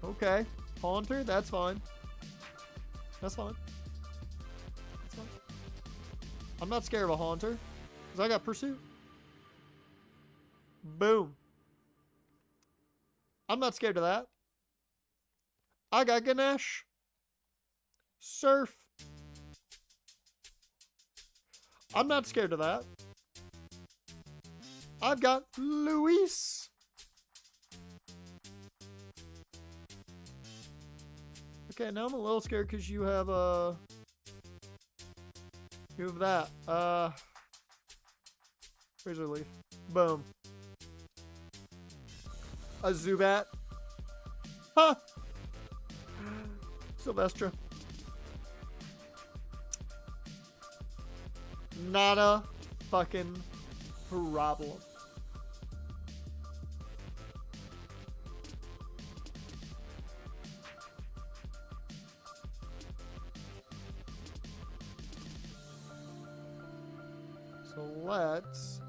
Okay. Haunter, that's fine. That's fine. I'm not scared of a Haunter. Because I got Pursuit. Boom. I'm not scared of that. I got Ganesh. Surf. I'm not scared of that. I've got Luis. Okay, now I'm a little scared because you have you have that. Razor Leaf. Boom. A Zubat. Huh. Sylvestra. Not a fucking problem. So let's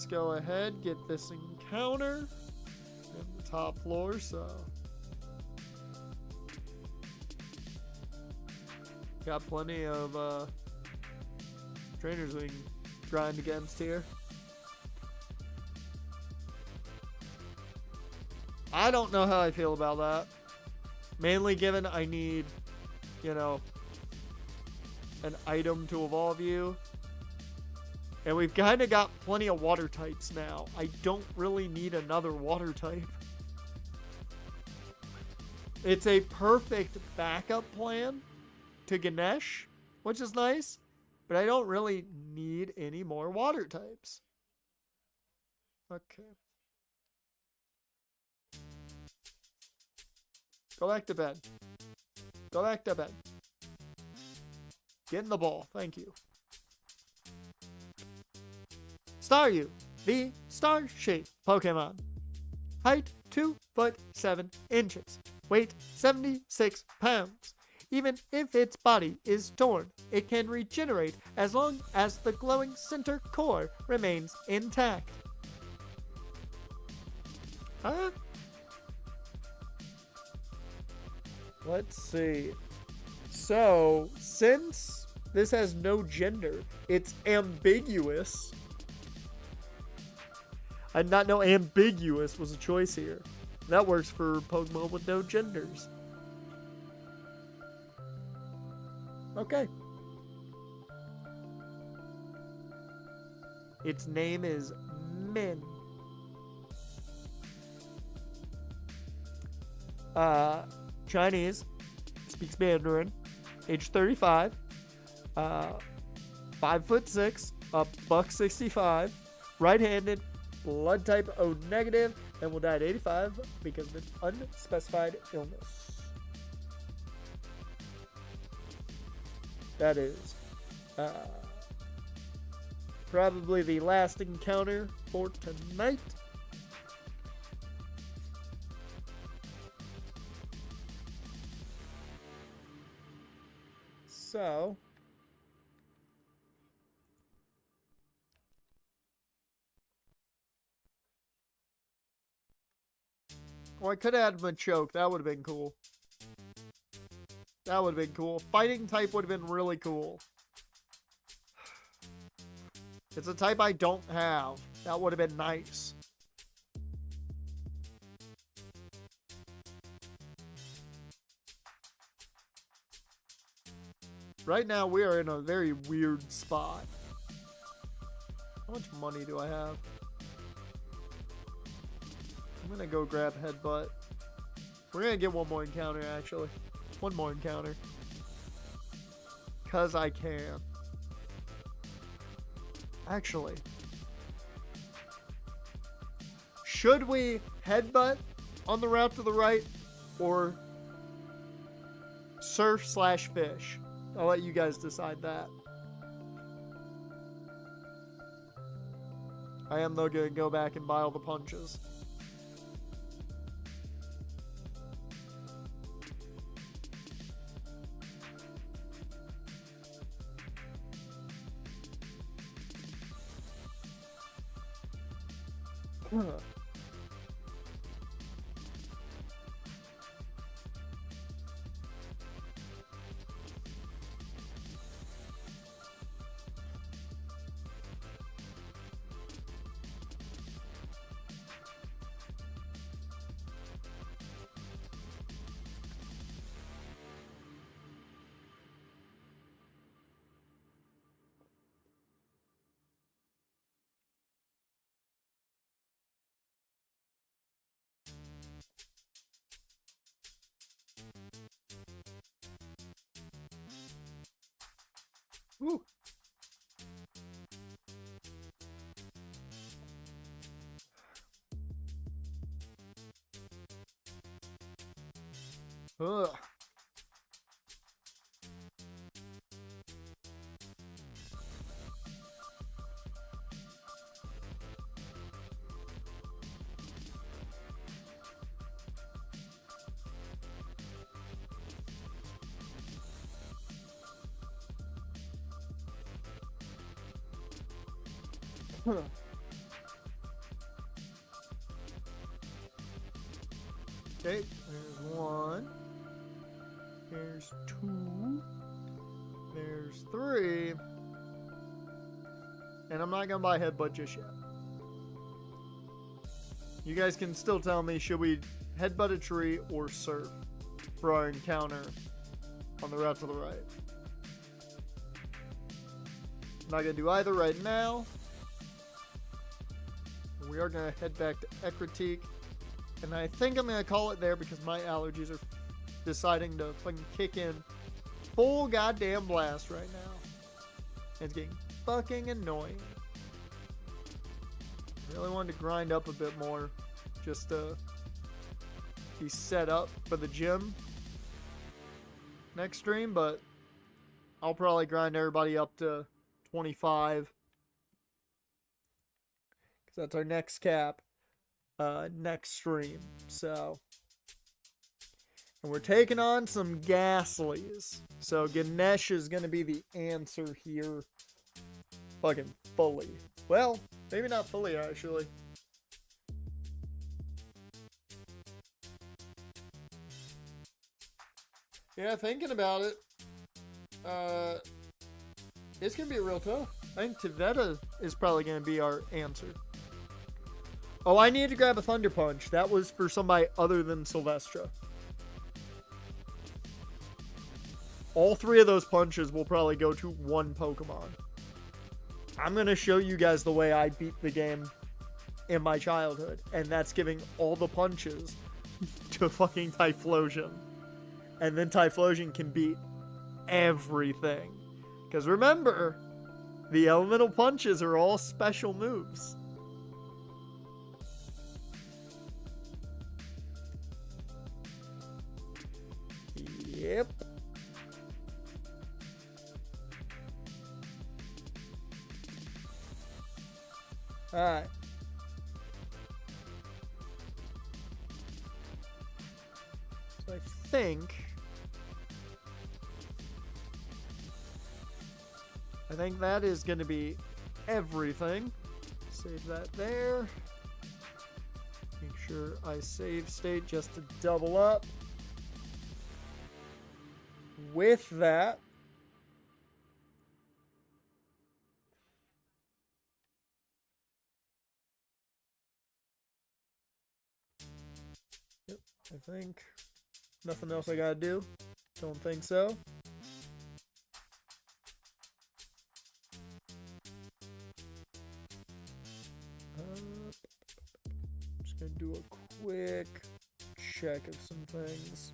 go ahead, get this encounter in the top floor, so got plenty of trainers we can grind against here. I don't know how I feel about that. Mainly given I need, you know, an item to evolve you. And we've kind of got plenty of water types now. I don't really need another water type. It's a perfect backup plan to Ganesh, which is nice. But I don't really need any more water types. Okay. Go back to bed. Go back to bed. Get in the ball. Thank you. Staryu, the star-shaped Pokemon. Height 2 foot 7 inches. Weight 76 pounds. Even if its body is torn, it can regenerate as long as the glowing center core remains intact. Huh? Let's see. So, since this has no gender, it's ambiguous. I did not know ambiguous was a choice here. That works for Pokemon with no genders. Okay. Its name is Min. Chinese, speaks Mandarin, age 35, 5'6", $165, right-handed, blood type O negative, and will die at 85 because of an unspecified illness. That is probably the last encounter for tonight. So, I could have had Machoke. That would have been cool. That would have been cool. Fighting type would have been really cool. It's a type I don't have. That would have been nice. Right now, we are in a very weird spot. How much money do I have? I'm gonna go grab Headbutt. We're gonna get one more encounter, actually. One more encounter. Because I can. Actually. Should we Headbutt on the route to the right? Or Surf/Fish? I'll let you guys decide that. I am, though, going to go back and buy all the punches. Huh. Woo. Ugh. Huh. Okay, there's one. There's two. There's three. And I'm not gonna buy headbutt just yet. You guys can still tell me, should we headbutt a tree or surf for our encounter on the route to the right? I'm not gonna do either right now. We are gonna head back to Ekritique. And I think I'm gonna call it there because my allergies are deciding to fucking kick in full goddamn blast right now. It's getting fucking annoying. I really wanted to grind up a bit more just to be set up for the gym next stream, but I'll probably grind everybody up to 25 because that's our next cap next stream. So, and we're taking on some Ghastlies. So Ganesh is going to be the answer here. Fucking fully. Well, maybe not fully, actually. Yeah, thinking about it, it's going to be real tough. I think Tivetta is probably going to be our answer. Oh, I need to grab a Thunder Punch. That was for somebody other than Sylvestra. All three of those punches will probably go to one Pokemon. I'm going to show you guys the way I beat the game in my childhood. And that's giving all the punches to fucking Typhlosion. And then Typhlosion can beat everything. Because remember, the elemental punches are all special moves. Yep. Alright. So I think that is going to be everything. Save that there. Make sure I save state just to double up. With that, yep, I think nothing else I gotta do. Don't think so. Just gonna do a quick check of some things.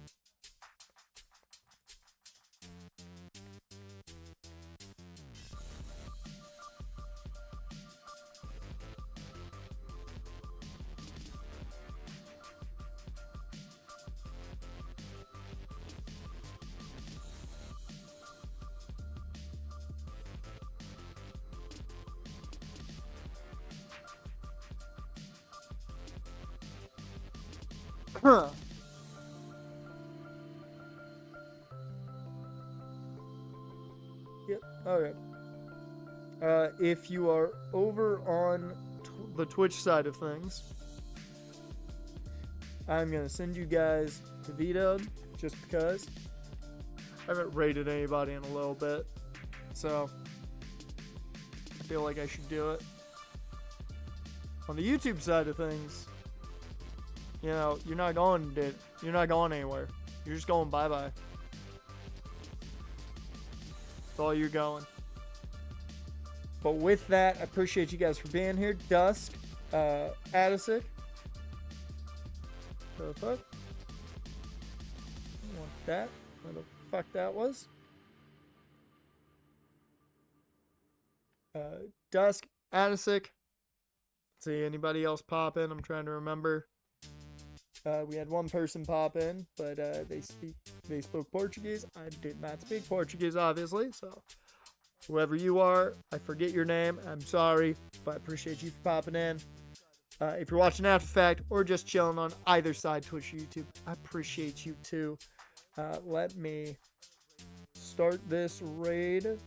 Huh. Yep. Okay. If you are over on the Twitch side of things, I'm gonna send you guys to Vito just because I haven't rated anybody in a little bit, so I feel like I should do it. On the YouTube side of things, you know, you're not going anywhere. You're just going bye-bye. That's all you're going. But with that, I appreciate you guys for being here. Dusk, Adisic. What the fuck? I want that. What the fuck that was? Dusk, Adisic. See anybody else pop in? I'm trying to remember. We had one person pop in, but they spoke Portuguese. I did not speak Portuguese, obviously. So whoever you are, I forget your name. I'm sorry, but I appreciate you for popping in. If you're watching after fact or just chilling on either side, Twitch or YouTube, I appreciate you too. Let me start this raid.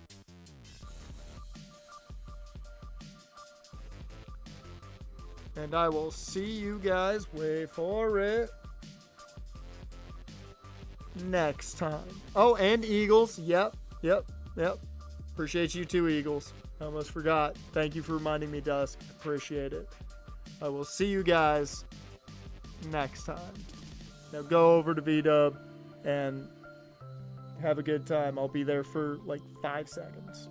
And I will see you guys, wait for it, next time. Oh, and Eagles. Yep. Appreciate you too, Eagles. I almost forgot. Thank you for reminding me, Dusk. Appreciate it. I will see you guys next time. Now go over to VDub and have a good time. I'll be there for like 5 seconds.